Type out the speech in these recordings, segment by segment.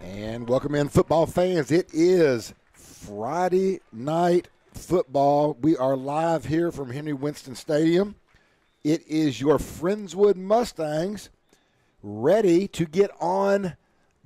And welcome in, football fans. It is Friday night football. We are live here from Henry Winston Stadium. It is your Friendswood Mustangs ready to get on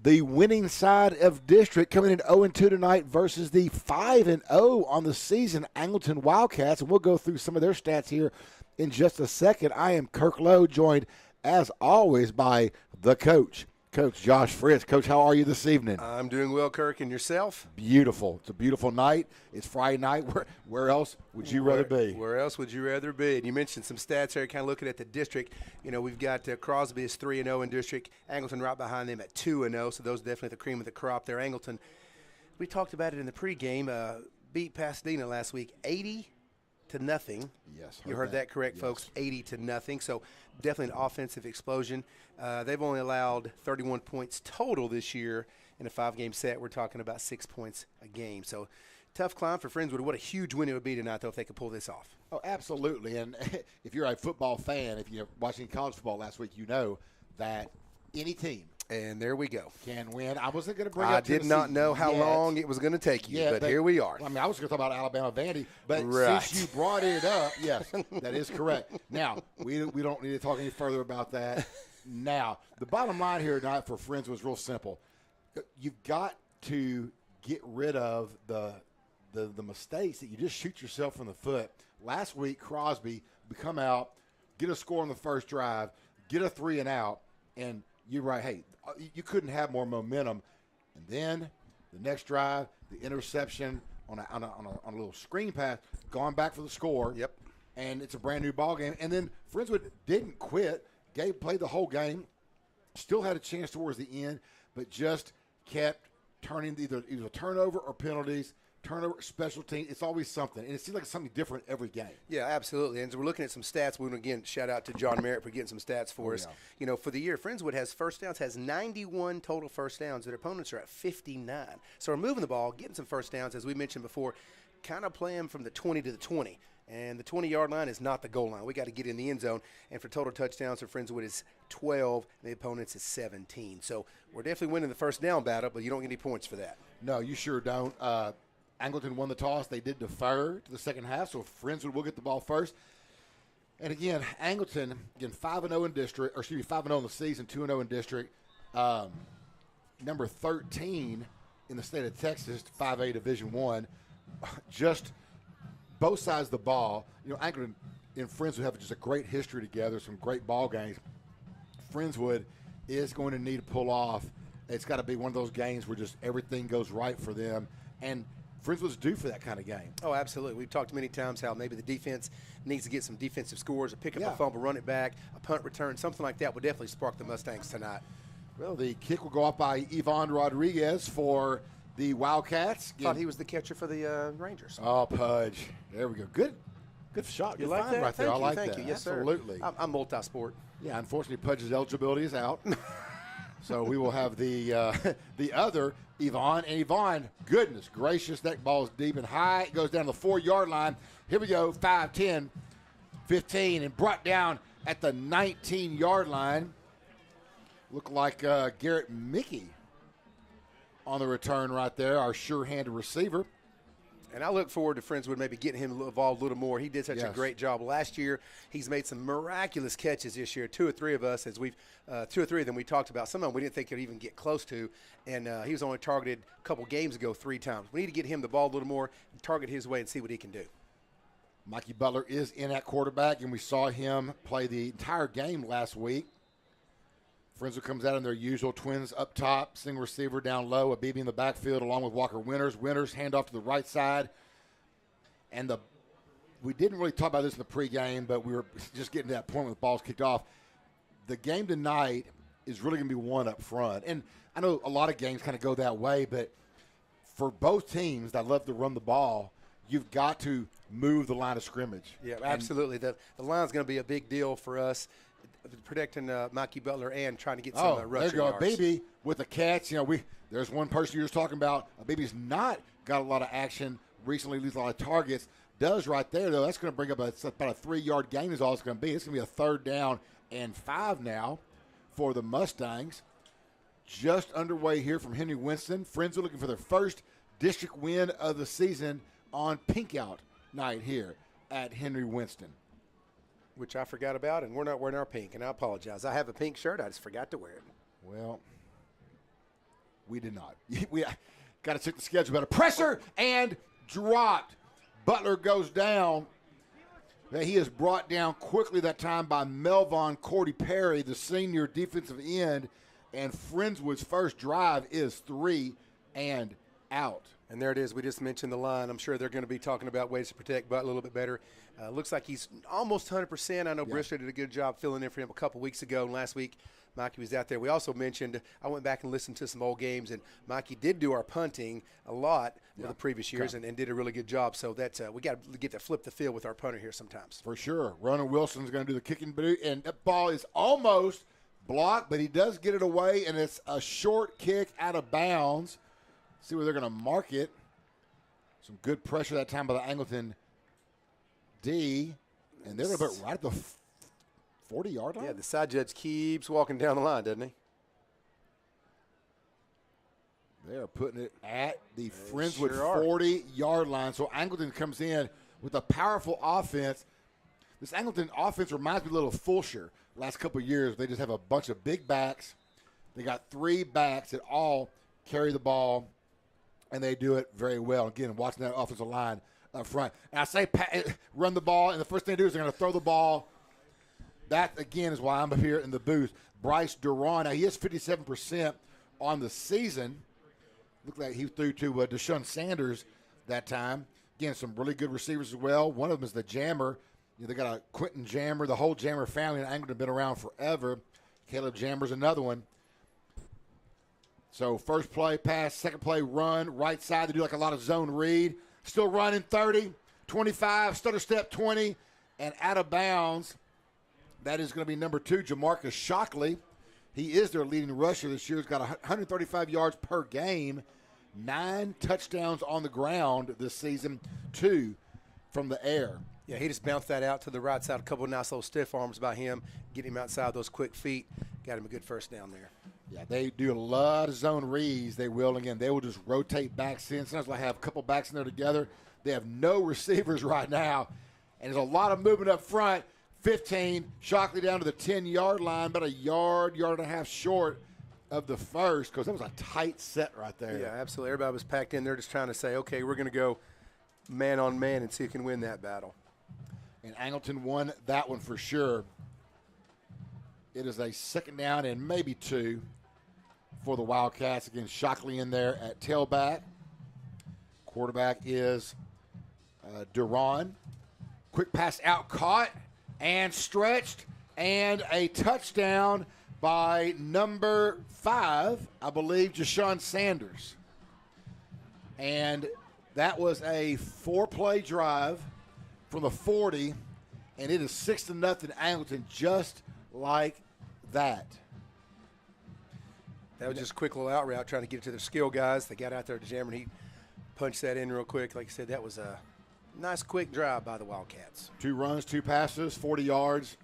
the winning side of district, coming in 0-2 tonight versus the 5-0 on the season Angleton Wildcats. And we'll go through some of their stats here in just a second. I am Kirk Lowe, joined as always by the coach. Coach Josh Fritz. Coach, how are you this evening? I'm doing well, Kirk, and yourself? Beautiful. It's a beautiful night. It's Friday night. Where else would you rather be? Where else would you rather be? And you mentioned some stats here, kind of looking at the district. You know, we've got Crosby is 3-0 in district. Angleton right behind them at 2-0, so those are definitely the cream of the crop there. Angleton, we talked about it in the pregame, beat Pasadena last week 80-0. Yes. You heard that correct, yes. Folks, 80-0. So definitely an offensive explosion. They've only allowed 31 points total this year in a 5-game set. We're talking about 6 points a game. So tough climb for Friendswood. What a huge win it would be tonight, though, if they could pull this off. Oh, absolutely. And if you're a football fan, if you're watching college football last week, you know that any team And there we go. can win. I wasn't going to bring I up did Tennessee not know how yet. long it was going to take you, but here we are. I mean, I was going to talk about Alabama Vandy, but Right. since you brought it up, yes, that is correct. Now, we don't need to talk any further about that. Now, the bottom line here tonight for Friends was real simple. You've got to get rid of the mistakes that you just shoot yourself in the foot. Last week, Crosby would come out, get a score on the first drive, get a 3 and out, and you're right, hey, you couldn't have more momentum. And then the next drive, the interception on a little screen pass, gone back for the score. Yep. And it's a brand new ball game. And then Friendswood didn't quit. Gabe played the whole game, still had a chance towards the end, but just kept turning either turnover or penalties. Turnover, special team, it's always something. And it seems like it's something different every game. Yeah, absolutely. And so we're looking at some stats. We want to, again, shout out to John Merritt for getting some stats for us. Yeah. You know, for the year, Friendswood has first downs, has 91 total first downs. Their opponents are at 59. So we're moving the ball, getting some first downs, as we mentioned before, kind of playing from the 20 to the 20. And the 20-yard line is not the goal line. We got to get in the end zone. And for total touchdowns, for Friendswood is 12, and the opponents is 17. So we're definitely winning the first down battle, but you don't get any points for that. No, you sure don't. Angleton won the toss. They did defer to the second half, so Friendswood will get the ball first. And again, Angleton, 5-0 in district, or excuse me, 5-0 in the season, 2-0 in district. Number 13 in the state of Texas, 5A Division I. Just both sides of the ball. You know, Angleton and Friendswood have just a great history together, some great ball games. Friendswood is going to need to pull off. It's got to be one of those games where just everything goes right for them. And Friendswood's due for that kind of game. Oh, absolutely. We've talked many times how maybe the defense needs to get some defensive scores, a pick up Yeah. a fumble, run it back, a punt return, something like that would definitely spark the Mustangs tonight. Well, the kick will go up by Yvonne Rodriguez for the Wildcats. Thought he was the catcher for the Rangers. Oh, Pudge. There we go. Good shot. You Good like find that? right there. Thank I you, like thank that. you. Yes, Absolutely. sir. I'm multi-sport. Yeah, unfortunately, Pudge's eligibility is out. So we will have the other Yvonne. And Yvonne, goodness gracious, that ball is deep and high. It goes down to the 4-yard line. Here we go, 5, 10, 15, and brought down at the 19-yard line. Looked like Garrett Mickey on the return right there, our sure-handed receiver. And I look forward to Friendswood maybe getting him involved a little more. He did such a Yes. great job last year. He's made some miraculous catches this year. Two or three of them we talked about. Some of them we didn't think he'd even get close to. And he was only targeted a couple games ago 3 times. We need to get him the ball a little more, target his way, and see what he can do. Mikey Butler is in at quarterback, and we saw him play the entire game last week. Friendswood comes out in their usual twins up top, single receiver down low, a BB in the backfield along with Walker Winters. Winters hand off to the right side. And we didn't really talk about this in the pregame, but we were just getting to that point when the ball's kicked off. The game tonight is really going to be won up front. And I know a lot of games kind of go that way, but for both teams that love to run the ball, you've got to move the line of scrimmage. Yeah, absolutely. The line's going to be a big deal for us, protecting Mikey Butler and trying to get some rushing there you yards. go, BB with a catch. You know, there's one person you were talking about. BB's not got a lot of action recently, leaves a lot of targets. Does right there though. That's going to bring up about a 3-yard gain is all it's going to be. It's going to be a 3rd down and 5 now for the Mustangs. just underway here from Henry Winston. Friendswood looking for their first district win of the season on Pink Out night here at Henry Winston. Which I forgot about, and we're not wearing our pink, and I apologize. I have a pink shirt. I just forgot to wear it. Well, we did not. We got to check the schedule better. Pressure and dropped. Butler goes down. He is brought down quickly that time by Melvon Cordy Perry, the senior defensive end, and Friendswood's first drive is 3 and out. And there it is. We just mentioned the line. I'm sure they're going to be talking about ways to protect Butler a little bit better. Looks like he's almost 100%. I know Brister did a good job filling in for him a couple weeks ago, and last week Mikey was out there. We also mentioned, I went back and listened to some old games, and Mikey did do our punting a lot for the previous years and did a really good job. So that's we got to get to flip the field with our punter here sometimes. For sure. Ronan Wilson's going to do the kicking boot, and that ball is almost blocked, but he does get it away, and it's a short kick out of bounds. See where they're going to mark it. Some good pressure that time by the Angleton D, and they're going to put right at the 40-yard line. Yeah, the side judge keeps walking down the line, doesn't he? They're putting it at the Friendswood 40-yard line. So Angleton comes in with a powerful offense. This Angleton offense reminds me a little of Fulshire. Last couple of years, they just have a bunch of big backs. They got 3 backs that all carry the ball, and they do it very well. Again, watching that offensive line up front. And I say run the ball, and the first thing they do is they're going to throw the ball. That, again, is why I'm up here in the booth. Bryce Duran, now he is 57% on the season. Looked like he threw to Deshaun Sanders that time. Again, some really good receivers as well. One of them is the Jammer. They got a Quentin Jammer. The whole Jammer family in Angleton have been around forever. Caleb Jammer's another one. So first play, pass, second play, run, right side. They do like a lot of zone read. Still running 30, 25, stutter step 20, and out of bounds. That is going to be number 2, Jamarcus Shockley. He is their leading rusher this year. He's got 135 yards per game, 9 touchdowns on the ground this season, 2 from the air. Yeah, he just bounced that out to the right side. A couple of nice little stiff arms by him, getting him outside those quick feet. Got him a good first down there. Yeah, they do a lot of zone reads. They will. Again, they will just rotate backs in. Sometimes they'll have a couple backs in there together. They have no receivers right now, and there's a lot of movement up front. 15, Shockley down to the 10-yard line, about a yard and a half short of the first, because that was a tight set right there. Yeah, absolutely. Everybody was packed in there just trying to say, okay, we're going to go man on man and see who can win that battle. And Angleton won that one for sure. It is a second down and maybe 2 for the Wildcats. Again, Shockley in there at tailback. Quarterback is Duran. Quick pass out, caught and stretched, and a touchdown by number 5, I believe, Deshaun Sanders. And that was a 4-play drive from the 40, and it is 6-0 Angleton, just like that. That was just a quick little out route, trying to get it to their skill guys. They got out there to Jammer, and he punched that in real quick. Like I said, that was a nice quick drive by the Wildcats. 2 runs, 2 passes, 40 yards.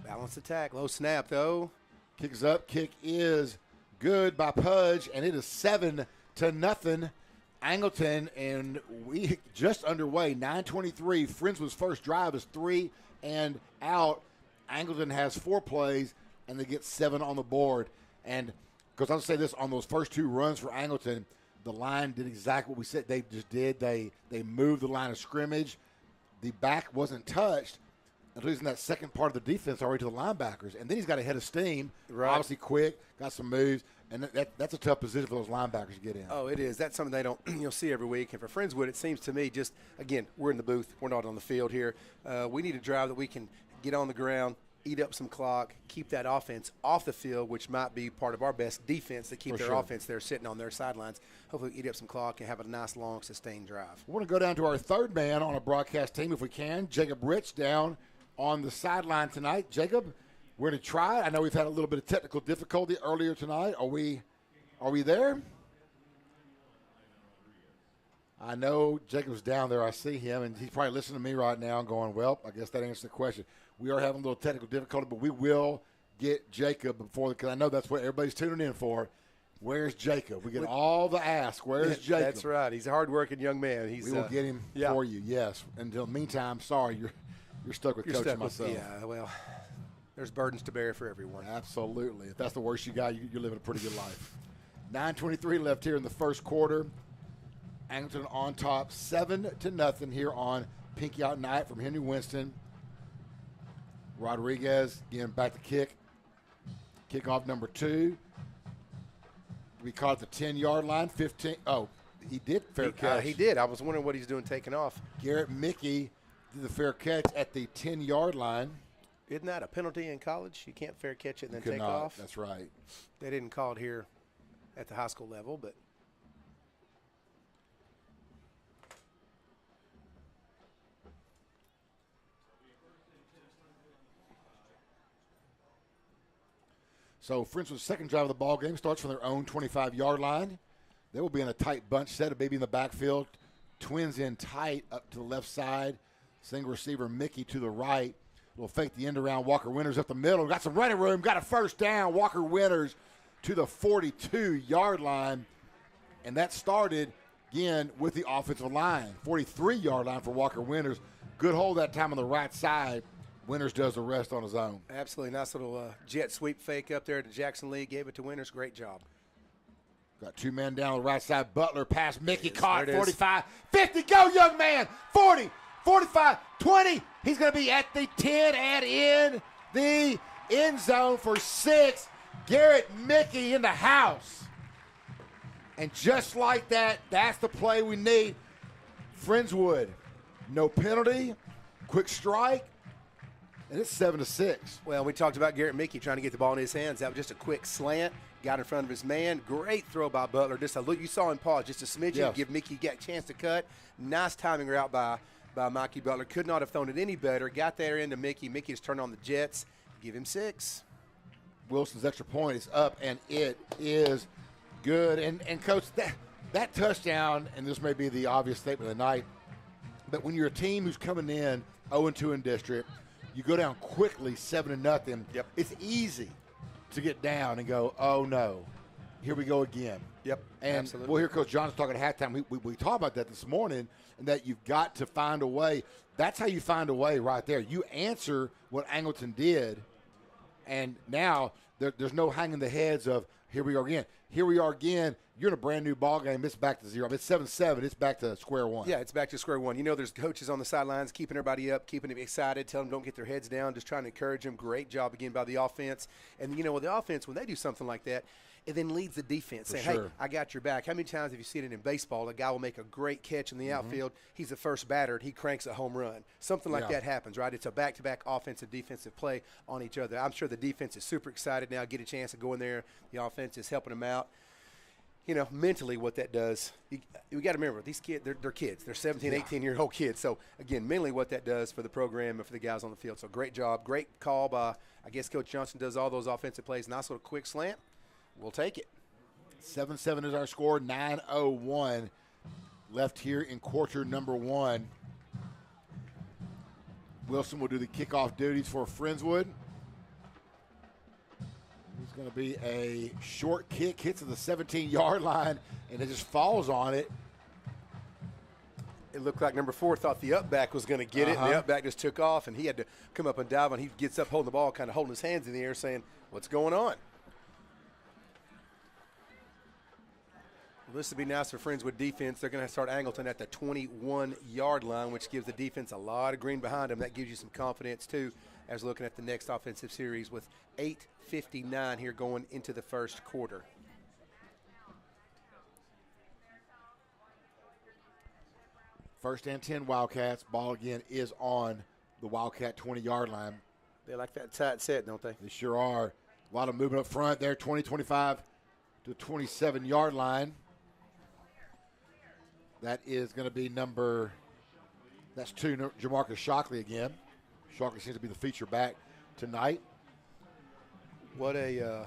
Balanced attack, low snap though. Kicks up, kick is good by Pudge, and it is 7-0 Angleton, and we just underway. 9:23. Friendswood's first drive is 3 and out. Angleton has 4 plays, and they get 7 on the board. And because I'll say this, on those first 2 runs for Angleton, the line did exactly what we said they just did. They moved the line of scrimmage. The back wasn't touched until he's in that second part of the defense already to the linebackers. And then he's got a head of steam, obviously quick, got some moves. And that's a tough position for those linebackers to get in. Oh, it is. That's something they don't see every week. And for Friendswood, it seems to me just, again, we're in the booth. We're not on the field here. We need a drive that we can get on the ground, eat up some clock, keep that offense off the field, which might be part of our best defense to keep their offense there sitting on their sidelines. Hopefully eat up some clock and have a nice, long, sustained drive. We want to go down to our third man on a broadcast team if we can. Jacob Rich down on the sideline tonight. Jacob, we're going to try. I know we've had a little bit of technical difficulty earlier tonight. Are we there? I know Jacob's down there. I see him, and he's probably listening to me right now and going, well, I guess that answers the question. We are having a little technical difficulty, but we will get Jacob before, because I know that's what everybody's tuning in for. Where's Jacob? We get all the ask. Where's Jacob? That's right. He's a hard-working young man. We will get him for you, yes. Until the meantime, sorry, you're stuck with Coach and myself. Yeah, well, there's burdens to bear for everyone. Absolutely. If that's the worst you got, you're living a pretty good life. 9:23 left here in the first quarter. Angleton on top, 7-0 here on Pinky Out Night from Henry Winston. Rodriguez again back to kick. Kickoff number 2. We caught at the 10-yard line. 15. Oh, he did fair catch. He did. I was wondering what he's doing taking off. Garrett Mickey did the fair catch at the 10-yard line. Isn't that a penalty in college? You can't fair catch it and then take not. off. That's right. They didn't call it here at the high school level, but. So Friendswood's second drive of the ball game starts from their own 25-yard line. They will be in a tight bunch set, a baby in the backfield. Twins in tight up to the left side. Single receiver Mickey to the right. Will fake the end around. Walker Winters up the middle. Got some running room. Got a first down. Walker Winters to the 42-yard line. And that started, again, with the offensive line. 43-yard line for Walker Winters. Good hold that time on the right side. Winters does the rest on his own. Absolutely. Nice little jet sweep fake up there to Jackson Lee. Gave it to Winters. Great job. Got 2 men down on the right side. Butler pass. Mickey caught. 45. 50. Go, young man. 40. 45. 20. He's going to be at the 10 and in the end zone for 6. Garrett Mickey in the house. And just like that, that's the play we need. Friendswood. No penalty. Quick strike. And it's 7-6. Well, we talked about Garrett Mickey trying to get the ball in his hands. That was just a quick slant. Got in front of his man. Great throw by Butler. Just a look. You saw him pause just a smidgen. Yes. Give Mickey a chance to cut. Nice timing route by Mikey Butler. Could not have thrown it any better. Got there into Mickey. Mickey just turned on the Jets. Give him 6. Wilson's extra point is up, and it is good. And Coach, that touchdown, and this may be the obvious statement of the night, but when you're a team who's coming in 0-2 in district, you go down quickly 7-0. Yep. It's easy to get down and go, oh no, here we go again. Yep. And absolutely. we'll hear Coach Johnson talking at halftime. We talked about that this morning, and that you've got to find a way. That's how you find a way right there. You answer what Angleton did, and now there's no hanging the heads of here we are again. Here we are again. You're in a brand new ball game. It's back to 0. It's 7-7. It's back to square one. Yeah, it's back to square one. You know, there's coaches on the sidelines keeping everybody up, keeping them excited, telling them don't get their heads down, just trying to encourage them. Great job again by the offense. And, you know, with the offense, when they do something like that, it then leads the defense saying, sure. hey, I got your back. How many times have you seen it in baseball? A guy will make a great catch in the outfield. He's the first batter, and he cranks a home run. Something like that happens, right? It's a back-to-back offensive, defensive play on each other. I'm sure the defense is super excited now, get a chance to go in there. The offense is helping them out. You know, mentally what that does, you got to remember, these kids, they're kids. They're 17, 18-year-old kids. So, again, mentally what that does for the program and for the guys on the field. So, great job. Great call by, I guess, Coach Johnson does all those offensive plays. Nice little quick slant. We'll take it. 7-7 is our score. 9:01 left here in quarter number 1. Wilson will do the kickoff duties for Friendswood. It's going to be a short kick, hits at the 17-yard line, and it just falls on it. It looked like number 4 thought the up back was going to get it, and the up back just took off, and he had to come up and dive, and he gets up holding the ball, kind of holding his hands in the air saying, what's going on? Well, this would be nice for Friendswood defense. They're going to start Angleton at the 21-yard line, which gives the defense a lot of green behind them. That gives you some confidence, too, as looking at the next offensive series with 8:59 here going into the first quarter. First and 10 Wildcats. Ball again is on the Wildcat 20-yard line. They like that tight set, don't they? They sure are. A lot of movement up front there, 25 to 27-yard line. That is going to be that's 2, Jamarcus Shockley again. Shockley seems to be the feature back tonight. What a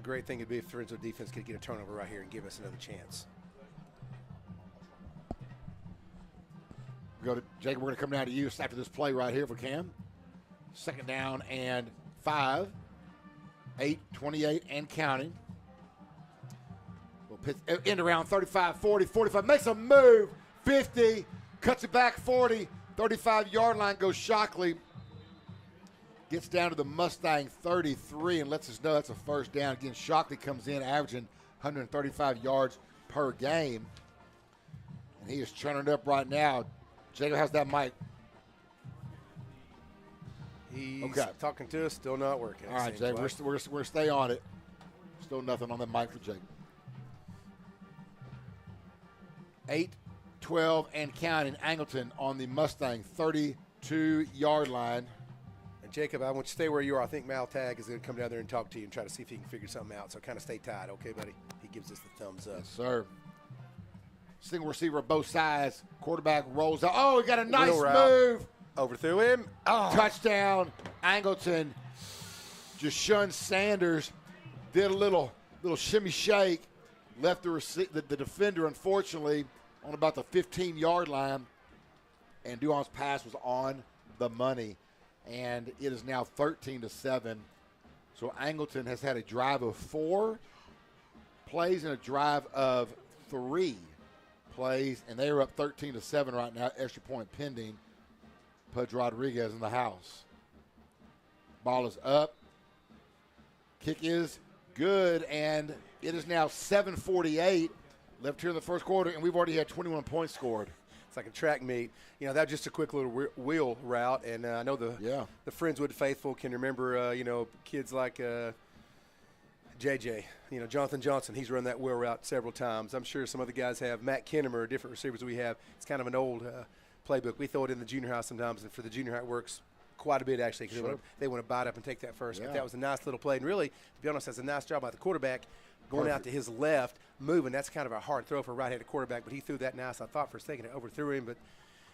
great thing it'd be if Friendswood defense could get a turnover right here and give us another chance. Jacob, we're going to come down to you after this play right here if we can. Second down and 5. 8:28 and counting. End around 35, 40, 45. Makes a move. 50. Cuts it back 40. 35-yard line goes Shockley. Gets down to the Mustang 33 and lets us know that's a first down. Again, Shockley comes in averaging 135 yards per game. And he is churning it up right now. Jacob, how's that mic? He's talking to us, still not working. All right, Jay, we're going to stay on it. Still nothing on the mic for Jacob. 8:12 and counting. Angleton on the Mustang 32-yard line. And Jacob, I want you to stay where you are. I think Mal Tag is going to come down there and talk to you and try to see if he can figure something out. So kind of stay tight, okay, buddy? He gives us the thumbs up. Yes, sir. Single receiver both sides. Quarterback rolls out. Oh, he got a nice move. Overthrew him. Oh. Touchdown. Angleton. Jashun Sanders did a little shimmy shake. Left the defender, unfortunately, on about the 15-yard line. And Duon's pass was on the money. And it is now 13-7. So Angleton has had a drive of 4 plays and a drive of 3 plays. And they are up 13-7 right now. Extra point pending. Pudge Rodriguez in the house. Ball is up. Kick is good, and it is now 7:48 left here in the first quarter, and we've already had 21 points scored. It's like a track meet. You know, that was just a quick little wheel route, and I know the Friendswood faithful can remember, kids like JJ, Jonathan Johnson. He's run that wheel route several times. I'm sure some other guys have. Matt Kinnemer, different receivers we have. It's kind of an old playbook. We throw it in the junior high sometimes, and for the junior high it works quite a bit, actually, because they want to bite up and take that first. Yeah. But that was a nice little play. And really, to be honest, that's a nice job by the quarterback going out to his left, moving. That's kind of a hard throw for a right-handed quarterback, but he threw that nice. I thought for a second it overthrew him, but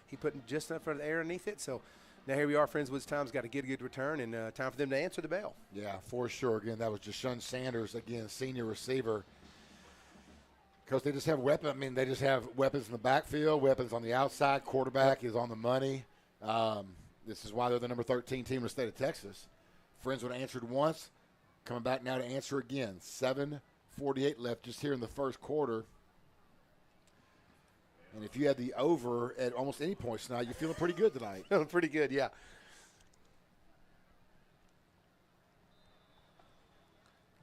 he put just enough of the air underneath it. So now here we are. Friendswood's time's got to get a good return, and time for them to answer the bell. Yeah, for sure. Again, that was Jashun Sanders, again, senior receiver. Because they just have weapons. I mean, they just have weapons in the backfield, weapons on the outside. Quarterback is on the money. This is why they're the number 13 team in the state of Texas. Friendswood answered once, coming back now to answer again. 7:48 left just here in the first quarter. And if you had the over at almost any point tonight, you're feeling pretty good tonight. Feeling pretty good, yeah.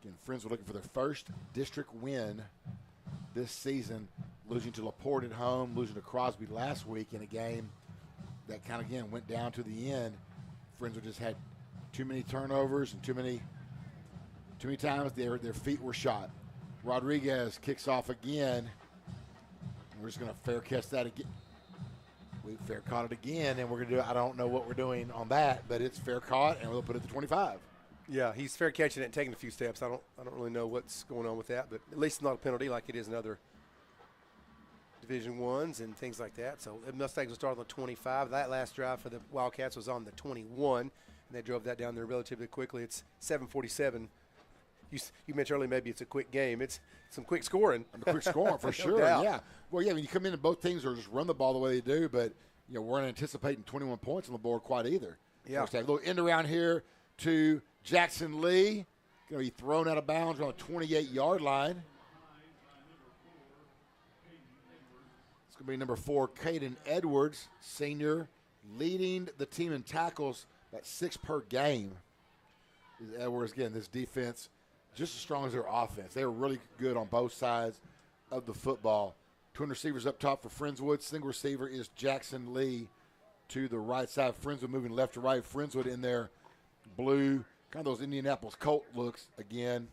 Again, Friendswood looking for their first district win this season, losing to LaPorte at home, losing to Crosby last week in a game that kind of, again, went down to the end. Friendswood just had too many turnovers and too many times their feet were shot. Rodriguez kicks off again. We're just going to fair catch that again. We fair caught it again, and we're going to do, I don't know what we're doing on that, but it's fair caught, and we'll put it to 25. Yeah, he's fair catching it and taking a few steps. I don't really know what's going on with that, but at least it's not a penalty like it is in other Division I's and things like that. So the Mustangs will start on the 25. That last drive for the Wildcats was on the 21, and they drove that down there relatively quickly. It's 7:47. You mentioned earlier maybe it's a quick game. It's some quick scoring. Quick scoring for sure. Yeah. Well, yeah. When you come in and both teams are just run the ball the way they do, but we're not anticipating 21 points on the board quite either. Yeah. A little end around here to Jackson Lee. Going to be thrown out of bounds on the 28-yard line. It's going to be number 4, Caden Edwards, senior, leading the team in tackles at 6 per game. Edwards, again, this defense just as strong as their offense. They were really good on both sides of the football. Twin receivers up top for Friendswood. Single receiver is Jackson Lee to the right side. Friendswood moving left to right. Friendswood in their blue, kind of those Indianapolis Colt looks again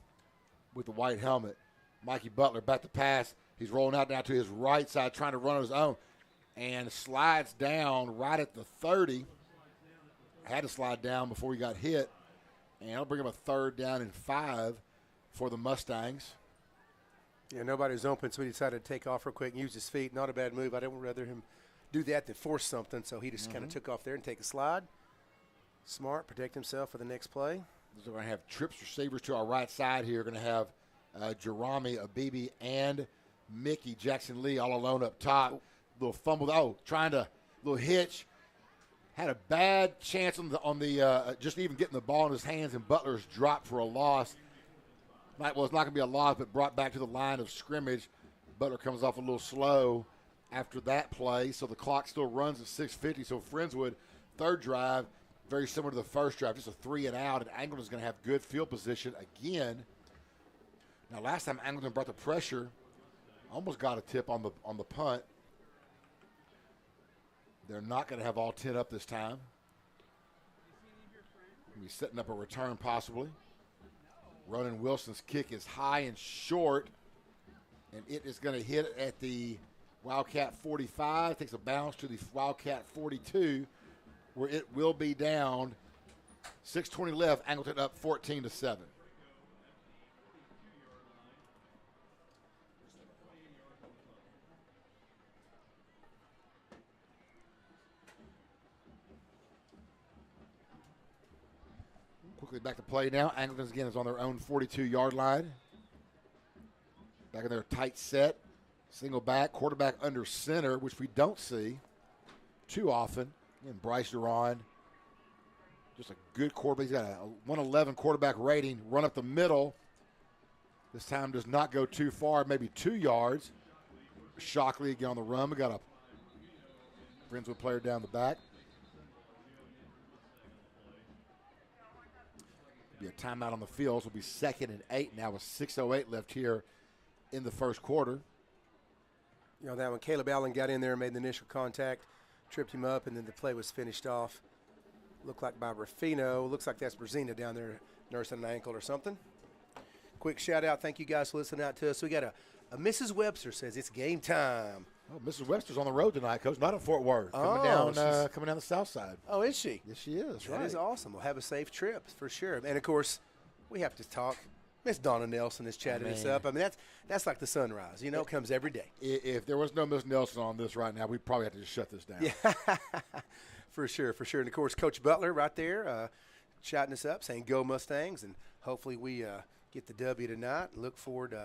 with the white helmet. Mikey Butler back to pass. He's rolling out now to his right side, trying to run on his own, and slides down right at the 30. Had to slide down before he got hit. And it'll bring him a 3rd down and 5 for the Mustangs. Yeah, nobody was open, so he decided to take off real quick and use his feet. Not a bad move. I don't rather him do that than force something, so he just kind of took off there and take a slide. Smart, protect himself for the next play. So we're going to have trips receivers to our right side here. We're going to have Jerami, Abibi, and Mickey Jackson Lee all alone up top. Little fumble. Little hitch. Had a bad chance on the just even getting the ball in his hands, and Butler's dropped for a loss. Well, it's not going to be a lot, but brought back to the line of scrimmage. Butler comes off a little slow after that play, so the clock still runs at 6:50. So Friendswood, third drive, very similar to the first drive, just a 3 and out, and Angleton's going to have good field position again. Now, last time Angleton brought the pressure, almost got a tip on the punt. They're not going to have all 10 up this time. He's setting up a return possibly. Ronan Wilson's kick is high and short, and it is going to hit at the Wildcat 45. Takes a bounce to the Wildcat 42, where it will be down. 6:20 left. Angleton up 14-7. Quickly back to play now. Angleton again is on their own 42-yard line. Back in their tight set. Single back, quarterback under center, which we don't see too often. And Bryce Duran, just a good quarterback. He's got a 111 quarterback rating. Run up the middle. This time does not go too far, maybe 2 yards. Shockley again on the run. We got a Friendswood player down the back. Be a timeout on the field. So it'll be 2nd and 8 now with 6:08 left here in the first quarter. You know, that when Caleb Allen got in there and made the initial contact, tripped him up, and then the play was finished off. Looked like by Ruffino. Looks like that's Brazina down there nursing an ankle or something. Quick shout out. Thank you guys for listening out to us. We got a Mrs. Webster says it's game time. Oh, Mrs. Webster's on the road tonight, Coach. Not in Fort Worth. Coming down the south side. Oh, is she? Yes, she is. That is awesome. We'll have a safe trip for sure. And, of course, we have to talk. Miss Donna Nelson has chatted us up. I mean, that's like the sunrise. You know, it comes every day. If there was no Miss Nelson on this right now, we'd probably have to just shut this down. Yeah, for sure, for sure. And, of course, Coach Butler right there chatting us up, saying go Mustangs. And hopefully we get the W tonight. Look forward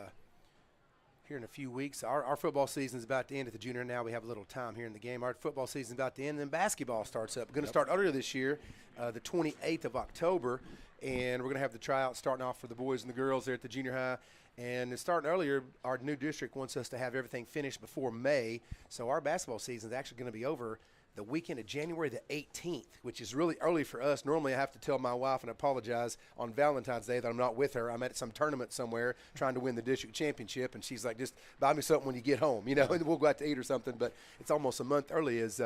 here in a few weeks. Our football season is about to end at the junior. Now we have a little time here in the game. Our football season is about to end, and then basketball starts up. We're going to start earlier this year, the 28th of October, and we're going to have the tryouts starting off for the boys and the girls there at the junior high. And it's starting earlier. Our new district wants us to have everything finished before May, so our basketball season is actually going to be over the weekend of January the 18th, which is really early for us. Normally I have to tell my wife and apologize on Valentine's Day that I'm not with her. I'm at some tournament somewhere trying to win the district championship, and she's like, just buy me something when you get home, you know, and we'll go out to eat or something. But it's almost a month early as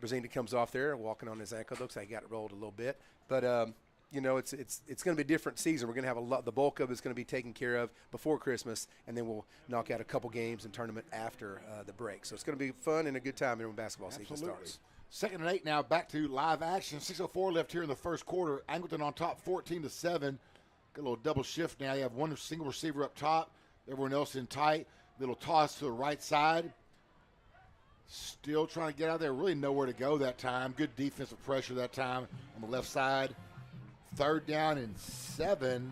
Brazina comes off there walking on his ankle. Looks like he got it rolled a little bit. But, you know, it's going to be a different season. We're going to have a lot. The bulk of it's going to be taken care of before Christmas, and then we'll knock out a couple games and tournament after the break. So it's going to be fun and a good time when basketball season starts. 2nd and 8 now, back to live action. 6:04 left here in the first quarter. Angleton on top, 14-7. Got a little double shift now. You have one single receiver up top. Everyone else in tight. Little toss to the right side. Still trying to get out there. Really nowhere to go that time. Good defensive pressure that time on the left side. 3rd down and 7.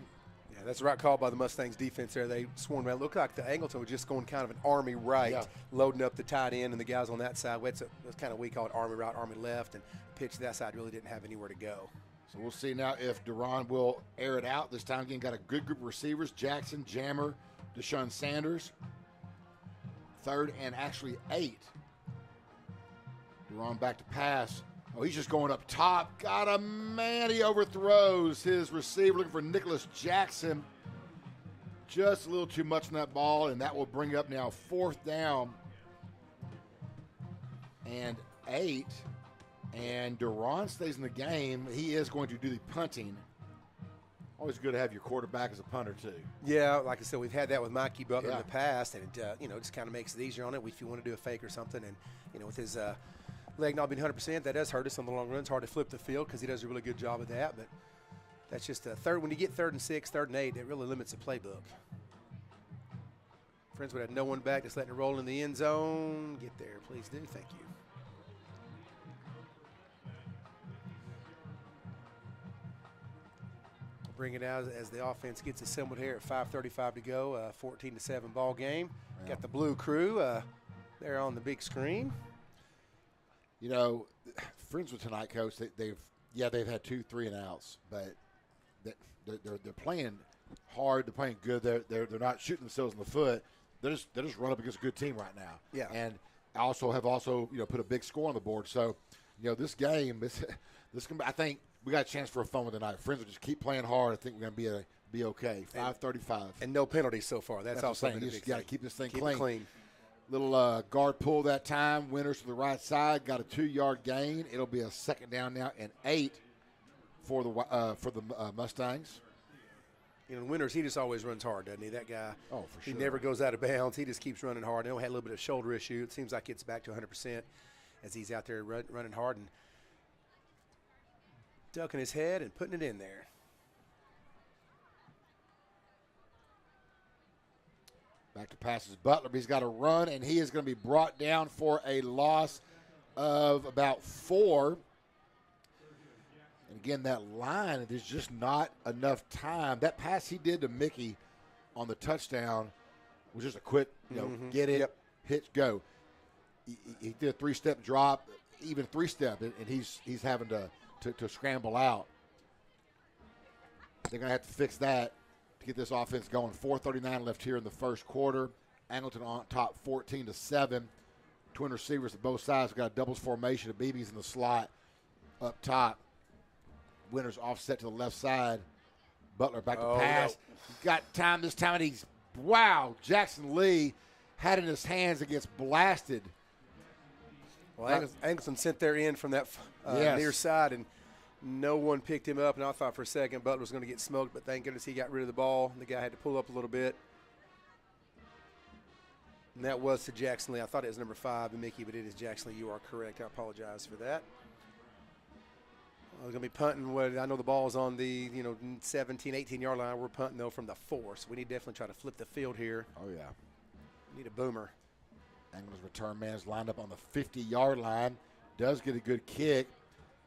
Yeah, that's the right call by the Mustangs defense there. They swarmed around. It looked like the Angleton was just going kind of an Army right, loading up the tight end and the guys on that side. It's kind of, we call it Army right, Army left, and pitch to that side really didn't have anywhere to go. So we'll see now if Duran will air it out. This time again, got a good group of receivers. Jackson, Jammer, Deshaun Sanders. 3rd and actually 8. Duran back to pass. Oh, he's just going up top. Got a man. He overthrows his receiver, looking for Nicholas Jackson. Just a little too much on that ball, and that will bring up now 4th down and 8. And Duran stays in the game. He is going to do the punting. Always good to have your quarterback as a punter, too. Yeah, like I said, we've had that with Mikey Butler in the past, and it, you know, just kind of makes it easier on it if you want to do a fake or something. And, you know, with his leg not being 100%, that does hurt us on the long run. It's hard to flip the field because he does a really good job of that. But that's just a third. When you get 3rd and 6, 3rd and 8, it really limits the playbook. Friendswood had no one back, just letting it roll in the end zone. Get there, please do. Thank you. We'll bring it out as the offense gets assembled here at 5:35 to go. 14-7 ball game. Yeah. Got the blue crew there on the big screen. You know, Friendswood tonight, Coach, they've had 2 3 and outs, but they're playing hard. They're playing good. They're not shooting themselves in the foot. They just run up against a good team right now. Yeah. And also put a big score on the board. So, this game this can be, I think we got a chance for a fun one tonight. Friends will just keep playing hard. I think we're going to be okay. 5:35. And no penalties so far. That's also what I'm saying. You just got to keep this thing keep clean. It clean. Little guard pull that time. Winters to the right side. Got a 2-yard gain. It'll be a second down now and 8 for the Mustangs. Winters, he just always runs hard, doesn't he? That guy. Oh, for sure. He never goes out of bounds. He just keeps running hard. He had a little bit of shoulder issue. It seems like it's back to 100% as he's out there running hard and ducking his head and putting it in there. Back to passes Butler. He's got a run, and he is going to be brought down for a loss of about 4. And again, that line, there's just not enough time. That pass he did to Mickey on the touchdown was just a quick, get it, hit, go. He did a 3-step drop, even 3-step, and he's having to scramble out. They're going to have to fix that to get this offense going. 4:39 left here in the first quarter. Angleton on top 14-7. Twin receivers at both sides. We've got a doubles formation. BB's in the slot up top. Winters offset to the left side. Butler back to pass. No. He's got time this time, and Jackson Lee had it in his hands and gets blasted. Well, Angleton sent their end from that near side, and no one picked him up. And I thought for a second Butler was going to get smoked, but thank goodness he got rid of the ball. The guy had to pull up a little bit. And that was to Jackson Lee. I thought it was number 5 and Mickey, but it is Jackson Lee. You are correct. I apologize for that. We're going to be punting. I know the ball's on the 17, 18-yard line. We're punting, though, from the 4. So we need to definitely try to flip the field here. Oh, yeah. We need a boomer. Angleton's return man is lined up on the 50-yard line. Does get a good kick.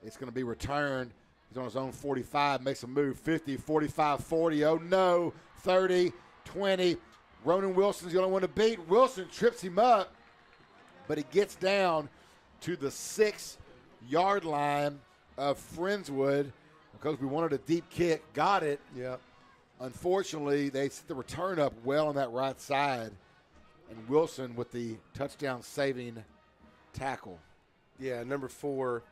It's going to be returned. He's on his own 45. Makes a move. 50, 45, 40. Oh, no. 30, 20. Ronan Wilson's the only one to beat. Wilson trips him up, but he gets down to the 6-yard line of Friendswood because we wanted a deep kick. Got it. Yep. Unfortunately, they set the return up well on that right side, and Wilson with the touchdown-saving tackle. Yeah, number 4,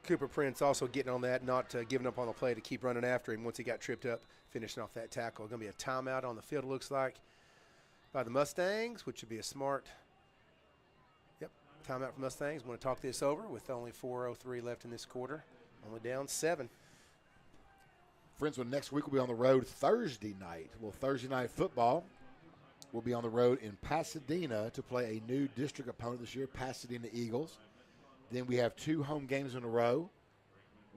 Cooper Prince also getting on that, not giving up on the play to keep running after him once he got tripped up, finishing off that tackle. Going to be a timeout on the field, it looks like, by the Mustangs, which would be a smart timeout for Mustangs. I'm going to talk this over with only 4:03 left in this quarter. Only down 7. Friendswood next week will be on the road Thursday night. Well, Thursday night football will be on the road in Pasadena to play a new district opponent this year, Pasadena Eagles. Then we have 2 home games in a row.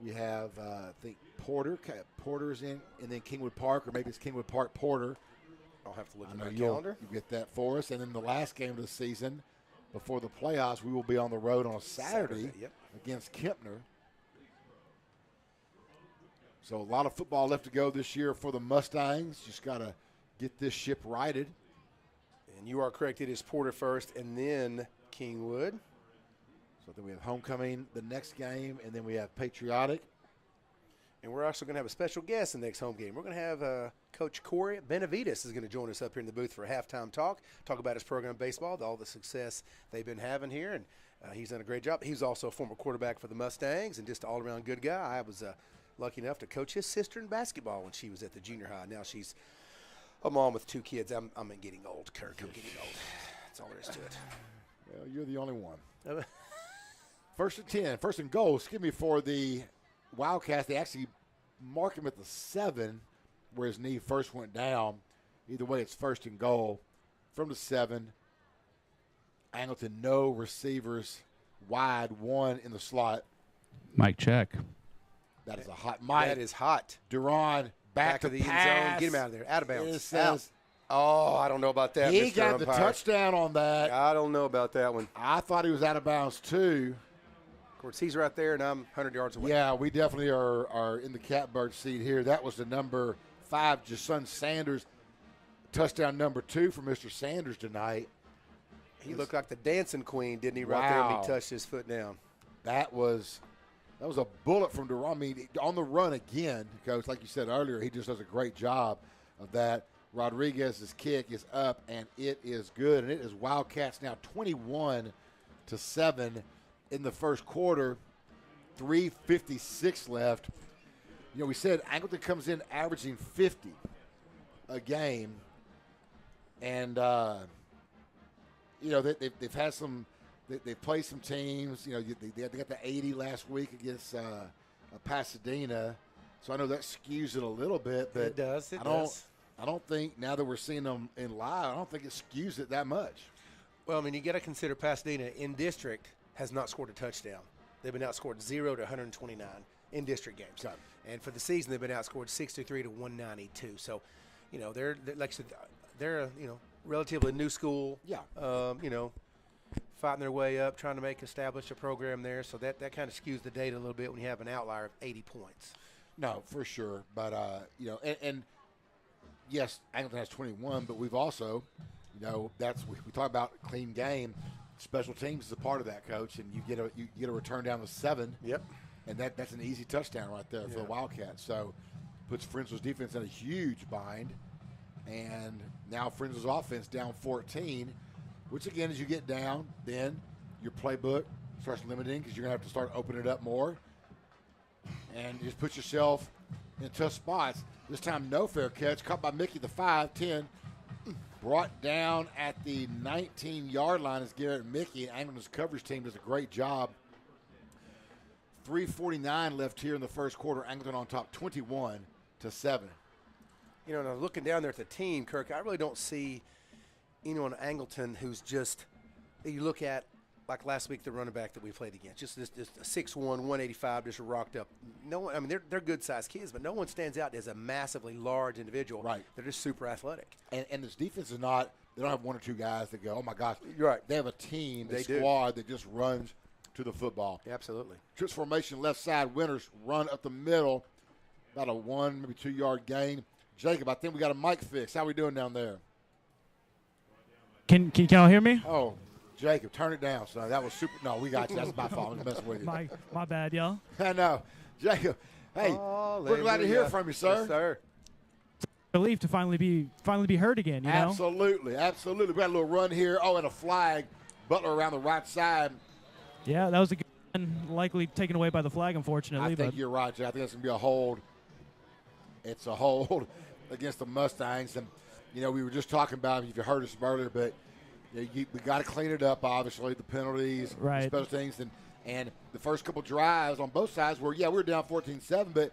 We have, I think, Porter's in, and then Kingwood Park, or maybe it's Kingwood Park Porter. I'll have to look at my calendar. You get that for us. And then the last game of the season, before the playoffs, we will be on the road on a Saturday against Kempner. So a lot of football left to go this year for the Mustangs. Just got to get this ship righted. And you are correct. It is Porter first and then Kingwood. So then we have homecoming the next game, and then we have Patriotic. And we're also going to have a special guest in the next home game. We're going to have Coach Corey Benavides is going to join us up here in the booth for a halftime talk about his program baseball, all the success they've been having here. And he's done a great job. He's also a former quarterback for the Mustangs and just an all-around good guy. I was lucky enough to coach his sister in basketball when she was at the junior high. Now she's a mom with 2 kids. I'm getting old, Kirk. I'm getting old. That's all there is to it. Well, you're the only one. First and 10, first and goal. Excuse me, for the Wildcats. They actually mark him at the 7 where his knee first went down. Either way, it's first and goal from the 7. Angleton, no receivers wide, 1 in the slot. Mic check. That is a hot mic. That is hot. Duran back to the pass. end zone. Get him out of there. Out of bounds. It says, oh, I don't know about that, he Mr. got Umpire. the touchdown on that. I don't know about that one. I thought he was out of bounds, too. Of course, he's right there, and I'm 100 yards away. Yeah, we definitely are in the catbird seat here. That was the number 5, Jason Sanders, touchdown number 2 for Mr. Sanders tonight. He looked like the dancing queen, didn't he, right there when he touched his foot down. That was a bullet from Duran. I mean, on the run again, Coach, like you said earlier, he just does a great job of that. Rodriguez's kick is up, and it is good. And it is Wildcats now 21-7 in the first quarter. 3:56 left. You know, we said Angleton comes in averaging 50 a game, and you know they've had some. They've played some teams. You know, they got the 80 last week against Pasadena, so I know that skews it a little bit. But it does. I don't think now that we're seeing them in live, I don't think it skews it that much. Well, I mean, you got to consider Pasadena in district has not scored a touchdown. They've been outscored 0 to 129 in district games. Okay. And for the season, they've been outscored 63 to 192. So, you know, they're like I said, they're a, you know, relatively new school. Yeah. You know, fighting their way up, trying to establish a program there. So that kind of skews the data a little bit when you have an outlier of 80 points. No, for sure. But you know, and yes, Angleton has 21, but we've also, you know, we talk about clean game. Special teams is a part of that, Coach, and you get a return down to 7. Yep. And that's an easy touchdown right there for the Wildcats. So puts Friendswood's defense in a huge bind. And now Friendswood's offense down 14, which again, as you get down, then your playbook starts limiting because you're going to have to start opening it up more. And you just put yourself in tough spots. This time, no fair catch. Caught by Mickey, the 5-10. Brought down at the 19-yard line is Garrett Mickey. Angleton's coverage team does a great job. 3:49 left here in the first quarter. Angleton on top 21-7. You know, now looking down there at the team, Kirk, I really don't see anyone at Angleton who's just, you look at, like last week, the running back that we played against, just a 6'1", 185, just rocked up. No one, I mean, they're good-sized kids, but no one stands out as a massively large individual. Right. They're just super athletic. And this defense is not, they don't have one or two guys that go, oh, my gosh. Right. They have a team, a They squad that just runs to the football. Absolutely. Trips formation, left side, Winters run up the middle, about a 1, maybe 2-yard gain. Jacob, I think we got a mic fix. How we doing down there? Can y'all hear me? Oh, Jacob, turn it down, son. That was super. No, we got you. That's my fault. I'm just messing with you. My bad, y'all. I know. Jacob, hey, we're glad to hear from you, sir. Yes, sir. Relief to finally be heard again, you know? Absolutely. We got a little run here. Oh, and a flag. Butler around the right side. Yeah, that was a good one. Likely taken away by the flag, unfortunately. I think you're right, Jack. I think that's going to be a hold. It's a hold against the Mustangs. And, you know, we were just talking about, if you heard us earlier, but we got to clean it up, obviously, the penalties, right. the special things. And the first couple drives on both sides were, we were down 14-7, but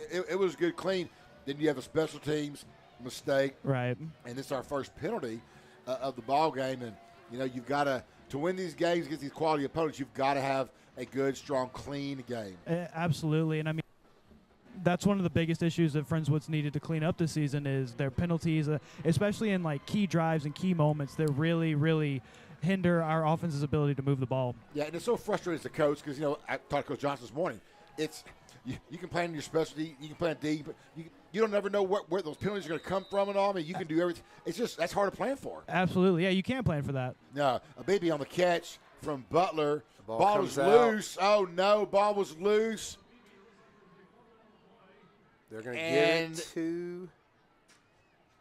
it was good clean. Then you have a special teams mistake. Right. And this is our first penalty of the ball game. And, you know, you've got to win these games against these quality opponents, you've got to have a good, strong, clean game. Absolutely. And, I mean, that's one of the biggest issues that Friendswood's needed to clean up this season is their penalties, especially in, like, key drives and key moments that really, really hinder our offense's ability to move the ball. Yeah, and it's so frustrating as a coach because, you know, I talked to Coach Johnson this morning. It's you can plan your specialty, you can plan D, but you don't never know where those penalties are going to come from and all. I mean, you can do everything. It's just that's hard to plan for. Absolutely. Yeah, you can't plan for that. No, a baby on the catch from Butler. Ball was out. loose. Oh, no, ball was loose. They're going to get it to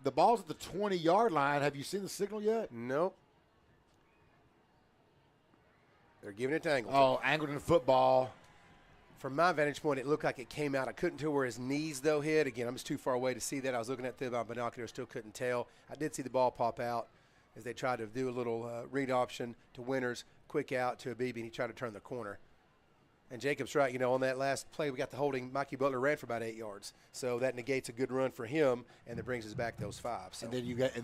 the ball's at the 20-yard line. Have you seen the signal yet? Nope. They're giving it to Angleton. Oh, Angleton football. From my vantage point, it looked like it came out. I couldn't tell where his knees, though, hit. Again, I'm just too far away to see that. I was looking at through my binoculars, still couldn't tell. I did see the ball pop out as they tried to do a little read option to Winters, quick out to Abibi, and he tried to turn the corner. And Jacob's right. You know, on that last play, we got the holding. Mikey Butler ran for about 8 yards, so that negates a good run for him, and it brings us back those 5. So. And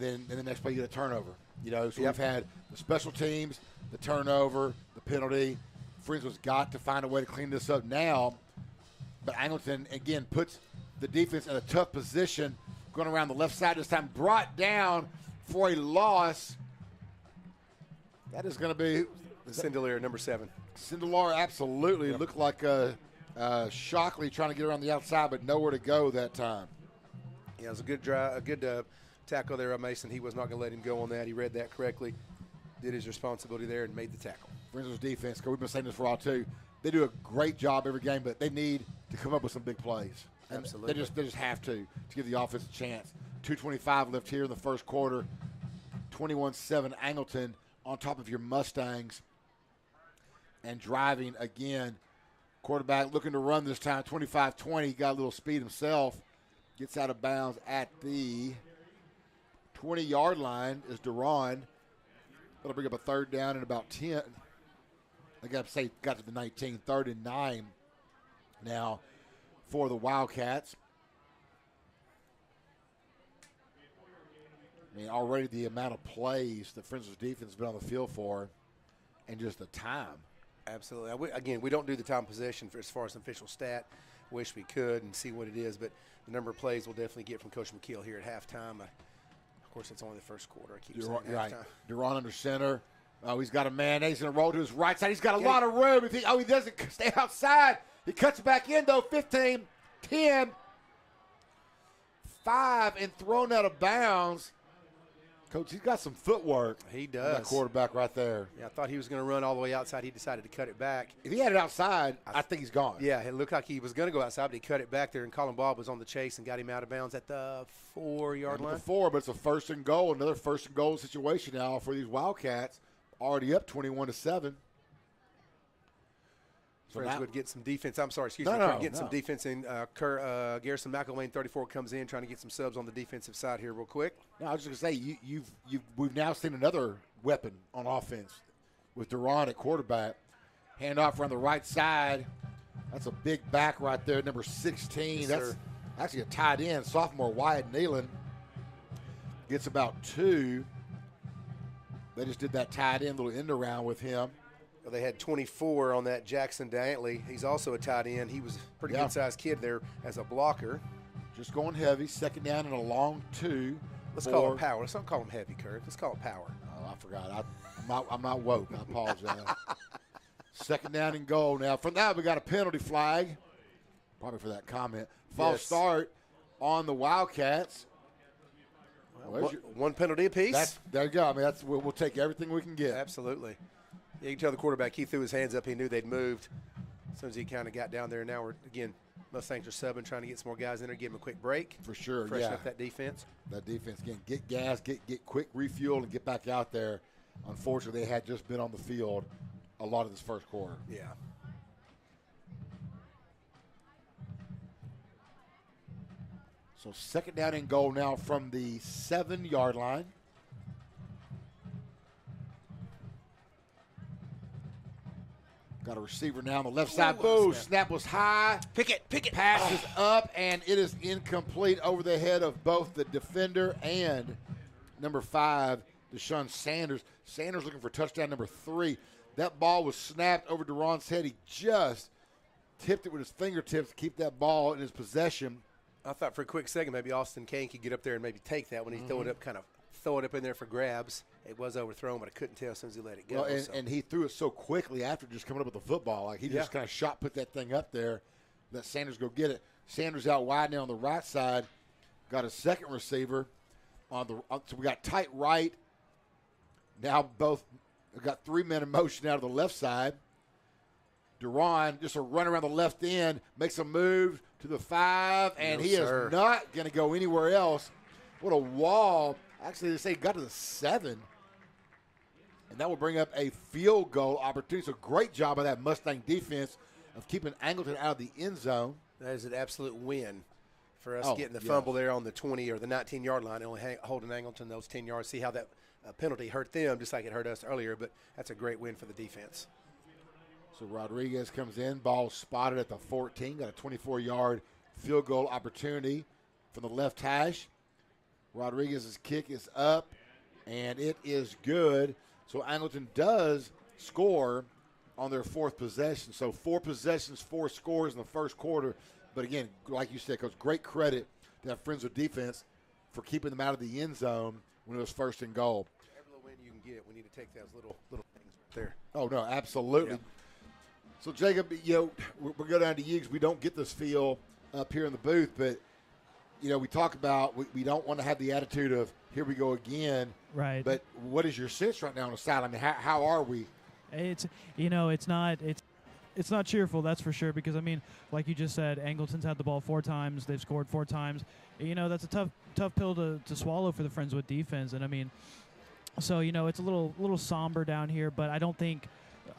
then in the next play you get a turnover. You know, so we've had the special teams, the turnover, the penalty. Friendswood's got to find a way to clean this up now. But Angleton, again, puts the defense in a tough position, going around the left side this time, brought down for a loss. That is going to be Sindelier, number 7. Sindelar, absolutely. It looked like Shockley trying to get around the outside, but nowhere to go that time. Yeah, it was a good tackle there on Mason. He was not going to let him go on that. He read that correctly, did his responsibility there, and made the tackle. Friendswood's defense, we've been saying this for a while too. They do a great job every game, but they need to come up with some big plays. And absolutely. They just have to give the offense a chance. 2:25 left here in the first quarter. 21-7 Angleton on top of your Mustangs. And driving again. Quarterback looking to run this time. 25-20. Got a little speed himself. Gets out of bounds at the 20-yard line is Duran. That'll bring up a third down and about 10. I got to say, got to the 19. 3rd and 9 now for the Wildcats. I mean, already the amount of plays that Friendswood's defense has been on the field for and just the time. Absolutely. Again, we don't do the time possession as far as an official stat. Wish we could and see what it is, but the number of plays we'll definitely get from Coach McKeel here at halftime. Of course, it's only the first quarter. I keep saying halftime. Duran under center. Oh, he's got a man. He's going to roll to his right side. He's got a lot of room. He doesn't stay outside. He cuts it back in, though. 15, 10, 5, and thrown out of bounds. Coach, he's got some footwork. He does. That quarterback right there. Yeah, I thought he was going to run all the way outside. He decided to cut it back. If he had it outside, I think he's gone. Yeah, it looked like he was going to go outside, but he cut it back there, and Colin Bob was on the chase and got him out of bounds at the 4-yard line. 4, but it's a 1st and goal. Another 1st and goal situation now for these Wildcats. Already up 21-7. So Friendswood get some defense. I'm sorry, some defense in. Garrison McElwain, 34, comes in trying to get some subs on the defensive side here real quick. No, I was just going to say, we've now seen another weapon on offense with Duran at quarterback. Handoff around the right side. That's a big back right there, number 16. Yes, that's sir. Actually a tight end, sophomore Wyatt Nealon. Gets about 2. They just did that tight end, little end around with him. Well, they had 24 on that Jackson Dantley. He's also a tight end. He was a pretty good-sized kid there as a blocker. Just going heavy. 2nd down and a long 2. Let's call him power. Let's not call him heavy, Kurt. Let's call it power. Oh, I forgot. I'm not woke. I apologize. 2nd down and goal. Now, from that, we got a penalty flag. Probably for that comment. False start on the Wildcats. Well, one penalty apiece. There you go. I mean, we'll take everything we can get. Absolutely. Yeah, you can tell the quarterback, he threw his hands up. He knew they'd moved as soon as he kind of got down there. Now Mustangs are subbing, trying to get some more guys in there, give them a quick break. For sure, Freshen up that defense. That defense, again, get gas, get quick refuel, and get back out there. Unfortunately, they had just been on the field a lot of this first quarter. Yeah. So 2nd down and goal now from the 7-yard line. Got a receiver now on the left side. Boom. Snap was high. Pick it. Pass is up, and it is incomplete over the head of both the defender and number 5, Deshaun Sanders. Sanders looking for touchdown number 3. That ball was snapped over Duran's head. He just tipped it with his fingertips to keep that ball in his possession. I thought for a quick second maybe Austin Kane could get up there and maybe take that when he throw it up in there for grabs. It was overthrown, but I couldn't tell as soon as he let it go. Well, and he threw it so quickly after just coming up with the football. Like he just kind of shot put that thing up there. Let Sanders go get it. Sanders out wide now on the right side. Got a second receiver on the. So we got tight right. Now we got 3 men in motion out of the left side. Duran just a run around the left end, makes a move to the 5, and he is not going to go anywhere else. What a wall. Actually, they say got to the 7. And that will bring up a field goal opportunity. So great job by that Mustang defense of keeping Angleton out of the end zone. That is an absolute win for us getting the fumble there on the 20 or the 19-yard line, only holding Angleton those 10 yards. See how that penalty hurt them just like it hurt us earlier, but that's a great win for the defense. So Rodriguez comes in, ball spotted at the 14, got a 24-yard field goal opportunity from the left hash. Rodriguez's kick is up, and it is good. So Angleton does score on their 4th possession. So 4 possessions, 4 scores in the first quarter. But again, like you said, Coach, great credit to that Friendswood defense for keeping them out of the end zone when it was 1st and goal. Every little win you can get, we need to take those little things there. Oh, no, absolutely. Yeah. So, Jacob, we'll go down to you because we don't get this feel up here in the booth, but, we talk about we don't want to have the attitude of here we go again. Right. But what is your sense right now on the side? I mean, how are we? It's it's not cheerful, that's for sure. Because I mean, like you just said, Angleton's had the ball 4 times. They've scored 4 times. You know, that's a tough pill to swallow for the Friendswood defense. And I mean, so you know, it's a little somber down here. But I don't think.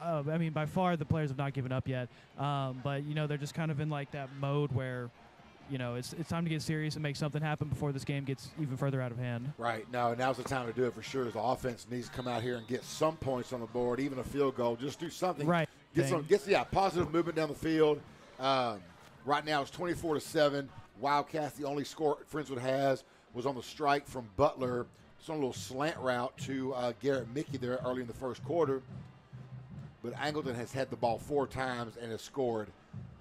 I mean, by far the players have not given up yet. But you know, they're just kind of in like that mode where, you know, it's time to get serious and make something happen before this game gets even further out of hand. Right. No, now's the time to do it for sure. The offense needs to come out here and get some points on the board, even a field goal. Just do something. Right. Get positive movement down the field. Right now it's 24-7. Wildcats, the only score Friendswood has was on the strike from Butler. It's on a little slant route to Garrett Mickey there early in the first quarter. But Angleton has had the ball 4 times and has scored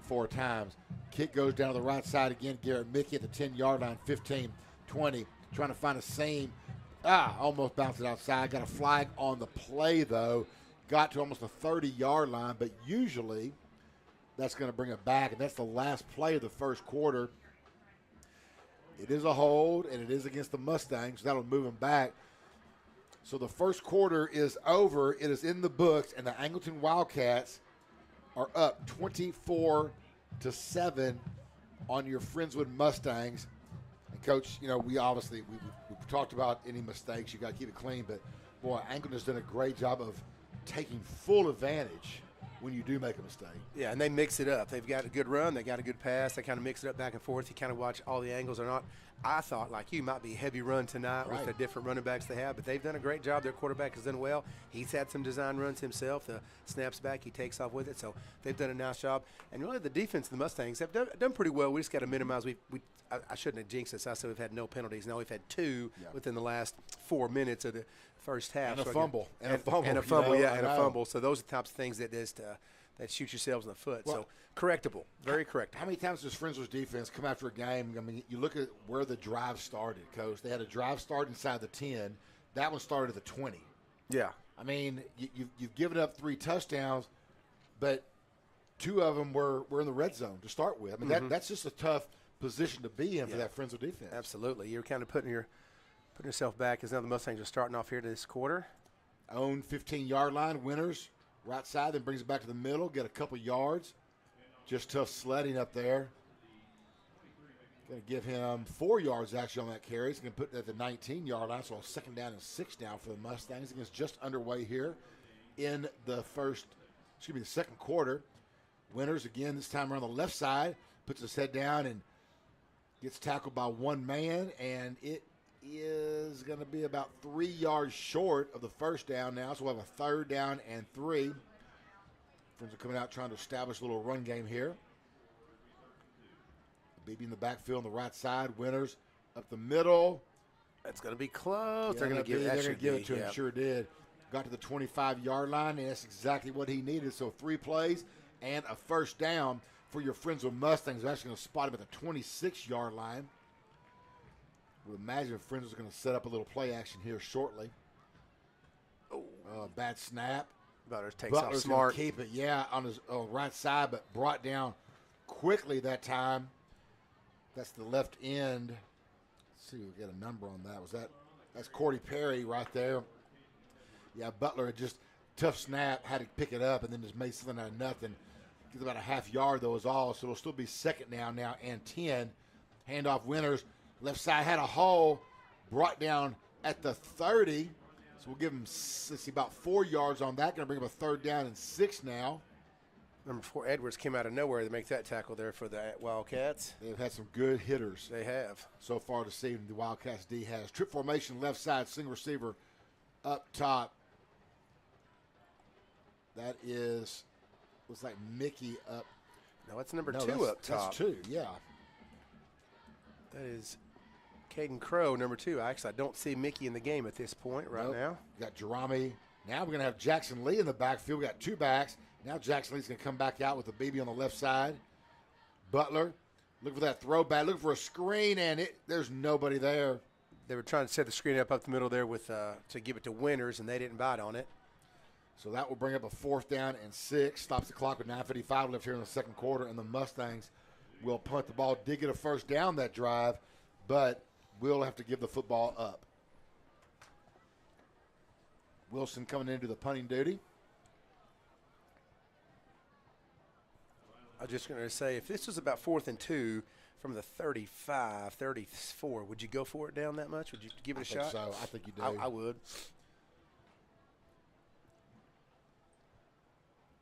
4 times. Kick goes down to the right side again. Garrett Mickey at the 10-yard line, 15, 20, trying to find a seam. Almost bounced it outside. Got a flag on the play, though. Got to almost the 30-yard line, but usually that's going to bring it back, and that's the last play of the first quarter. It is a hold, and it is against the Mustangs. That'll move them back. So the first quarter is over. It is in the books, and the Angleton Wildcats are up 24-7 on your Friendswood Mustangs. And Coach, you know, we obviously we've talked about any mistakes. You got to keep it clean, but boy, Angleton has done a great job of taking full advantage when you do make a mistake. Yeah, and they mix it up. They've got a good run. They got a good pass. They kind of mix it up back and forth. You kind of watch all the angles are not. I thought, like you, might be heavy run tonight with the different running backs they have, but they've done a great job. Their quarterback has done well. He's had some design runs himself. The snaps back, he takes off with it. So they've done a nice job. And really the defense of the Mustangs have done pretty well. We just got to minimize. I shouldn't have jinxed this. I said we've had no penalties. Now we've had 2 within the last 4 minutes of the first half. And a fumble. And a fumble. So those are the types of things that that shoot yourselves in the foot. Well, so correctable, very correctable. How many times does Friendswood's defense come after a game? I mean, you look at where the drive started, Coach. They had a drive start inside the 10. That one started at the 20. Yeah. I mean, you've given up 3 touchdowns, but 2 of them were in the red zone to start with. I mean, that's just a tough position to be in for that Friendswood defense. Absolutely. You're kind of putting yourself back as now the Mustangs are starting off here this quarter. Own 15-yard line, winners. Right side, then brings it back to the middle, get a couple yards. Just tough sledding up there. Going to give him 4 yards actually on that carry. He's going to put it at the 19-yard line, so a 2nd down and 6 now for the Mustangs. It's just underway here in the second quarter. Winners again this time around the left side, puts his head down and gets tackled by 1 man, and it is going to be about 3 yards short of the first down now, so we'll have a 3rd down and 3. Friends are coming out trying to establish a little run game here. BB in the backfield on the right side. Winners up the middle. That's going to be close. Yeah, they're going to give it to him. Sure did. Got to the 25-yard line, and that's exactly what he needed. So 3 plays and a first down for your Friendswood Mustangs. They're actually going to spot him at the 26-yard line. Would imagine Friendswood's going to set up a little play action here shortly. Bad snap. Butler takes off smart. Keep it, on his right side, but brought down quickly that time. That's the left end. Let's see, we get a number on that. That's Cordy Perry right there. Yeah, Butler had just tough snap, had to pick it up, and then just made something out of nothing. Gets about a half yard though is all, so it'll still be 2nd down now and 10. Handoff winners. Left side had a hole, brought down at the 30. So we'll give him, about 4 yards on that. Going to bring him a 3rd down and 6 now. Number 4, Edwards, came out of nowhere to make that tackle there for the Wildcats. They've had some good hitters. They have. So far this season, the Wildcats D has. Trip formation, left side, single receiver up top. That looks like Mickey up. No, it's number 2 up top. That's 2, yeah. That is Caden Crow, number 2. I don't see Mickey in the game at this point now. We got Jerome. Now we're going to have Jackson Lee in the backfield. We got 2 backs. Now Jackson Lee's going to come back out with the BB on the left side. Butler, looking for that throwback, looking for a screen, and there's nobody there. They were trying to set the screen up the middle there with to give it to Winners, and they didn't bite on it. So that will bring up a 4th down and 6. Stops the clock with 9:55 left here in the second quarter, and the Mustangs will punt the ball. Did get a first down that drive, but will have to give the football up. Wilson coming into the punting duty. was just going to say, if this was about 4th and 2 from the 35, 34, would you go for it down that much? Would you give it a shot? So I think you do. I would.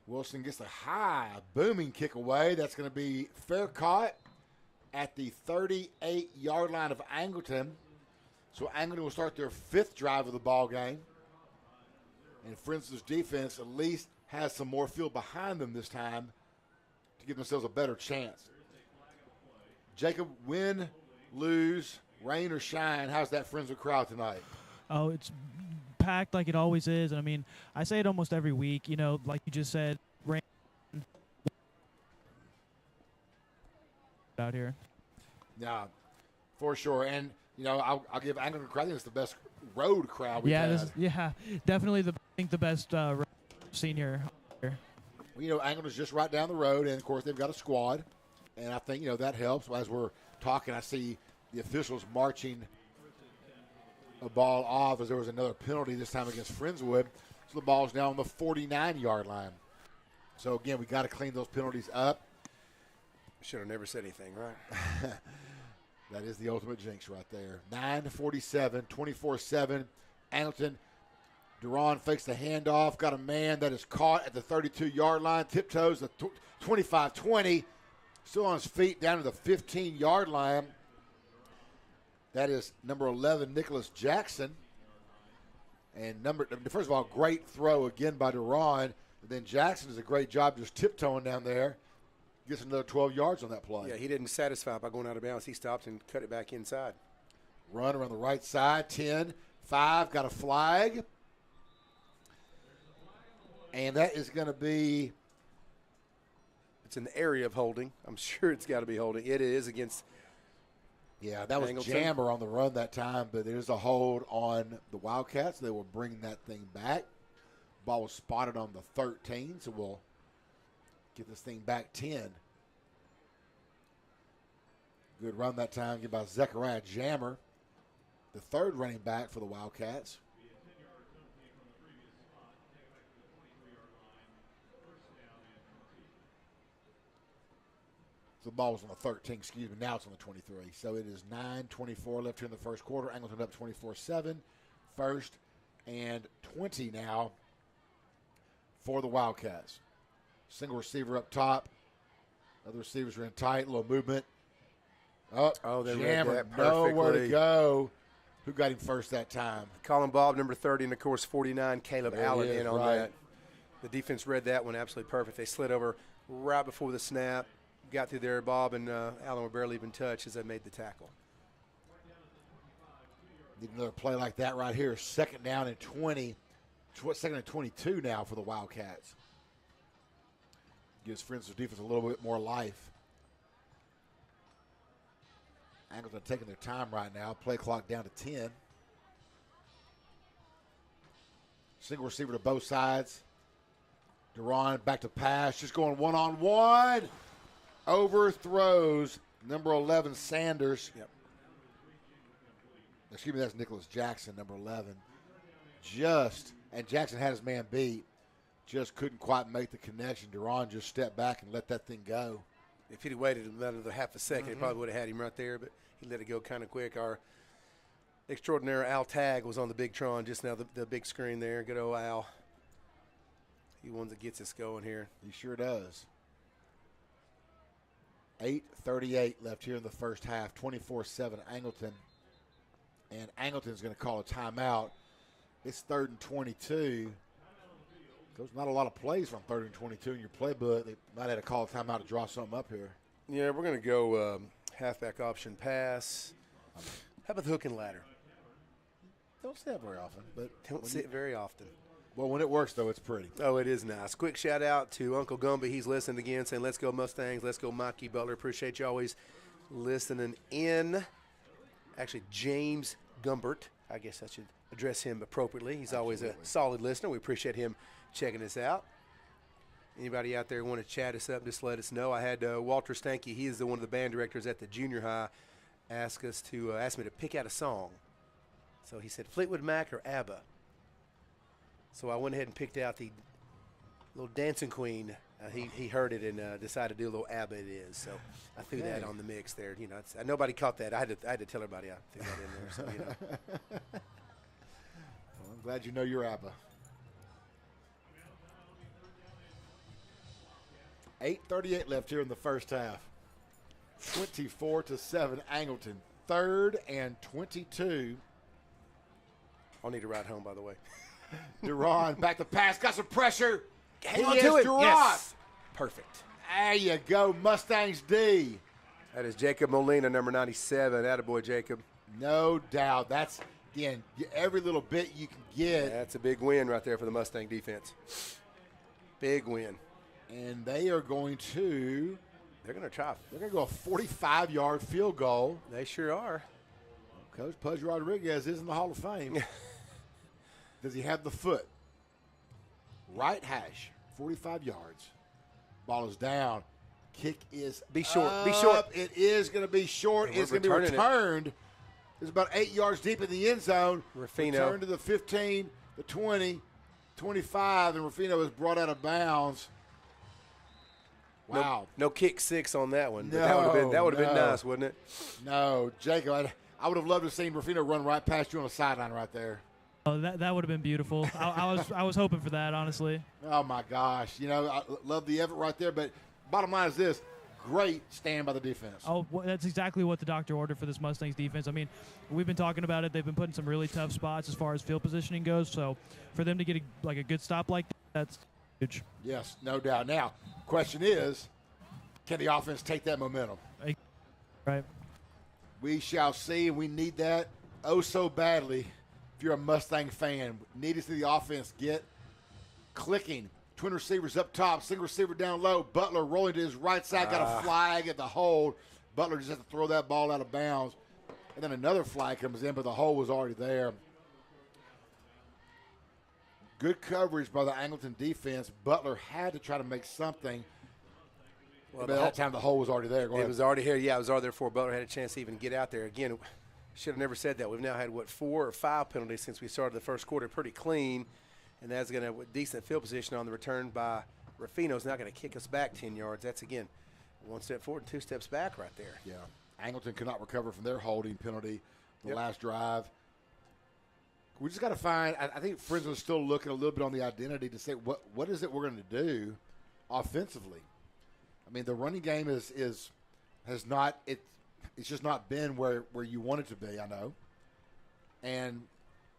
Wilson gets a high, booming kick away. That's going to be fair caught at the 38-yard line of Angleton. So Angleton will start their 5th drive of the ball game. And Friendswood's defense at least has some more field behind them this time to give themselves a better chance. Jacob, win, lose, rain or shine, how's that Friendswood crowd tonight? Oh, it's packed like it always is. And I mean, I say it almost every week, you know, like you just said, rain out here. Yeah, for sure. And, you know, I'll give Angleton credit. It's the best road crowd we've had. Definitely the best senior here. Well, you know, Angleton's just right down the road, and, of course, they've got a squad. And I think, you know, that helps. As we're talking, I see the officials marching a ball off as there was another penalty this time against Friendswood. So the ball's now on the 49-yard line. So, again, we got to clean those penalties up. Should have never said anything, right? That is the ultimate jinx right there. 9:47, 24-7. Angleton, Duran fakes the handoff. Got a man that is caught at the 32-yard line. Tiptoes the 25-20. Still on his feet down to the 15-yard line. That is number 11, Nicholas Jackson. And first of all, great throw again by Duran. And then Jackson does a great job just tiptoeing down there. Gets another 12 yards on that play. Yeah, he didn't satisfy by going out of bounds. He stopped and cut it back inside. Run around the right side, 10, 5, got a flag. And that is going to be. It's in the area of holding. I'm sure it's got to be holding. It is against. Yeah, that was Angleton. Jammer on the run that time, but there's a hold on the Wildcats. They will bring that thing back. Ball was spotted on the 13, so we'll get this thing back 10. Good run that time, given by Zechariah Jammer, the 3rd running back for the Wildcats. So the ball was on the 13, excuse me. Now it's on the 23. So it is 9:24 left here in the first quarter. Angleton up 24-7. 1st and 20 now for the Wildcats. Single receiver up top. Other receivers are in tight. Little movement. Oh, they Jammer, read that nowhere to perfectly. go. Who got him first that time? Colin Bob, number 30, and, of course, 49, Caleb There he Allen is, in on right. that. The defense read that one absolutely perfect. They slid over right before the snap. Got through there. Bob and Allen were barely even touched as they made the tackle. Need another play like that right here. 2nd down and 20. 2nd and 22 now for the Wildcats. Gives Friendswood's defense a little bit more life. Angleton taking their time right now. Play clock down to 10. Single receiver to both sides. Duran back to pass. Just going one-on-one. Overthrows number 11, Sanders. Yep. Excuse me, that's Nicholas Jackson, number 11. And Jackson had his man beat. Just couldn't quite make the connection. Duran just stepped back and let that thing go. If he'd have waited another half a second, he probably would have had him right there, but he let it go kind of quick. Our extraordinary Al Tag was on the big Tron just now, the big screen there. Good old Al. He one that gets us going here. He sure does. 8:38 left here in the first half. 24-7 Angleton. And Angleton's going to call a timeout. It's 3rd and 22. There's not a lot of plays from 3rd and 22 in your playbook. They might have to call a timeout to draw something up here. Yeah, we're going to go halfback option pass. How about the hook and ladder? Don't say that very often. But Don't see it very often. Well, when it works, though, it's pretty. Oh, it is nice. Quick shout out to Uncle Gumby. He's listening again, saying, let's go Mustangs. Let's go Mikey Butler. Appreciate you always listening in. Actually, James Gumbert. I guess I should address him appropriately. He's always a solid listener. We appreciate him checking us out. Anybody out there want to chat us up, just let us know. I had Walter Stanky. He is one of the band directors at the junior high. Ask me to pick out a song. So he said Fleetwood Mac or ABBA. So I went ahead and picked out the little dancing queen, He heard it and decided to do a little ABBA it is. So I threw that on the mix there. You know, nobody caught that. I had to tell everybody I threw that in there. So, you know. Well, I'm glad you know your ABBA. 8:38 left here in the first half. 24-7 Angleton. 3rd and 22. I'll need to ride home, by the way. Duran back to pass. Got some pressure. Hang on to it. Duran. Yes. Perfect. There you go, Mustangs D. That is Jacob Molina, number 97. Attaboy, Jacob. No doubt. That's, again, every little bit you can get. That's a big win right there for the Mustang defense. Big win. And they are going to – They're going to try. They're going to go a 45-yard field goal. They sure are. Coach Pudge Rodriguez is in the Hall of Fame. Does he have the foot? Right hash, 45 yards. Ball is down. Kick is Be short. Up. Be short. It is going to be short. It's going to be returned. It's about 8 yards deep in the end zone. Rufino. Returned to the 15, the 20, 25, and Rufino is brought out of bounds. Wow. No kick six on that one. No, that would have been nice, wouldn't it? No, Jacob, I would have loved to have seen Rufino run right past you on the sideline right there. Oh, that would have been beautiful. I was hoping for that, honestly. Oh, my gosh. You know, I love the effort right there, but bottom line is this. Great stand by the defense. Oh, that's exactly what the doctor ordered for this Mustangs defense. I mean, we've been talking about it. They've been putting some really tough spots as far as field positioning goes. So for them to get a good stop like that, that's huge. Yes, no doubt. Now, question is, can the offense take that momentum? Right. We shall see, and we need that oh so badly. If you're a Mustang fan, need to see the offense get clicking. Twin receivers up top, single receiver down low. Butler rolling to his right side, got a flag at the hold. Butler just has to throw that ball out of bounds. And then another flag comes in, but the hole was already there. Good coverage by the Angleton defense. Butler had to try to make something. Well, by that time, the hole was already there. It was already here. Yeah, it was already there before Butler had a chance to even get out there. Again, should have never said that. We've now had, 4 or 5 penalties since we started the first quarter, pretty clean. And that's going to – decent field position on the return by Rufino's not going to kick us back 10 yards. That's, again, 1 step forward and 2 steps back right there. Yeah. Angleton could not recover from their holding penalty the last drive. We just got to find – I think Friendswood is still looking a little bit on the identity to say what is it we're going to do offensively. I mean, the running game has not – it's just not been where you want it to be, I know. And –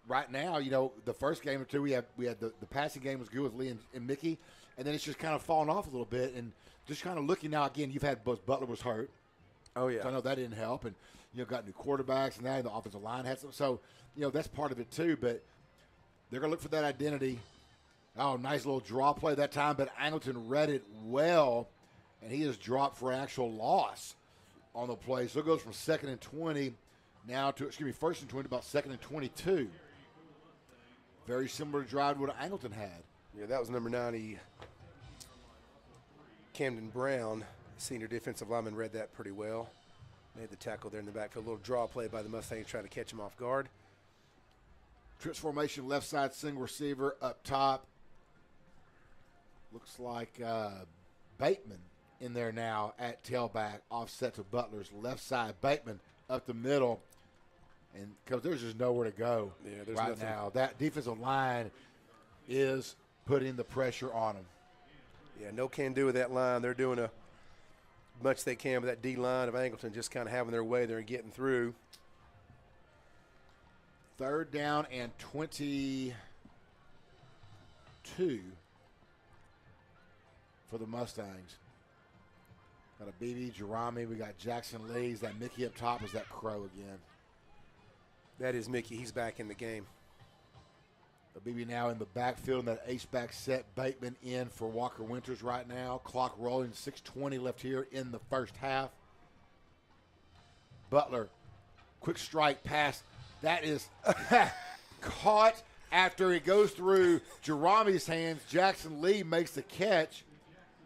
right now, you know, the first game or two, we had the passing game was good with Lee and Mickey, and then it's just kind of fallen off a little bit. And just kind of looking now, again, you've had Butler was hurt. Oh, yeah. So I know that didn't help. And, you know, got new quarterbacks and now the offensive line had some. So, you know, that's part of it too. But they're going to look for that identity. Oh, nice little draw play that time. But Angleton read it well, and he has dropped for an actual loss on the play. So it goes from 2nd and 20 now to, 1st and 20 about 2nd and 22. Very similar drive to what Angleton had. Yeah, that was number 90, Camden Brown, senior defensive lineman, read that pretty well. Made the tackle there in the backfield. A little draw play by the Mustangs trying to catch him off guard. Trips formation, left side single receiver up top. Looks like Bateman in there now at tailback, offset to Butler's left side. Bateman up the middle. And because there's just nowhere to go right nothing. Now. That defensive line is putting the pressure on them. Yeah, no can do with that line. They're doing much they can with that D line of Angleton, just kind of having their way there and getting through. 3rd down and 22 for the Mustangs. Got a BB Jerami. We got Jackson Lees. That Mickey up top is that Crow again. That is Mickey. He's back in the game. The BB now in the backfield in that H-back set. Bateman in for Walker Winters right now. Clock rolling, 6:20 left here in the first half. Butler, quick strike pass. That is caught after it goes through Jerami's hands. Jackson Lee makes the catch.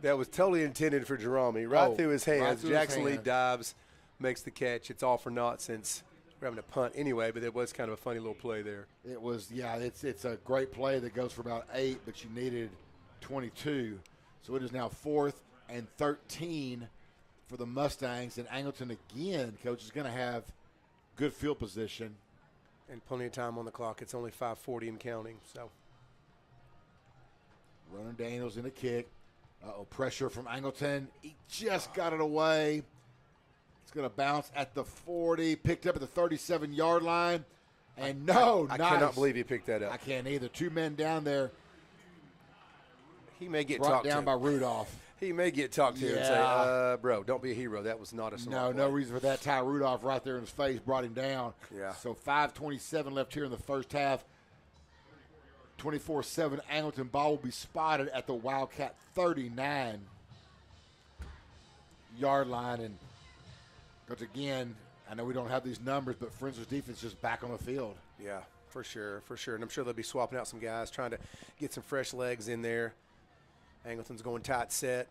That was totally intended for Jerami. Right through his hands. Right through Jackson Lee dives, makes the catch. It's all for naught since we're having a punt anyway, but it was kind of a funny little play there. It was, yeah, it's a great play that goes for about 8, but you needed 22 So it is now 4th and 13 for the Mustangs. And Angleton again, Coach, is going to have good field position. And plenty of time on the clock. It's only 5:40 and counting. So Ronan Daniels in a kick. Pressure from Angleton. He just got it away. It's going to bounce at the 40. Picked up at the 37-yard line. And I nice. cannot believe he picked that up. I can't either. 2 men down there. He may get Brought talked down to. by Rudolph. He may get talked to and say, bro, don't be a hero. That was not a smart No play. reason for that. Ty Rudolph right there in his face brought him down. Yeah. So 5:27 left here in the first half. 24-7 Angleton ball will be spotted at the Wildcat 39-yard line. And because again, I know we don't have these numbers, but Friendswood's defense is back on the field. Yeah, for sure. And I'm sure they'll be swapping out some guys, trying to get some fresh legs in there. Angleton's going tight set.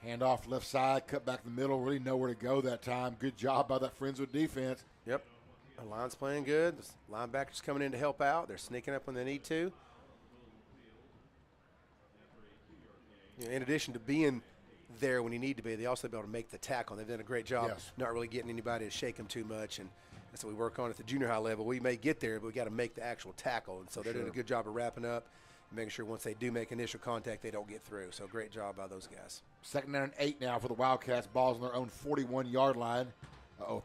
Hand off left side, cut back the middle, really know where to go that time. Good job by that Friendswood defense. Yep. The line's playing good. The linebackers coming in to help out. They're sneaking up when they need to. You know, in addition to being there when you need to be, they also be able to make the tackle. They've done a great job not really getting anybody to shake them too much, and that's what we work on at the junior high level. We may get there, but we got to make the actual tackle, and so they're doing a good job of wrapping up and making sure once they do make initial contact, they don't get through. So great job by those guys. 2nd down and 8 now for the Wildcats. Ball's on their own 41-yard line.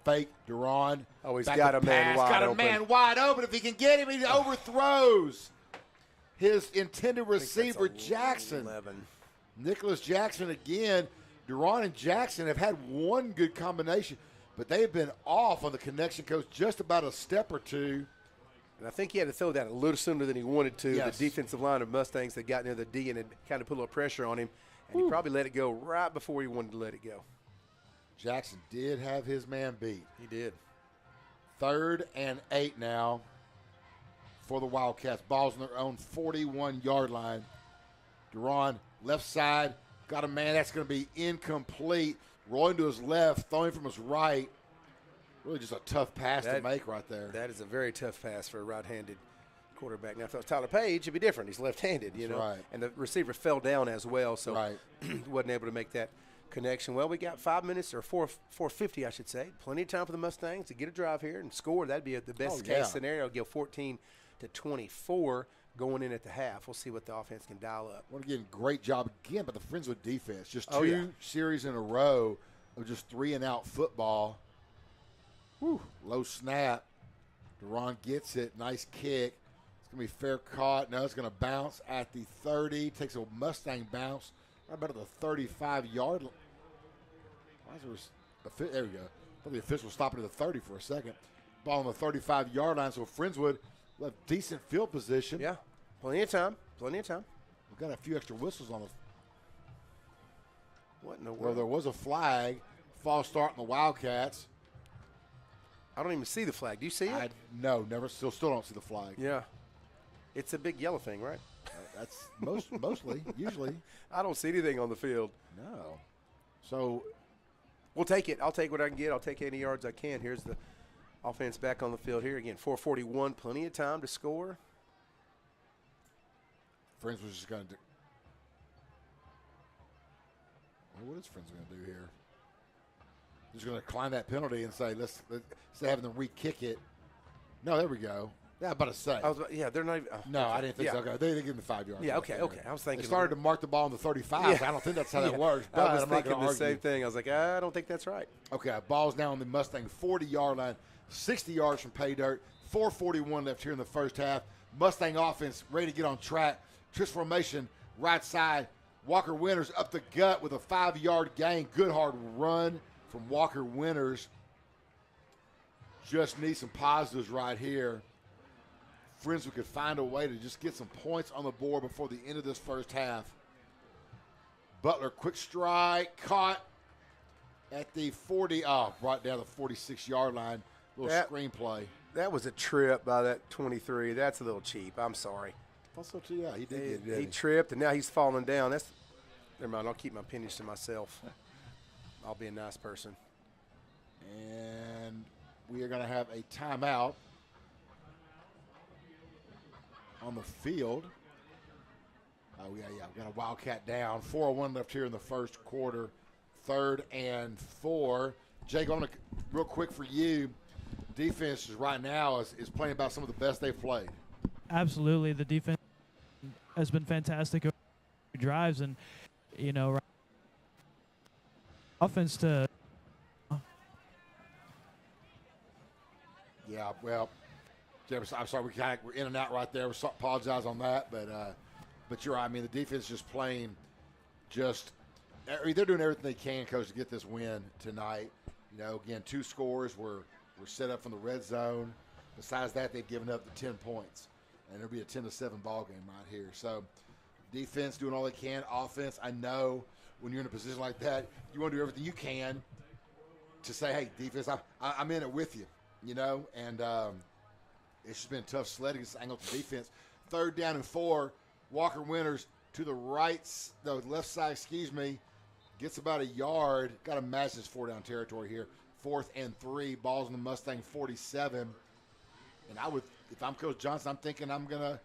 Fake, Duran. Oh, he's got a man wide open. Got a man wide open. If he can get him, he overthrows his intended receiver, Jackson. 11. Nicholas Jackson again. Duran and Jackson have had one good combination, but they've been off on the connection, Coach, just about a step or two. And I think he had to throw that a little sooner than he wanted to. Yes. The defensive line of Mustangs that got near the D and had kind of put a little pressure on him, and he probably let it go right before he wanted to let it go. Jackson did have his man beat. He did. 3rd and 8 now for the Wildcats. Ball's on their own 41-yard line. Duran, left side, got a man that's going to be incomplete. Rolling to his left, throwing from his right. Really just a tough pass to make right there. That is a very tough pass for a right-handed quarterback. Now, if it was Tyler Page, it'd be different. He's left-handed, you know. Right. And the receiver fell down as well, so wasn't able to make that connection. Well, we got 5 minutes, or 4:50, I should say. Plenty of time for the Mustangs to get a drive here and score. That'd be the best-case scenario. Go 14-24 going in at the half. We'll see what the offense can dial up. Well, again, great job again by the Friendswood defense. Just two series in a row of just 3-and-out football. Whew, low snap. Duran gets it. Nice kick. It's going to be fair caught. No, it's going to bounce at the 30. Takes a Mustang bounce right about at the 35-yard line. There we go. I thought the official was stopping at the 30 for a second. Ball on the 35-yard line, so Friendswood left decent field position. Yeah, plenty of time. We've got a few extra whistles on the. What in the Well, world? there was a flag. False start in the Wildcats. I don't even see the flag. Do you see it? No, never. Still don't see the flag. Yeah. It's a big yellow thing, right? That's mostly, usually. I don't see anything on the field. No. So we'll take it. I'll take what I can get. I'll take any yards I can. Here's the offense back on the field here again. 4:41, plenty of time to score. Friends was just going to do. Well, what is Friends going to do here? Just going to climb that penalty and say, let's instead of having them re-kick it. No, there we go. Yeah, about to say. They're not even. No, I didn't think so. Okay. They give them the 5 yards. Yeah, okay. I was thinking. They started to mark the ball on the 35. I don't think that's how that works. But I was I'm not thinking gonna the same thing. I was like, I don't think that's right. Okay, ball's now on the Mustang 40-yard line, 60 yards from pay dirt. 4:41 left here in the first half. Mustang offense ready to get on track. Twist formation, right side. Walker Winters up the gut with a 5-yard gain. Good hard run from Walker Winters. Just need some positives right here. Friendswood could find a way to just get some points on the board before the end of this first half. Butler, quick strike, caught at the 40. Right down the 46-yard line. Little screenplay. That was a trip by that 23. That's a little cheap. I'm sorry. Also, too, yeah, he did get it. He tripped, and now he's falling down. Never mind. I'll keep my opinions to myself. I'll be a nice person. And we are going to have a timeout on the field. Oh, yeah. We got a Wildcat down. 4:01 left here in the first quarter. 3rd and 4. Jake, I'm going to, real quick for you, defense right now is playing about some of the best they've played. Absolutely. The defense has been fantastic over drives, and, offense to Yeah, well, Jefferson, I'm sorry, we're in and out right there. We apologize on that, but you're right. I mean, the defense is just playing they're doing everything they can, Coach, to get this win tonight. Again, 2 scores were set up from the red zone. Besides that, they've given up the 10 points, and it'll be a 10-7 ball game right here. So defense doing all they can. Offense, I know when you're in a position like that, you want to do everything you can to say, hey, defense, I'm in it with you, and it's just been tough sledding against Angleton defense. 3rd down and 4, Walker Winters to the left side, gets about a yard. Got to match this 4-down territory here. 4th and 3, ball's in the Mustang 47. And if I'm Coach Johnson, I'm thinking he's going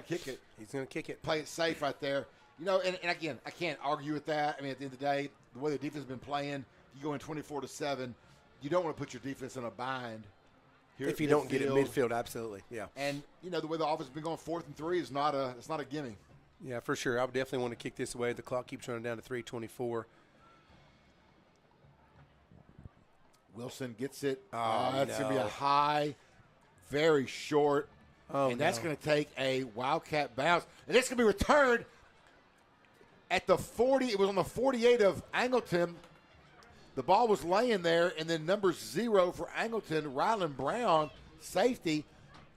to kick it. He's going to kick it. Play it safe right there. And again, I can't argue with that. I mean, at the end of the day, the way the defense has been playing, you go in 24-7, you don't want to put your defense in a bind. Here if you don't get it midfield, absolutely, yeah. And, the way the offense has been going 4th and 3 it's not a gimme. Yeah, for sure. I would definitely want to kick this away. The clock keeps running down to 3:24. Wilson gets it. That's going to be a high, very short. And that's going to take a Wildcat bounce. And it's going to be returned at the 40. It was on the 48 of Angleton. The ball was laying there, and then number 0 for Angleton, Ryland Brown, safety.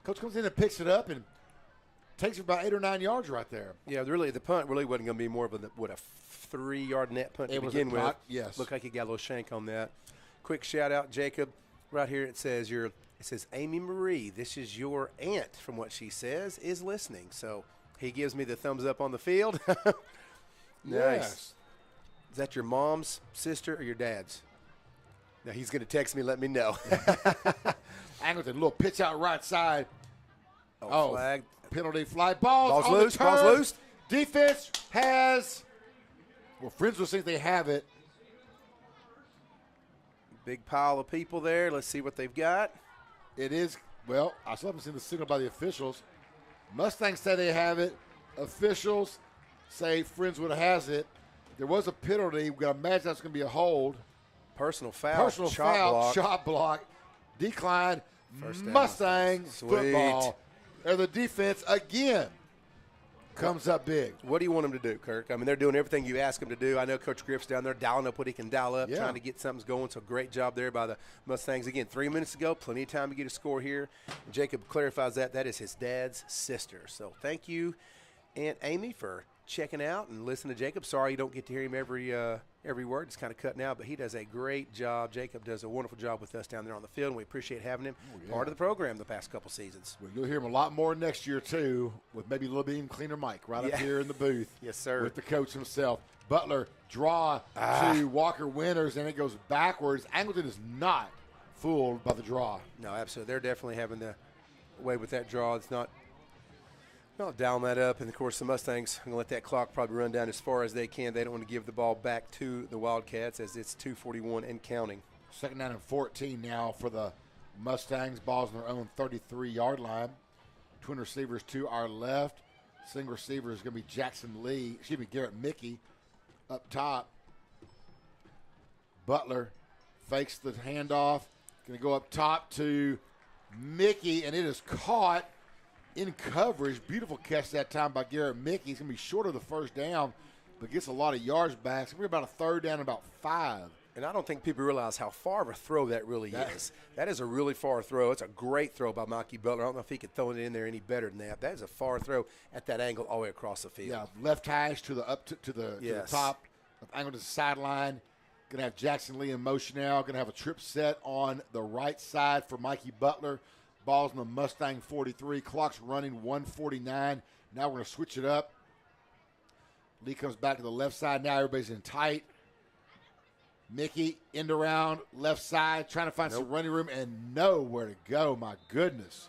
Coach comes in and picks it up and takes it about 8 or 9 yards right there. Yeah, really, the punt really wasn't going to be more of a 3-yard net punt to begin with. Yes. Looked like he got a little shank on that. Quick shout out, Jacob. Right here it says Amy Marie, this is your aunt, from what she says, is listening. So he gives me the thumbs up on the field. Nice. Yes. Is that your mom's sister or your dad's? Now he's going to text me, let me know. Angleton, little pitch out right side. Flag. Penalty flag. Ball's on loose. The turn. Ball's loose. Defense has, Friendswood thinks they have it. Big pile of people there. Let's see what they've got. It is, I still haven't seen the signal by the officials. Mustangs say they have it. Officials say Friendswood has it. There was a penalty. We've got to imagine that's going to be a hold. Personal foul. Shot block. Decline. First down. Mustangs Sweet. football. And the defense again comes up big. What do you want them to do, Kirk? I mean, they're doing everything you ask them to do. I know Coach Griff's down there dialing up what he can dial up, trying to get something going. So great job there by the Mustangs. Again, 3 minutes to go. Plenty of time to get a score here. And Jacob clarifies that is his dad's sister. So thank you, Aunt Amy, for checking out and listening to Jacob. Sorry you don't get to hear him every word. It's kind of cutting out, but he does a great job. Jacob does a wonderful job with us down there on the field, and we appreciate having him part of the program the past couple seasons. Well, you'll hear him a lot more next year, too, with maybe a little bit even cleaner mic up here in the booth. Yes, sir. With the coach himself. Butler draw to Walker Winters, and it goes backwards. Angleton is not fooled by the draw. No, absolutely. They're definitely having the way with that draw. It's not dialing that up. And, of course, the Mustangs are going to let that clock probably run down as far as they can. They don't want to give the ball back to the Wildcats as it's 2:41 and counting. 2nd down and 14 now for the Mustangs. Ball's on their own 33-yard line. Twin receivers to our left. Single receiver is going to be Garrett Mickey up top. Butler fakes the handoff. Going to go up top to Mickey, and it is caught in coverage. Beautiful catch that time by Garrett Mickey. He's going to be short of the first down, but gets a lot of yards back. It's going to be about a 3rd down and about 5. And I don't think people realize how far of a throw that really is. That is a really far throw. It's a great throw by Mikey Butler. I don't know if he could throw it in there any better than that. That is a far throw at that angle all the way across the field. Yeah, left hash to the the top of Angleton's sideline. Going to have Jackson Lee in motion now. Going to have a trip set on the right side for Mikey Butler. Ball's in the Mustang 43. Clock's running 1:49. Now we're going to switch it up. Lee comes back to the left side. Now everybody's in tight. Mickey end around left side, trying to find some running room and nowhere to go. My goodness.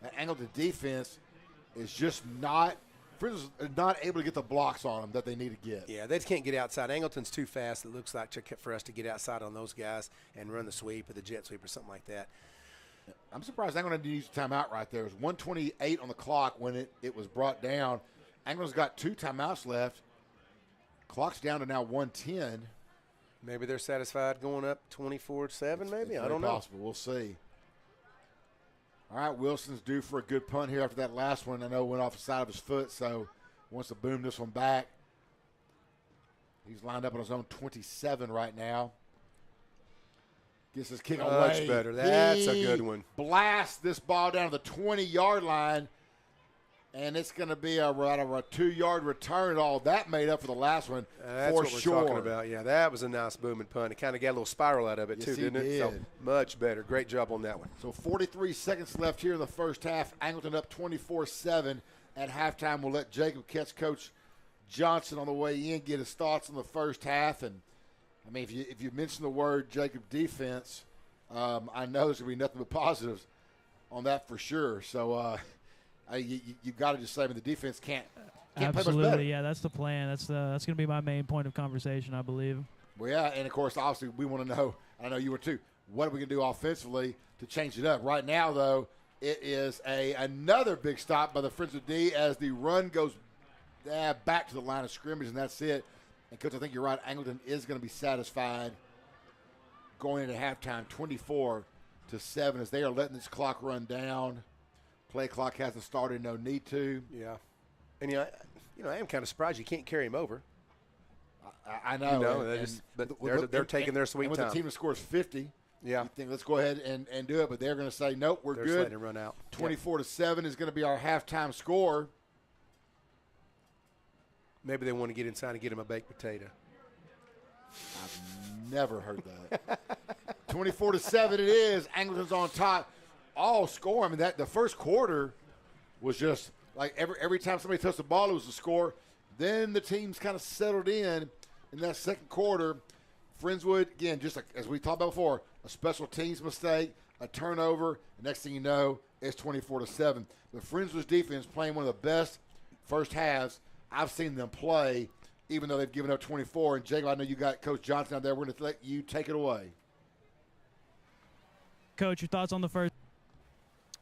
That Angleton defense is just not Friendswood's not able to get the blocks on them that they need to get. Yeah, they just can't get outside. Angleton's too fast, it looks like, for us to get outside on those guys and run the sweep or the jet sweep or something like that. I'm surprised Angleton didn't use a timeout right there. It was 1:28 on the clock when it was brought down. Angleton's got 2 timeouts left. Clock's down to now 1:10. Maybe they're satisfied going up 24-7 maybe? It's I don't know. possible. We'll see. All right, Wilson's due for a good punt here after that last one. I know went off the side of his foot, so wants to boom this one back. He's lined up on his own 27 right now. Gets his kick away. Much better. That's a good one. Blasts this ball down to the 20-yard line, and it's going to be a 2-yard return. All that made up for the last one. That's for what we're sure. talking about. Yeah, that was a nice booming punt. It kind of got a little spiral out of it, Yes, too, didn't it? So much better. Great job on that one. So 43 seconds left here in the first half. Angleton up 24-7 at halftime. We'll let Jacob catch Coach Johnson on the way in, get his thoughts on the first half. And, I mean, if you mention the word Jacob defense, I know there's going to be nothing but positives on that for sure. So you've got to just say, I mean, the defense can't play much better. Absolutely, yeah, that's the plan. That's going to be my main point of conversation, I believe. Well, yeah, and, of course, obviously we want to know, I know you were too, what are we going to do offensively to change it up? Right now, though, it is another big stop by the Friendswood D as the run goes back to the line of scrimmage, and that's it. And, Coach, I think you're right. Angleton is going to be satisfied going into halftime 24-7 as they are letting this clock run down. Play clock hasn't started, no need to. Yeah. And, I am kind of surprised you can't carry him over. I know. They're taking their sweet time. When the team that scores 50, yeah, you think, let's go ahead and do it. But they're going to say, nope, we're good. Letting it run out. 24-7 is going to be our halftime score. Maybe they want to get inside and get him a baked potato. I've never heard that. 24-7 it is. Angleton's on top. All score. I mean, the first quarter was just like every time somebody touched the ball, it was a score. Then the teams kind of settled in that second quarter. Friendswood, again, just like, as we talked about before, a special teams mistake, a turnover. The next thing you know, it's 24-7. The Friendswood's defense playing one of the best first halves I've seen them play, even though they've given up 24. And, Jacob, I know you got Coach Johnson out there. We're going to let you take it away. Coach, your thoughts on the first?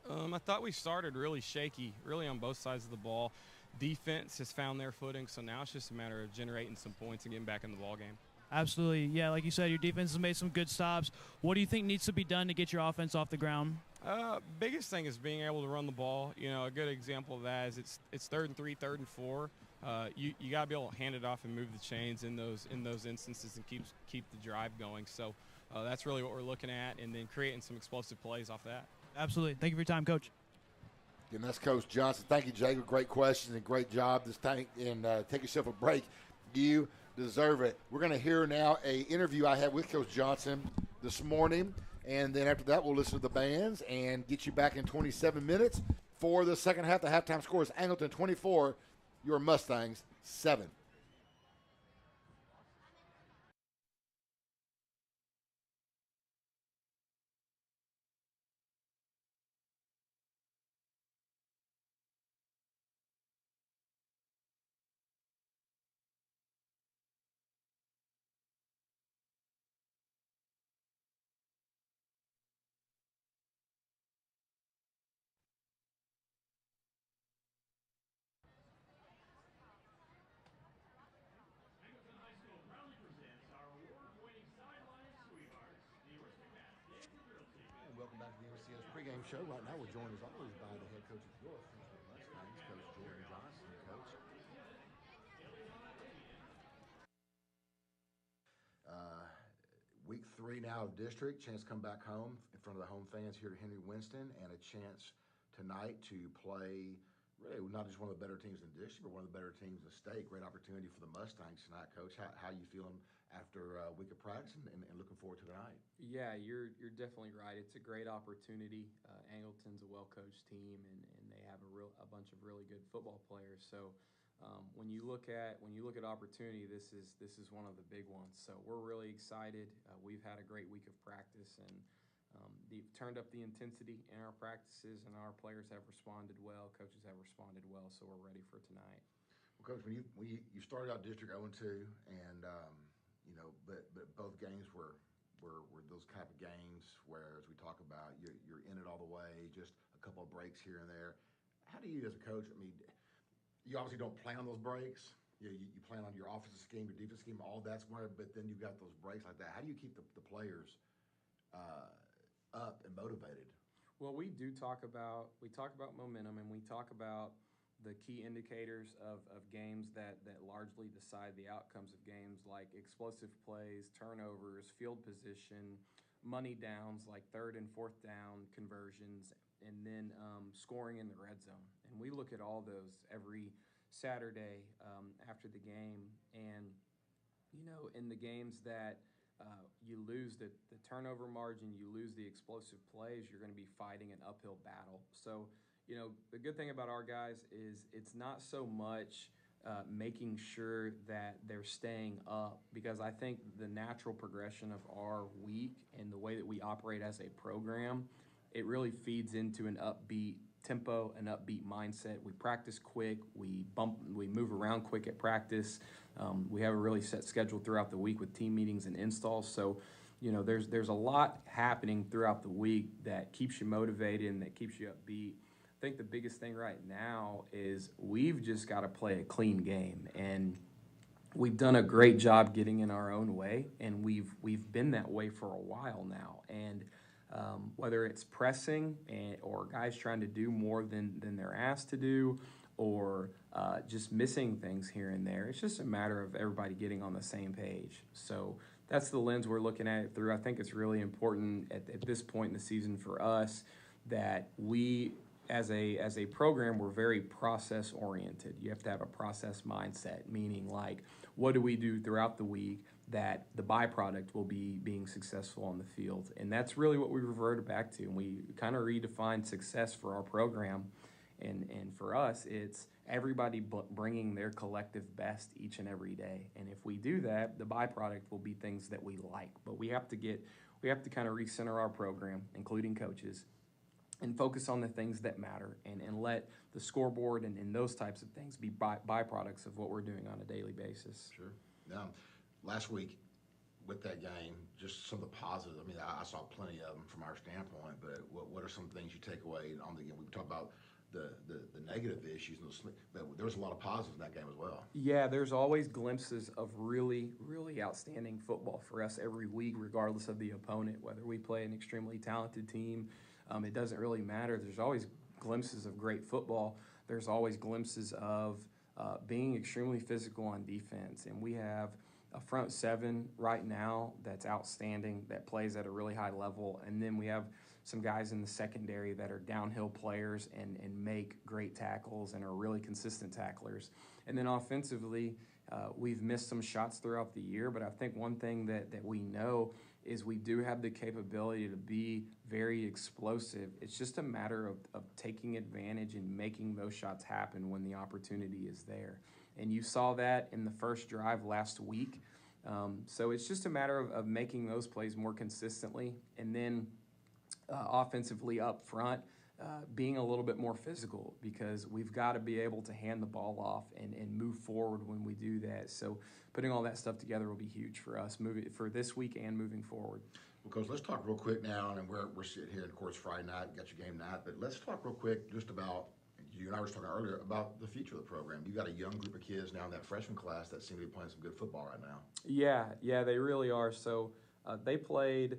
I thought we started really shaky, really on both sides of the ball. Defense has found their footing, so now it's just a matter of generating some points and getting back in the ball game. Absolutely. Yeah, like you said, your defense has made some good stops. What do you think needs to be done to get your offense off the ground? Biggest thing is being able to run the ball. A good example of that is it's 3rd and 3, 3rd and 4. You got to be able to hand it off and move the chains in those instances and keep the drive going. So that's really what we're looking at, and then creating some explosive plays off that. Absolutely. Thank you for your time, Coach. And that's Coach Johnson. Thank you, Jacob. Great questions and great job this time. And take yourself a break. You deserve it. We're going to hear now an interview I had with Coach Johnson this morning. And then after that, we'll listen to the bands and get you back in 27 minutes for the second half. The halftime score is Angleton 24, your Mustangs 7. Welcome back to the MCS pregame show. Right now, we're joined as always by the head coach of your Friendswood Mustangs, Coach Jordan Johnson. Coach, week 3 now of district. Chance to come back home in front of the home fans here at Henry Winston, and a chance tonight to play really not just one of the better teams in the district, but one of the better teams in the state. Great opportunity for the Mustangs tonight, Coach. How you feeling after a week of practice and looking forward to tonight? Yeah, you're definitely right. It's a great opportunity. Angleton's a well-coached team, and they have a bunch of really good football players. So when you look at opportunity, this is one of the big ones. So we're really excited. We've had a great week of practice, and they've turned up the intensity in our practices, and our players have responded well. Coaches have responded well. So we're ready for tonight. Well, Coach, when you started out District 0-2, and but both games were those type of games where, as we talk about, you're in it all the way, just a couple of breaks here and there. How do you, as a coach, I mean, you obviously don't plan on those breaks. You plan on your offensive scheme, your defensive scheme, all that's where, but then you've got those breaks like that. How do you keep the players up and motivated? Well, we talk about momentum, and we talk about the key indicators of games that largely decide the outcomes of games, like explosive plays, turnovers, field position, money downs like third and fourth down conversions, and then scoring in the red zone. And we look at all those every Saturday after the game. And, in the games that you lose the turnover margin, you lose the explosive plays, you're going to be fighting an uphill battle. So, the good thing about our guys is it's not so much making sure that they're staying up, because I think the natural progression of our week and the way that we operate as a program, it really feeds into an upbeat tempo, an upbeat mindset. We practice quick, we move around quick at practice. We have a really set schedule throughout the week with team meetings and installs. So, there's a lot happening throughout the week that keeps you motivated and that keeps you upbeat. I think the biggest thing right now is we've just got to play a clean game, and we've done a great job getting in our own way, and we've been that way for a while now. And whether it's pressing or guys trying to do more than they're asked to do, or just missing things here and there, it's just a matter of everybody getting on the same page. So that's the lens we're looking at it through. I think it's really important at this point in the season for us that we, as a program, we're very process oriented. You have to have a process mindset, meaning like, what do we do throughout the week that the byproduct will be being successful on the field? And that's really what we reverted back to. And we kind of redefined success for our program. And for us, it's everybody bringing their collective best each and every day. And if we do that, the byproduct will be things that we like. But we have to kind of recenter our program, including coaches, and focus on the things that matter, and let the scoreboard and those types of things be byproducts of what we're doing on a daily basis. Sure. Now, last week with that game, just some of the positives. I mean, I saw plenty of them from our standpoint, but what are some things you take away on the game? We talked about the negative issues, but there was a lot of positives in that game as well. Yeah, there's always glimpses of really, really outstanding football for us every week, regardless of the opponent, whether we play an extremely talented team. It doesn't really matter. There's always glimpses of great football. There's always glimpses of being extremely physical on defense. And we have a front seven right now that's outstanding, that plays at a really high level. And then we have some guys in the secondary that are downhill players and make great tackles and are really consistent tacklers. And then offensively, we've missed some shots throughout the year, but I think one thing that we know is we do have the capability to be very explosive. It's just a matter of taking advantage and making those shots happen when the opportunity is there. And you saw that in the first drive last week. So it's just a matter of making those plays more consistently. And then offensively up front, being a little bit more physical, because we've got to be able to hand the ball off and move forward when we do that. So putting all that stuff together will be huge for us for this week and moving forward. Well, Coach, let's talk real quick now, and we're sitting here, of course, Friday night, got your game night, but let's talk real quick just about, you and I were talking earlier, about the future of the program. You've got a young group of kids now in that freshman class that seem to be playing some good football right now. Yeah, they really are. So they played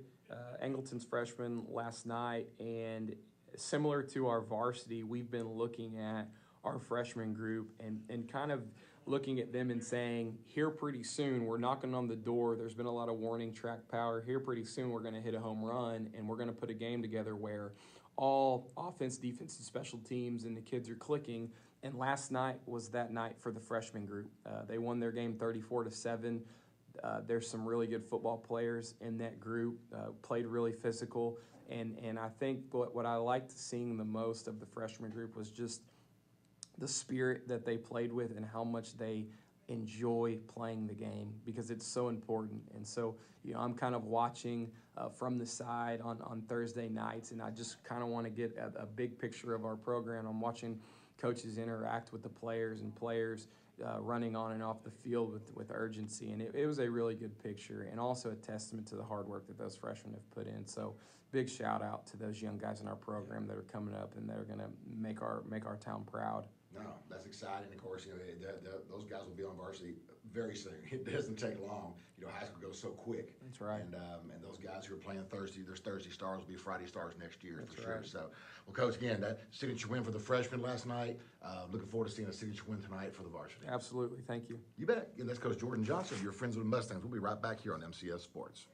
Angleton's freshmen last night, and similar to our varsity, we've been looking at our freshman group and kind of looking at them and saying, here pretty soon, we're knocking on the door. There's been a lot of warning track power. Here pretty soon, we're going to hit a home run, and we're going to put a game together where all offense, defense, and special teams and the kids are clicking. And last night was that night for the freshman group. They won their game 34-7. There's some really good football players in that group, played really physical. And I think what I liked seeing the most of the freshman group was just the spirit that they played with and how much they enjoy playing the game, because it's so important. And so, I'm kind of watching from the side on Thursday nights, and I just kind of want to get a big picture of our program. I'm watching coaches interact with the players and players running on and off the field with urgency. And it was a really good picture and also a testament to the hard work that those freshmen have put in. So big shout out to those young guys in our program that are coming up and that are going to make our town proud. No, that's exciting. Of course, those guys will be on varsity very soon. It doesn't take long. High school goes so quick. That's right. And those guys who are playing Thursday, there's Thursday stars will be Friday stars next year. That's for sure. right. So, well, Coach, again, that signature win for the freshmen last night. Looking forward to seeing a signature win tonight for the varsity. Absolutely. Thank you. You bet. And that's Coach Jordan Johnson, your Friendswood Mustangs. We'll be right back here on MCS Sports.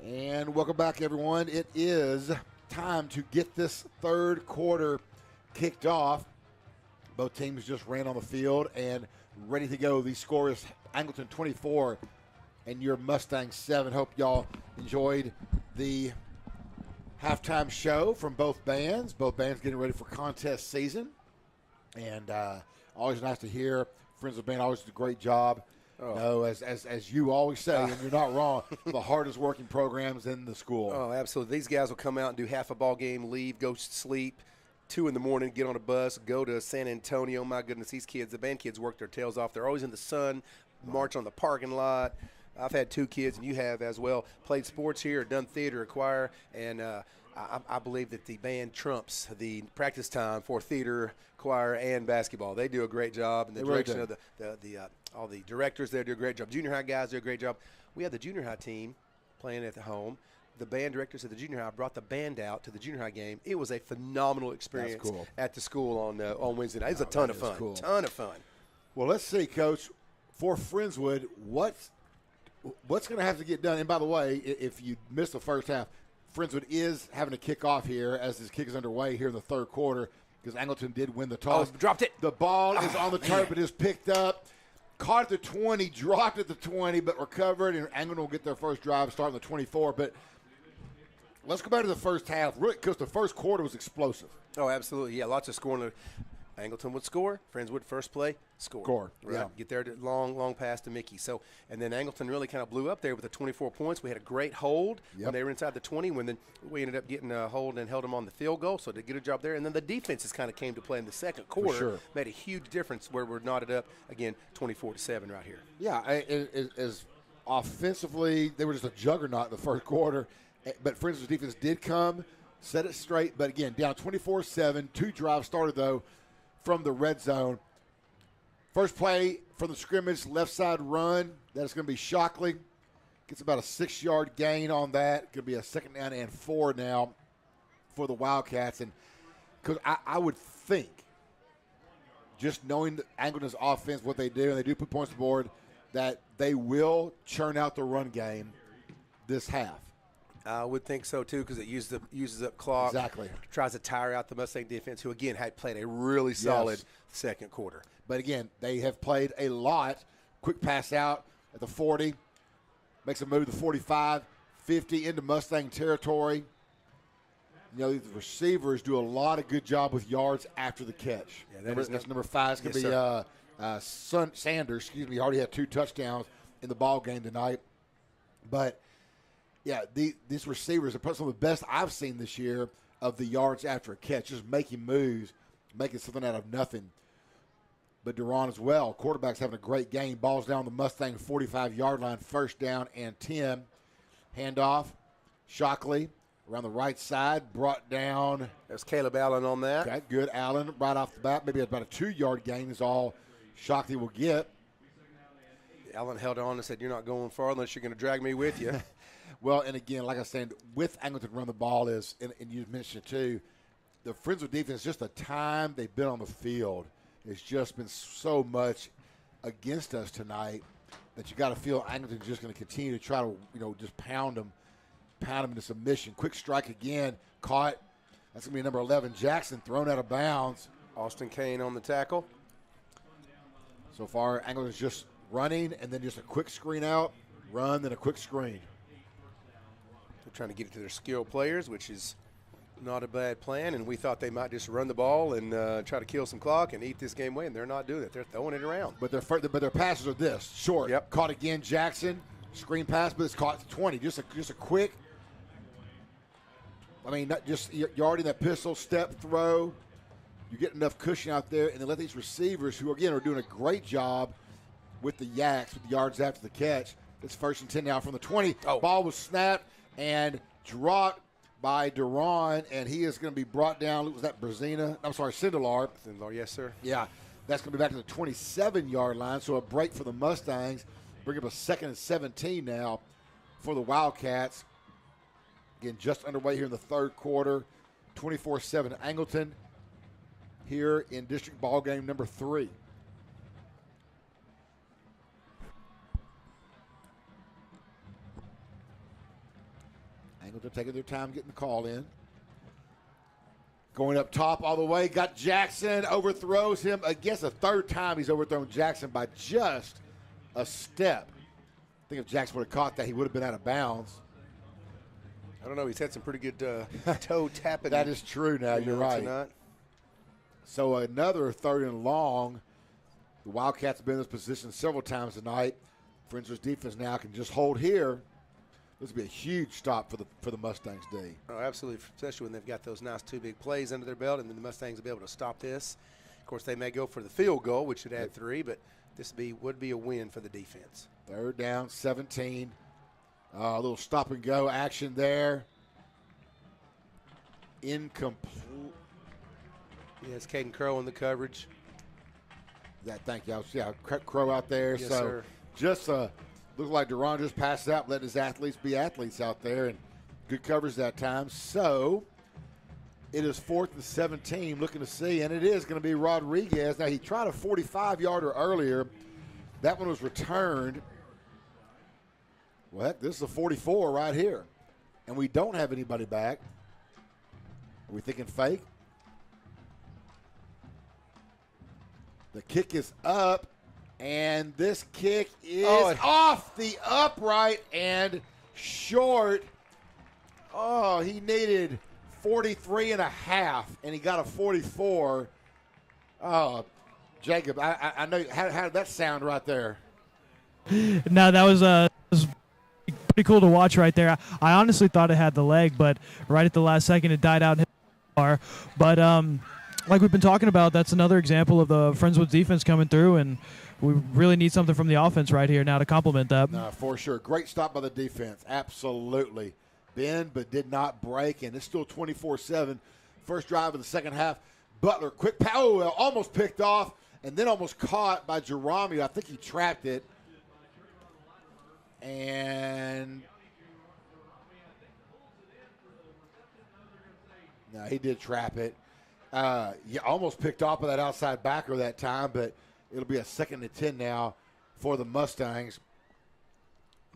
And welcome back, everyone. It is time to get this third quarter kicked off. Both teams just ran on the field and ready to go. The score is Angleton 24 and your Mustangs 7. Hope y'all enjoyed the halftime show from both bands. Both bands getting ready for contest season. And always nice to hear. Friendswood Band always does a great job. Oh. No, as you always say, and you're not wrong, the hardest working programs in the school. Oh, absolutely. These guys will come out and do half a ball game, leave, go sleep, 2 in the morning, get on a bus, go to San Antonio. My goodness, these kids, the band kids work their tails off. They're always in the sun, march on the parking lot. I've had 2 kids, and you have as well, played sports here, done theater or choir, and I believe that the band trumps the practice time for theater, choir, and basketball. They do a great job, and the direction of all the directors there do a great job. Junior high guys do a great job. We had the junior high team playing at the home. The band directors at the junior high brought the band out to the junior high game. It was a phenomenal experience at the school on Wednesday night. It was a ton of fun. Cool. Ton of fun. Well, let's see, Coach, for Friendswood, what's going to have to get done? And by the way, if you missed the first half, Friendswood is having a kickoff here as this kick is underway here in the third quarter because Angleton did win the toss. Oh, dropped it. The ball is on the turf. It is picked up. Caught at the 20, dropped at the 20, but recovered, and Angleton will get their first drive starting the 24. But let's go back to the first half, really, because the first quarter was explosive. Oh, absolutely. Yeah, lots of scoring. Angleton would score. Friendswood first play, score. Right. Yeah. Get there to long pass to Mickey. So, and then Angleton really kind of blew up there with the 24 points. We had a great hold when they were inside the 20. When then we ended up getting a hold and held them on the field goal. So they did a job there. And then the defenses kind of came to play in the second quarter. For sure. Made a huge difference where we're knotted up again, 24-7 right here. Yeah, as offensively, they were just a juggernaut in the first quarter. But Friendswood's defense did come, set it straight. But again, down 24-7. 2 drives started though from the red zone. First play from the scrimmage, left side run. That's going to be Shockley. Gets about a 6-yard gain on that. Going to be a 2nd down and 4 now for the Wildcats. And because I would think, just knowing Angleton's offense, what they do, and they do put points on the board, that they will churn out the run game this half. I would think so, too, because it uses up clock. Exactly. Tries to tire out the Mustang defense, who, again, had played a really solid second quarter. But, again, they have played a lot. Quick pass out at the 40. Makes a move to 45, 50 into Mustang territory. You know, the receivers do a lot of good job with yards after the catch. Yeah, that's number 5. It's going to be Sanders. He already had 2 touchdowns in the ball game tonight. But – yeah, these receivers are some of the best I've seen this year of the yards after a catch, just making moves, making something out of nothing. But Duran as well, quarterback's having a great game. Ball's down the Mustang 45-yard line, 1st down and 10. Handoff, Shockley around the right side, brought down. There's Caleb Allen on that. Okay, good. Allen right off the bat, maybe about a 2-yard gain is all Shockley will get. Allen held on and said, "You're not going far unless you're going to drag me with you." Well, and again, like I said, with Angleton run the ball is, and you mentioned it too, the Friendswood defense, just the time they've been on the field, it's just been so much against us tonight that you got to feel Angleton's just going to continue to try to, just pound them into submission. Quick strike again, caught. That's going to be number 11, Jackson, thrown out of bounds. Austin Kane on the tackle. So far, Angleton's just running and then just a quick screen out, run, then a quick screen. Trying to get it to their skilled players, which is not a bad plan, and we thought they might just run the ball and try to kill some clock and eat this game away, and they're not doing it. They're throwing it around. But their passes are this, short. Yep. Caught again, Jackson, screen pass, but it's caught to 20. Just a quick, not just you're already in that pistol step throw. You get enough cushion out there, and then let these receivers, who again are doing a great job with the Yaks, with the yards after the catch. It's 1st and 10 now from the 20. Oh. Ball was snapped and dropped by Duran, and he is going to be brought down. Was that Sindelar? Sindelar, yes, sir. Yeah, that's going to be back to the 27-yard line, so a break for the Mustangs. Bring up a 2nd and 17 now for the Wildcats. Again, just underway here in the third quarter. 24-7 Angleton here in district ball game number 3. Angleton taking their time getting the call in. Going up top all the way, got Jackson, overthrows him. I guess a third time he's overthrown Jackson by just a step. I think if Jackson would have caught that, he would have been out of bounds. I don't know. He's had some pretty good toe tapping. That is true now. You're right. Tonight. So another 3rd and long. The Wildcats have been in this position several times tonight. Friendswood's defense now can just hold here. This would be a huge stop for the Mustangs D. Oh, absolutely, especially when they've got those nice 2 big plays under their belt, and then the Mustangs will be able to stop this. Of course, they may go for the field goal, which would add 3, but this would be a win for the defense. 3rd down, 17. A little stop and go action there. Incomplete. Yeah, it's Caden Crow in the coverage. Thank you. Crow out there. Yes, so sir. Just looks like Duran just passed out, letting his athletes be athletes out there, and good coverage that time. So it is 4th and 17, looking to see, and it is going to be Rodriguez. Now, he tried a 45-yarder earlier. That one was returned. Well, heck, this is a 44 right here, and we don't have anybody back. Are we thinking fake? The kick is up, and this kick is off the upright and short. Oh, he needed 43 and a half, and he got a 44. Oh, Jacob, I know. How did that sound right there? No, that was pretty cool to watch right there. I honestly thought it had the leg, but right at the last second it died out and hit the bar. But like we've been talking about, that's another example of the Friendswood defense coming through, and we really need something from the offense right here now to complement that. No, for sure. Great stop by the defense. Absolutely. Bend, but did not break, and it's still 24-7. First drive of the second half. Butler, quick power, almost picked off, and then almost caught by Jerami. I think he trapped it. And no, he did trap it. Almost picked off by that outside backer that time, but it'll be a 2nd and 10 now for the Mustangs.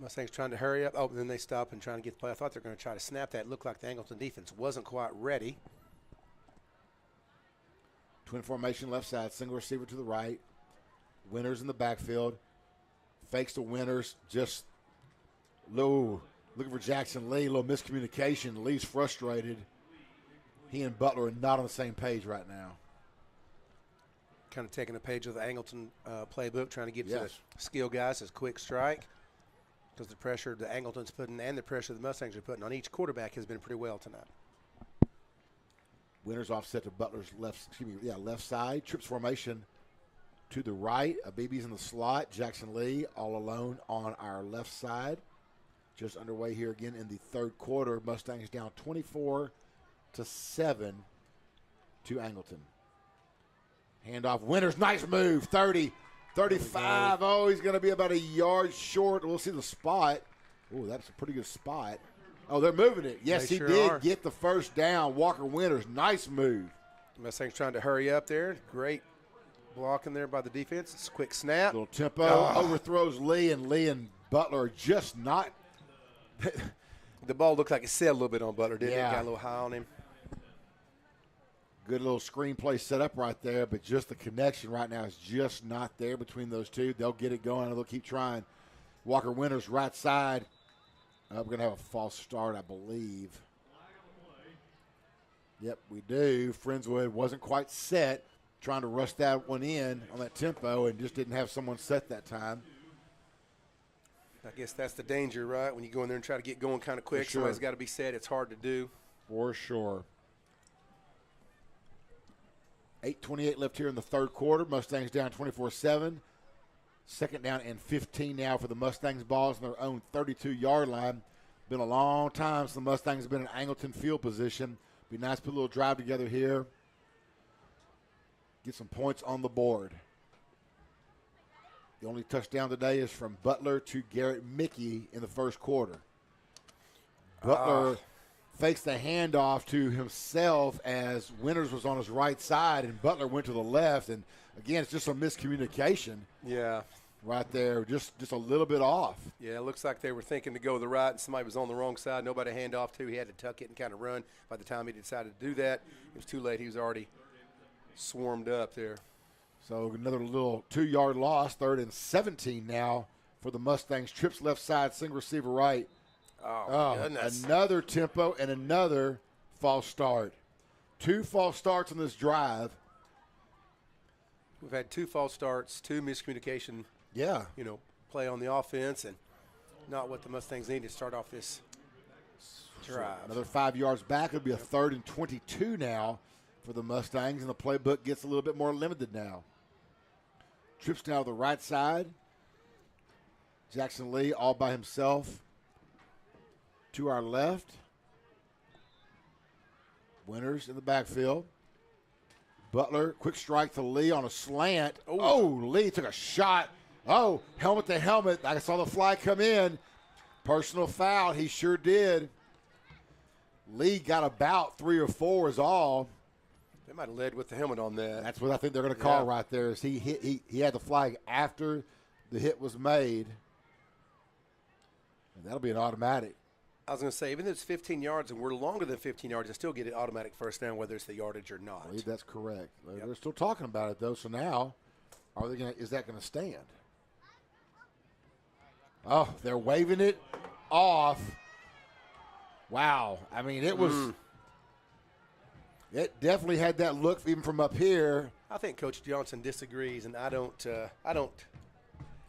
Mustangs trying to hurry up. Oh, then they stop and trying to get the play. I thought they were going to try to snap that. It looked like the Angleton defense wasn't quite ready. Twin formation left side, single receiver to the right. Winners in the backfield. Fakes to Winners, just low. Looking for Jackson Lee, a little miscommunication. Lee's frustrated. He and Butler are not on the same page right now. Kind of taking a page of the Angleton playbook, trying to get to the skill guys as quick strike. Because the pressure the Angleton's putting and the pressure the Mustangs are putting on each quarterback has been pretty well tonight. Winners offset to Butler's left side. Trips formation to the right. Abibi's in the slot. Jackson Lee all alone on our left side. Just underway here again in the 3rd quarter. Mustangs down 24-7 to Angleton. Handoff. Winners, nice move. 30, 35. Oh, he's going to be about a yard short. We'll see the spot. Oh, that's a pretty good spot. Oh, they're moving it. Yes, they he sure did are. get the first down. Walker Winners, nice move. Mustangs trying to hurry up there. Great blocking there by the defense. It's a quick snap. Little tempo. Overthrows Lee and Butler are just not. The ball looked like it sailed a little bit on Butler, didn't it? Yeah. Got a little high on him. Good little screenplay set up right there, but just the connection right now is just not there between those two. They'll get it going, and they'll keep trying. Walker Winners right side. We're going to have a false start, I believe. Yep, we do. Friendswood wasn't quite set, trying to rush that one in on that tempo, and just didn't have someone set that time. I guess that's the danger, right? When you go in there and try to get going kind of quick, sure. Somebody's got to be set. It's hard to do. For sure. 8:28 left here in the 3rd quarter. Mustangs down 24-7. 2nd down and 15 now for the Mustangs. Balls on their own 32-yard line. Been a long time since the Mustangs have been in Angleton field position. Be nice to put a little drive together here. Get some points on the board. The only touchdown today is from Butler to Garrett Mickey in the 1st quarter. Butler fakes the handoff to himself as Winners was on his right side and Butler went to the left. And, again, it's just a miscommunication. Yeah. right there, just a little bit off. Yeah, it looks like they were thinking to go to the right, and somebody was on the wrong side. Nobody to hand off to. He had to tuck it and kind of run. By the time he decided to do that, it was too late. He was already swarmed up there. So another little 2-yard loss, 3rd and 17 now for the Mustangs. Trips left side, single receiver right. Oh, goodness. Another tempo and another false start. 2 false starts on this drive. We've had 2 false starts, 2 miscommunication, Yeah. play on the offense, and not what the Mustangs need to start off this drive. So another 5 yards back. It'll be a 3rd and 22 now for the Mustangs, and the playbook gets a little bit more limited now. Trips now to the right side. Jackson Lee all by himself to our left. Winters in the backfield. Butler, quick strike to Lee on a slant. Oh, Lee took a shot. Oh, helmet to helmet. I saw the flag come in. Personal foul. He sure did. Lee got about 3 or 4 is all. They might have led with the helmet on that. That's what I think they're going to call right there. Is he had the flag after the hit was made. And that'll be an automatic. I was going to say, even though it's 15 yards and we're longer than 15 yards, I still get an automatic first down, whether it's the yardage or not. I believe that's correct. They're still talking about it, though. So now, is that going to stand? Oh, they're waving it off. Wow. I mean, it was it definitely had that look even from up here. I think Coach Johnson disagrees, and I don't.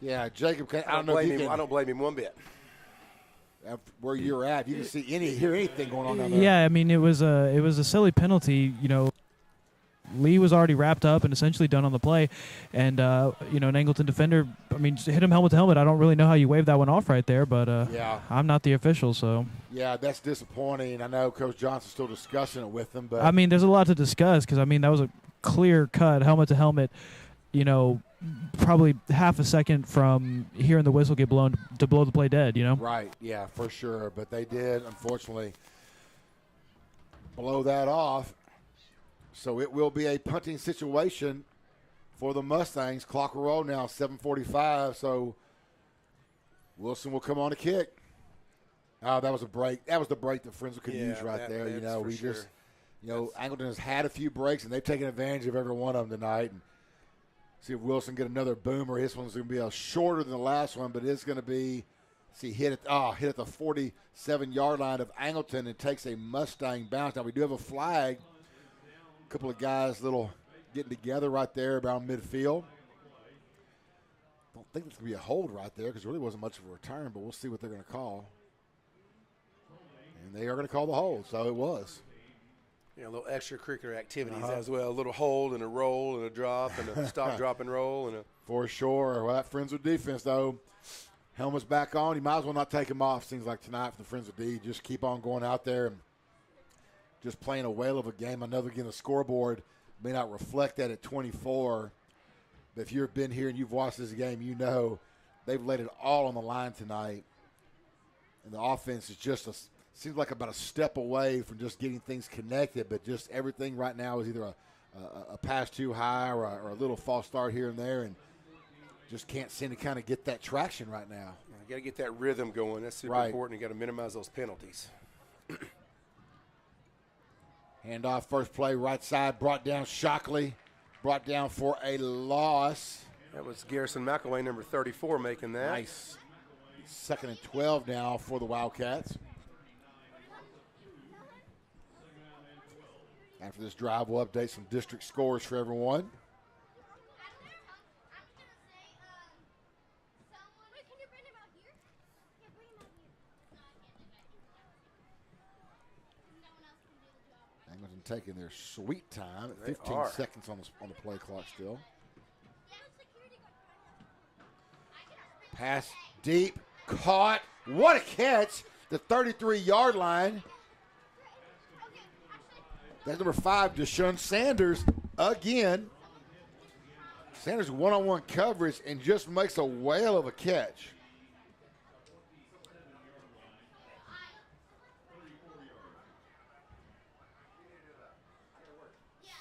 Yeah, Jacob. I don't blame him one bit. Where you're at, you can hear anything going on down there. Yeah, I mean, it was a silly penalty. Lee was already wrapped up and essentially done on the play, and an Angleton defender, I mean, hit him helmet to helmet. I don't really know how you wave that one off right there, but I'm not the official, so. Yeah, that's disappointing. I know Coach Johnson's still discussing it with them, but I mean, there's a lot to discuss because I mean that was a clear cut helmet to helmet. Probably half a second from hearing the whistle get blown to blow the play dead. Right. Yeah, for sure. But they did, unfortunately, blow that off. So it will be a punting situation for the Mustangs. Clock will roll now, 7:45. So Wilson will come on to kick. Oh, that was a break. That was the break that Friendswood could use right there. Angleton has had a few breaks, and they've taken advantage of every one of them tonight. And see if Wilson get another boomer. His one's going to be a shorter than the last one, but it's going to be, hit at the 47-yard line of Angleton and takes a Mustang bounce. Now, we do have a flag. A couple of guys getting together right there around midfield. Don't think it's going to be a hold right there because it really wasn't much of a return, but we'll see what they're going to call. And they are going to call the hold, so it was. A little extracurricular activities as well. A little hold and a roll and a drop and a stop, drop, and roll. For sure. Well, that Friendswood defense, though, helmet's back on. You might as well not take him off, seems like tonight for the Friendswood D. Just keep on going out there and just playing a whale of a game. I know, again, the scoreboard may not reflect that at 24, but if you've been here and you've watched this game, you know they've laid it all on the line tonight. And the offense is just seems like about a step away from just getting things connected, but just everything right now is either a pass too high or a little false start here and there, and just can't seem to kind of get that traction right now. You got to get that rhythm going. That's super important. You got to minimize those penalties. Handoff, first play, right side, brought down Shockley, brought down for a loss. That was Garrison McElwain, number 34, making that. Nice. 2nd and 12 now for the Wildcats. After this drive, we'll update some district scores for everyone. Angleton taking their sweet time at 15 seconds on the play clock still. Pass deep, caught. What a catch! The 33-yard line. That's number 5, Deshaun Sanders again. Sanders one-on-one coverage and just makes a whale of a catch.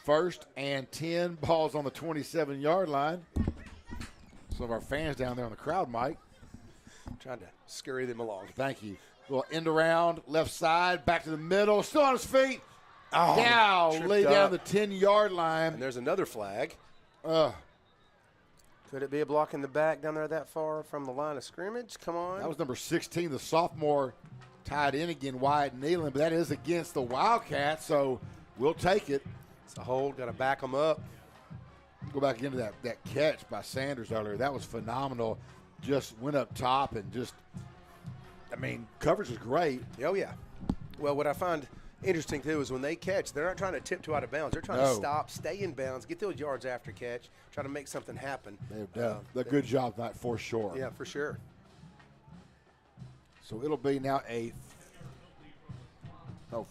First and 10, balls on the 27-yard line. Some of our fans down there on the crowd, Mike. Trying to scurry them along. Thank you. Little end around, left side, back to the middle, still on his feet. Oh, Now lay tripped down up. the 10-yard line. And there's another flag. Uh, Could it be a block in the back down there that far from the line of scrimmage? Come on. that was number 16, the sophomore, tied in again, Wyatt Nealon, but that is against the Wildcats, so we'll take it. It's a hold. Got to back them up. Go back into that catch by Sanders earlier. That was phenomenal. Just went up top and just, I mean, coverage is great. Oh, yeah. Well, what I find interesting, too, is when they catch, they're not trying to tiptoe out of bounds. They're trying to stop, stay in bounds, get those yards after catch, try to make something happen. They've done a good job tonight for sure. Yeah, for sure. So it'll be now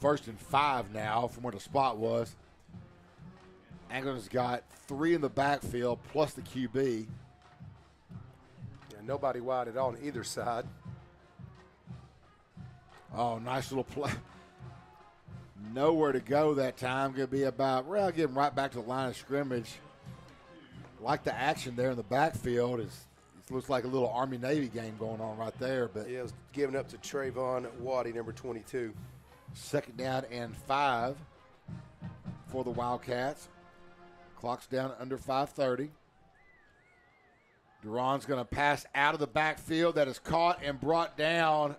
first and 5 now from where the spot was. Angleton's got 3 in the backfield plus the QB. Yeah, nobody wide at all on either side. Oh, nice little play. Nowhere to go that time. Going to be about, getting right back to the line of scrimmage. Like the action there in the backfield. It looks like a little Army-Navy game going on right there. But Yeah, it was given up to Trayvon Waddy, number 22. second down and 5 for the Wildcats. Clock's down under 5:30. Duran's going to pass out of the backfield. That is caught and brought down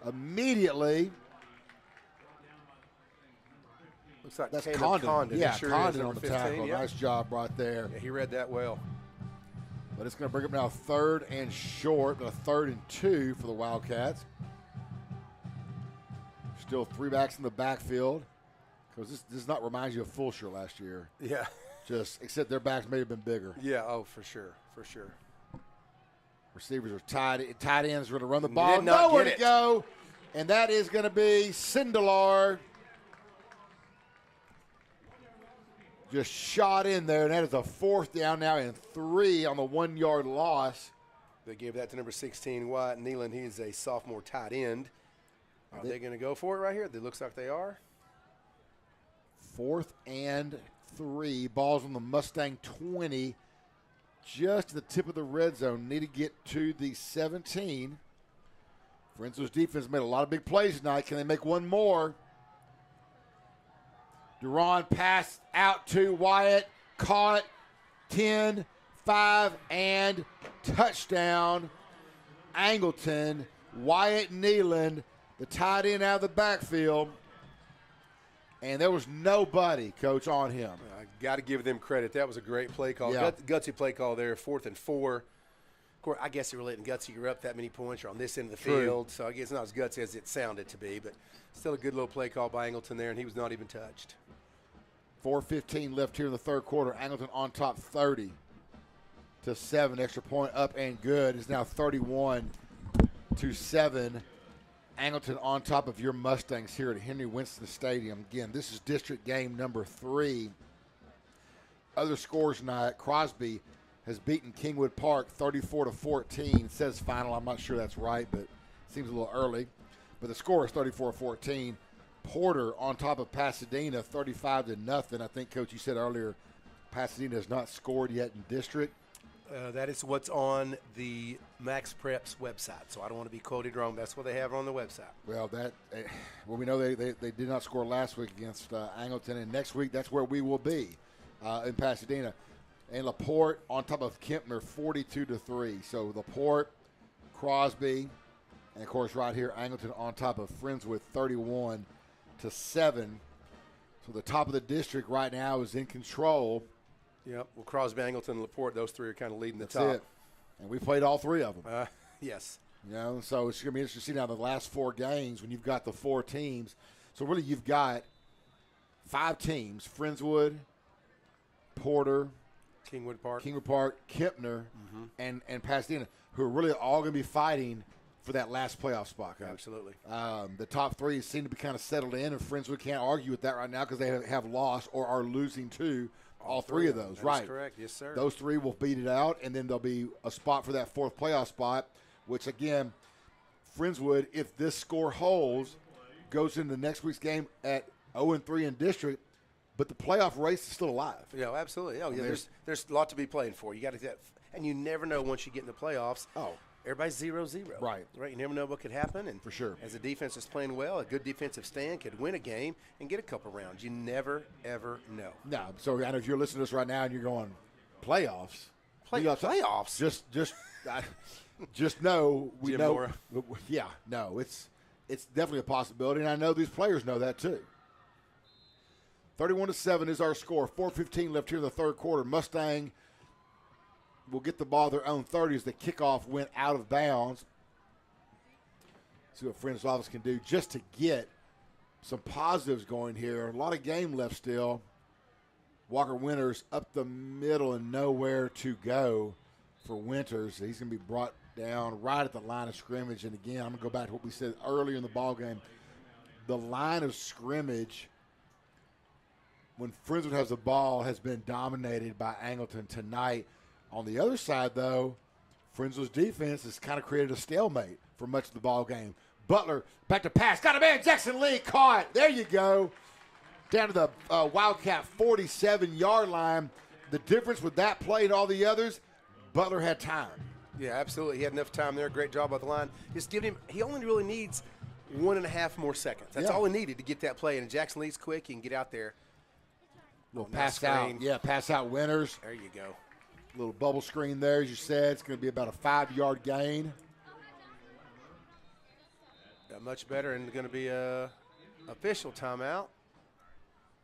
immediately. Looks like That's Caleb Condon. It sure is, Condon number on the 15, tackle. yeah. Nice job right there. Yeah, he read that well. But it's going to bring up now 3rd and short, but a 3rd and 2 for the Wildcats. Still 3 backs in the backfield. Because this does not remind you of Fulsher last year. Yeah. Just except their backs may have been bigger. Yeah, oh, for sure, for sure. Receivers are tight ends are going to run the ball. Did not Nowhere get to it. go. And that is going to be Sindelar. Just shot in there, and that is a 4th down now and 3 on the 1-yard loss. They gave that to number 16, Wyatt Nealon. He's a sophomore tight end. Are they going to go for it right here? It looks like they are. 4th and 3. Ball's on the Mustang 20. Just at the tip of the red zone. Need to get to the 17. Friendswood's defense made a lot of big plays tonight. Can they make one more? Duran passed out to Wyatt. Caught. 10, 5, and touchdown. Angleton. Wyatt Nealon, the tight end out of the backfield. And there was nobody, Coach, on him. I got to give them credit. That was a great play call. Yeah. Gutsy play call there, 4th and 4. Of course, I guess it really isn't gutsy. You're up that many points. You're on this end of the True. field. So I guess it's not as gutsy as it sounded to be. But still a good little play call by Angleton there, and he was not even touched. 4:15 left here in the 3rd quarter. Angleton on top 30-7. Extra point up and good. It's now 31-7. Angleton on top of your Mustangs here at Henry Winston Stadium. Again, this is district game number 3. Other scores tonight, Crosby has beaten Kingwood Park 34-14. It says final. I'm not sure that's right, but it seems a little early. But the score is 34-14. Porter on top of Pasadena 35-0. I think, Coach, you said earlier Pasadena has not scored yet in district. That is what's on the Max Preps website. So I don't want to be quoted wrong. That's what they have on the website. Well, we know they did not score last week against Angleton, and next week that's where we will be in Pasadena. And LaPorte on top of Kempner 42-3. So LaPorte, Crosby, and of course right here Angleton on top of Friendswood 31-7. So the top of the district right now is in control. Yep. Well, Crosby, Angleton, and LaPorte, those 3 are kind of leading the That's top. it. And we played all 3 of them. Yes. You know, so it's going to be interesting to see now the last 4 games when you've got the 4 teams. So really you've got 5 teams, Friendswood, Porter, Kingwood Park, Kempner, and Pasadena, who are really all going to be fighting for that last playoff spot, Coach. Absolutely. The top 3 seem to be kind of settled in, and Friendswood can't argue with that right now because they have lost or are losing to all 3 of those. That right. is correct. Yes, sir. Those 3 will beat it out, and then there'll be a spot for that 4th playoff spot, which, again, Friendswood, if this score holds, goes into next week's game at 0-3 in district, but the playoff race is still alive. Yeah, absolutely. Oh, yeah. There's a lot to be playing for. You got to And you never know once you get in the playoffs. Oh. Everybody's 0-0. Right. You never know what could happen. And For sure. as the defense is playing well, a good defensive stand could win a game and get a couple rounds. You never, ever know. No. So I know if you're listening to this right now and you're going, playoffs? Playoffs? Just know we Jim know. Mora. Yeah, no, it's definitely a possibility, and I know these players know that too. 31-7 is our score. 4:15 left here in the third quarter. Mustang will get the ball their own 30 as the kickoff went out of bounds. See what Friendswood can do just to get some positives going here. A lot of game left still. Walker Winters up the middle and nowhere to go for Winters. He's going to be brought down right at the line of scrimmage. And again, I'm going to go back to what we said earlier in the ball game. The line of scrimmage, when Friendswood has the ball, has been dominated by Angleton tonight. On the other side, though, Friendswood's defense has kind of created a stalemate for much of the ball game. Butler back to pass. Got a man. Jackson Lee caught. There you go. Down to the Wildcat 47-yard line. The difference with that play and all the others, Butler had time. Yeah, absolutely. He had enough time there. Great job by the line. Just give him – he only really needs 1.5 more seconds. That's all he needed to get that play. And Jackson Lee's quick. He can get out there. Little pass out. Yeah, pass out Winters. There you go. Little bubble screen there, as you said. It's going to be about a 5-yard gain. Much better, and going to be a official timeout.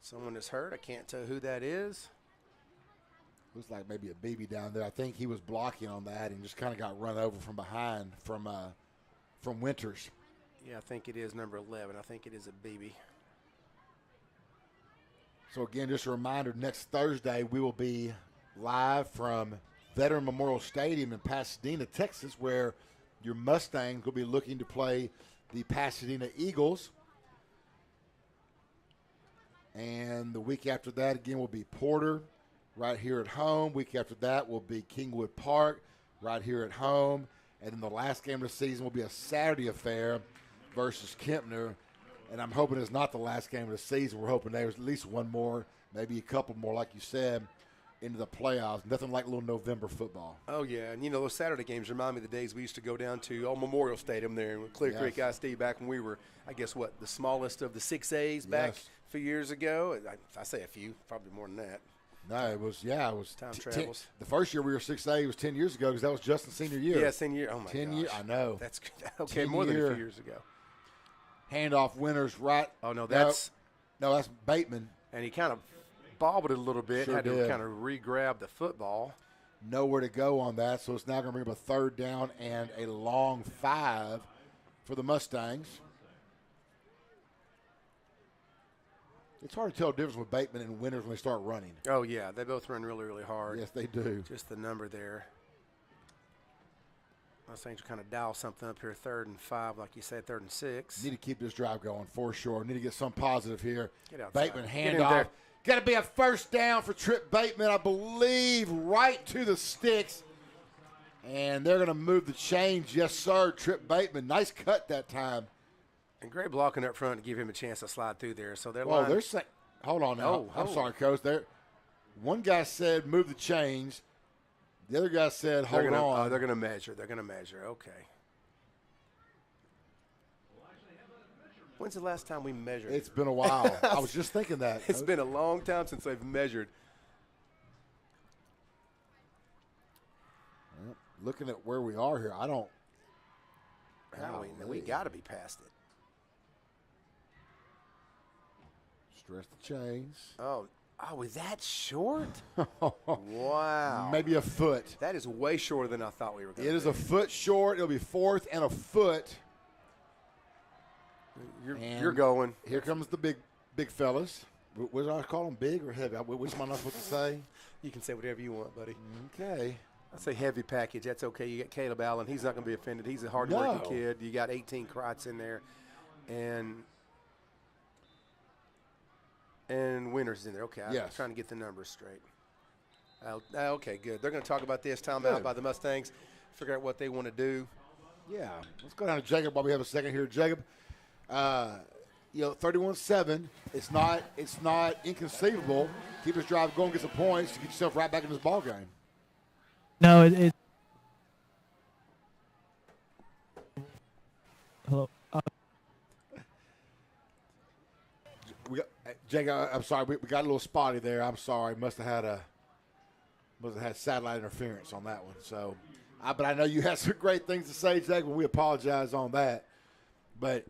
Someone is hurt. I can't tell who that is. Looks like maybe a BB down there. I think he was blocking on that and just kind of got run over from behind from Winters. Yeah, I think it is number 11. I think it is a BB. So, again, just a reminder, next Thursday we will be live from Veteran Memorial Stadium in Pasadena, Texas, where your Mustangs will be looking to play the Pasadena Eagles. And the week after that, again, will be Porter right here at home. Week after that will be Kingwood Park right here at home. And then the last game of the season will be a Saturday affair versus Kempner. And I'm hoping it's not the last game of the season. We're hoping there's at least one more, maybe a couple more, like you said, into the playoffs. Nothing like a little November football. Oh, yeah. And, those Saturday games remind me of the days we used to go down to Old Memorial Stadium there in Clear Creek ISD back when we were, I guess, the smallest of the 6As back a few years ago. I say a few, probably more than that. No, it was time travels. The first year we were 6A was 10 years ago because that was Justin's senior year. Yeah, senior year. Oh, my 10 years. I know. That's okay, more than a few years ago. Handoff Winters right. Oh, no, that's Bateman. And he kind of bobbled it a little bit, had to kind of re-grab the football. Nowhere to go on that, so it's now going to bring up a third down and a long 5 for the Mustangs. It's hard to tell the difference with Bateman and Winters when they start running. Oh, yeah, they both run really, really hard. Yes, they do. Just the number there. Mustangs are kind of dial something up here, 3rd and 5, like you said, 3rd and 6. Need to keep this drive going for sure. Need to get some positive here. Get outside. Bateman handoff. Got to be a first down for Trip Bateman, I believe, right to the sticks. And they're going to move the chains. Yes, sir, Trip Bateman. Nice cut that time. And great blocking up front to give him a chance to slide through there. So they're saying, hold on now. I'm sorry, Coach. One guy said move the chains. The other guy said hold on. They're going to measure. They're going to measure. Okay. When's the last time we measured? It's been a while. I was just thinking that. It's been a long time since they've measured. Well, looking at where we are here, I don't. We got to be past it. Stress the chains. Oh, is that short? Wow. Maybe a foot. That is way shorter than I thought we were going to be. It is a foot short. It'll be 4th and a foot. You're going. Here comes the big fellas. What do I call them, big or heavy? Which am I not supposed to say? You can say whatever you want, buddy. Okay. I say heavy package. That's okay. You got Caleb Allen. He's not going to be offended. He's a hard-working kid. You got 18 Kreitz in there. And Winters in there. Okay, I'm trying to get the numbers straight. Okay, good. They're going to talk about this timeout by the Mustangs, figure out what they want to do. Yeah. Let's go down to Jacob while we have a second here. Jacob, 31-7. It's not inconceivable. Keep this drive going, get some points to get yourself right back in this ball game. No, it hello. Jake, I'm sorry. We got a little spotty there. I'm sorry. Must have had satellite interference on that one. So, but I know you had some great things to say, Jake. And we apologize on that. But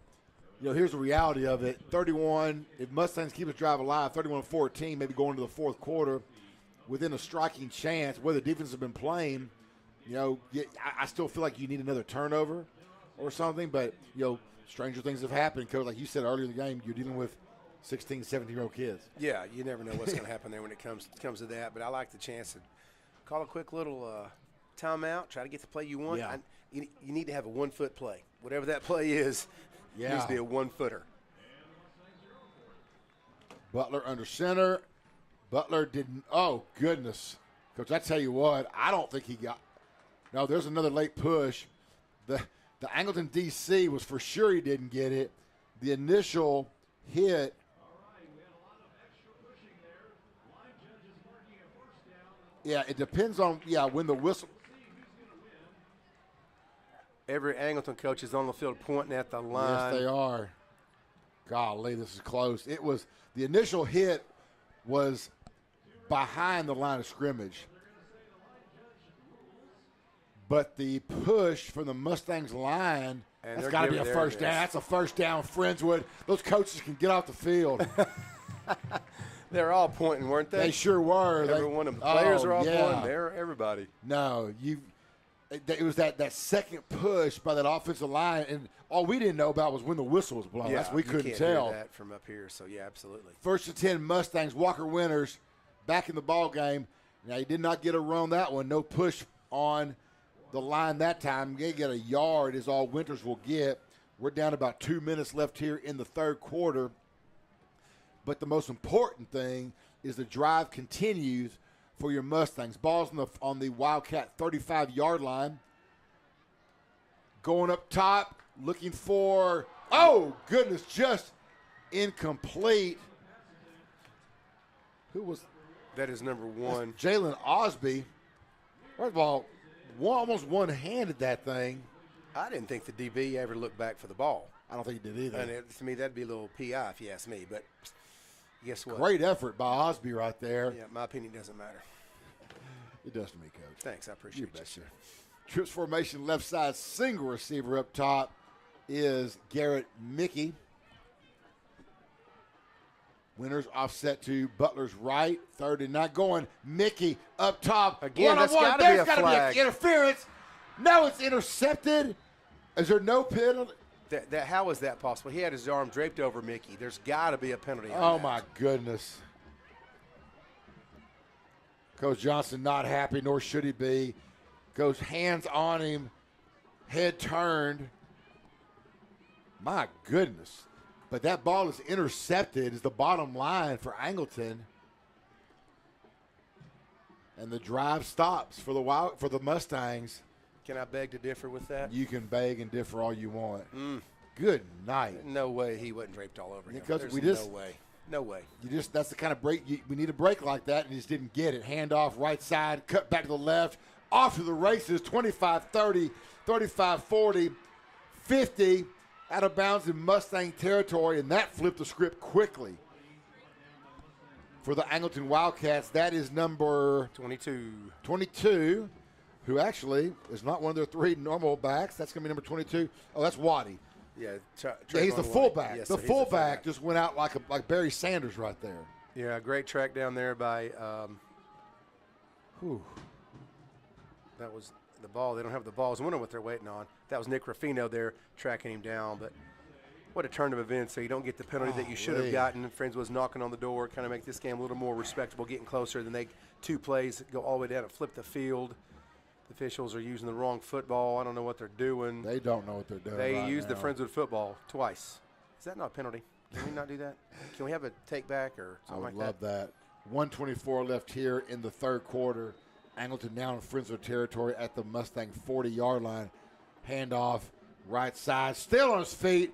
here's the reality of it: 31. If Mustangs keep the drive alive, 31-14, maybe going to the fourth quarter, within a striking chance. Where the defense has been playing, I still feel like you need another turnover or something. But stranger things have happened. Coach, like you said earlier in the game, you're dealing with 16, 17-year-old kids. Yeah, you never know what's going to happen there when it comes to that. But I like the chance to call a quick little timeout, try to get the play you want. Yeah. You need to have a 1-foot play. Whatever that play is, it needs to be a 1-footer. Butler under center. Butler didn't. Oh, goodness. Coach, I tell you what, I don't think he got. No, there's another late push. The Angleton DC was for sure he didn't get it. The initial hit. Yeah, it depends on, when the whistle. Every Angleton coach is on the field pointing at the line. Yes, they are. Golly, this is close. It was, the initial hit was behind the line of scrimmage. But the push from the Mustangs line, that's got to be a first down. That's a first down, Friendswood. Those coaches can get off the field. They're all pointing, weren't they? They sure were. Every one of the players are all pointing. They're everybody. No, it was that second push by that offensive line, and all we didn't know about was when the whistle was blown. Yeah, we couldn't can't tell hear that from up here. So yeah, absolutely. 1st and 10 Mustangs. Walker Winters back in the ball game. Now he did not get a run that one. No push on the line that time. They get a yard is all Winters will get. We're down about 2 minutes left here in the third quarter. But the most important thing is the drive continues for your Mustangs. Ball's on the Wildcat 35-yard line. Going up top, looking for, oh, goodness, just incomplete. Who was? That is number 1. Jalen Osby. First of all, almost one-handed that thing. I didn't think the DB ever looked back for the ball. I don't think he did either. And to me, that'd be a little PI if you ask me. But guess what? Great effort by Osby right there. Yeah, my opinion doesn't matter. It does to me, Coach. Thanks, I appreciate you. Betcha. Trips formation left side, single receiver up top is Garrett Mickey. Winters offset to Butler's right. 3rd and 9 going. Mickey up top. Again, that's got to be a flag. Interference. No, it's intercepted. Is there no penalty? How is that possible? He had his arm draped over Mickey. There's got to be a penalty. Oh, my goodness. Coach Johnson not happy, nor should he be. Goes hands on him, head turned. My goodness. But that ball is intercepted is the bottom line for Angleton. And the drive stops for the Mustangs. Can I beg to differ with that? You can beg and differ all you want. Good night. No way he wasn't draped all over him. Because no way. No way. That's the kind of break we need a break like that, and he just didn't get it. Hand off right side, cut back to the left, off to the races, 25-30, 35-40, 50, out of bounds in Mustang territory, and that flipped the script quickly. For the Angleton Wildcats, that is number 22, who actually is not one of their 3 normal backs. That's going to be number 22. Oh, that's Waddy. Yeah, he's the fullback. Yes, the fullback just went out like Barry Sanders right there. Yeah, great track down there by that was the ball. They don't have the ball. I was wondering what they're waiting on. That was Nick Ruffino there tracking him down. But what a turn of events. So you don't get the penalty that you should have gotten. Friends was knocking on the door, kind of make this game a little more respectable, getting closer. Then 2 plays go all the way down and flip the field. The officials are using the wrong football. I don't know what they're doing. They don't know what they're doing. They used the Friendswood football twice. Is that not a penalty? Can we not do that? Can we have a take back or something like that? I would love that. 1:24 left here in the third quarter. Angleton now in Friendswood territory at the Mustang 40-yard line. Handoff, right side, still on his feet.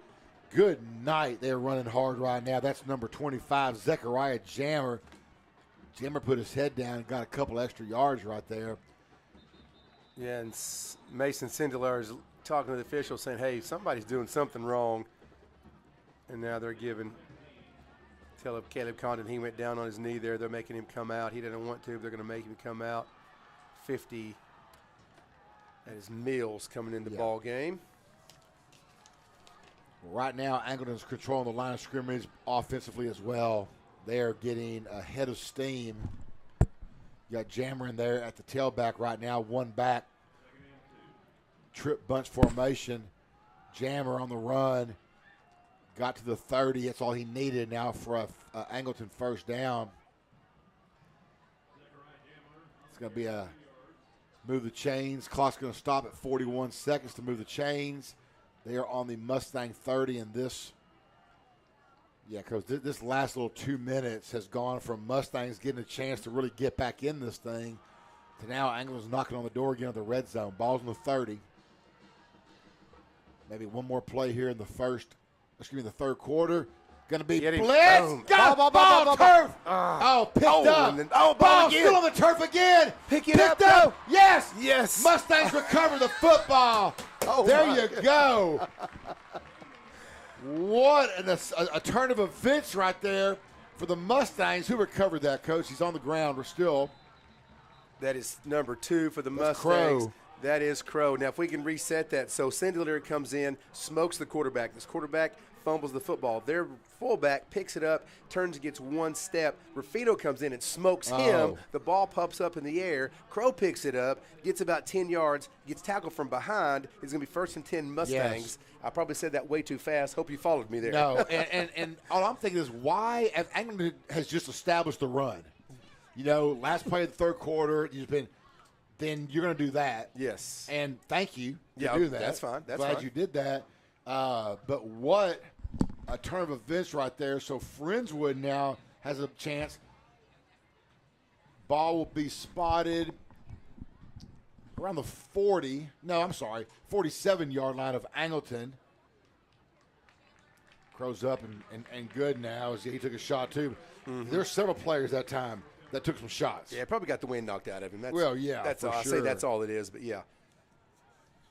Good night. They're running hard right now. That's number 25, Zechariah Jammer. Jammer put his head down and got a couple extra yards right there. Yeah, and Mason Sindelar is talking to the official saying, hey, somebody's doing something wrong. And now they're giving Caleb Condon, he went down on his knee there. They're making him come out. He didn't want to, but they're going to make him come out. 50. That is Mills coming into the ball game. Right now, Angleton's controlling the line of scrimmage offensively as well. They are getting a head of steam. You got Jammer in there at the tailback right now, one back. Trip bunch formation. Jammer on the run. Got to the 30. That's all he needed now for a Angleton first down. It's going to be a move the chains. Clock's going to stop at 41 seconds to move the chains. They are on the Mustang 30, and this last little 2 minutes has gone from Mustangs getting a chance to really get back in this thing to now Angleton's knocking on the door again of the red zone. Ball's in the 30. Maybe one more play here in the third quarter. Going to be blitz. Got ball, turf. Picked up. Ball still on the turf again. Pick it up. Yes. Yes. Mustangs recover the football. There you go. What a turn of events right there for the Mustangs. Who recovered that, Coach? He's on the ground. We're still. That is number 2 for the That's Mustangs. Crow. That is Crow. Now, if we can reset that. So, Sindelar comes in, smokes the quarterback. This quarterback fumbles the football. Their fullback picks it up, turns and gets one step. Rafino comes in and smokes him. The ball pops up in the air. Crow picks it up, gets about 10 yards, gets tackled from behind. It's going to be 1st and 10 Mustangs. Yes. I probably said that way too fast. Hope you followed me there. No, and all I'm thinking is why Angleton has just established the run. You know, last play of the third quarter, then you're going to do that. Yes. And thank you to do that. That's fine. Glad you did that. But what a turn of events right there. So Friendswood now has a chance. Ball will be spotted around the 47-yard line of Angleton. Crow's up and good now as he took a shot too. Mm-hmm. There's several players that time that took some shots. Yeah, probably got the wind knocked out of him. That's for all. I sure. say that's all it is, but yeah.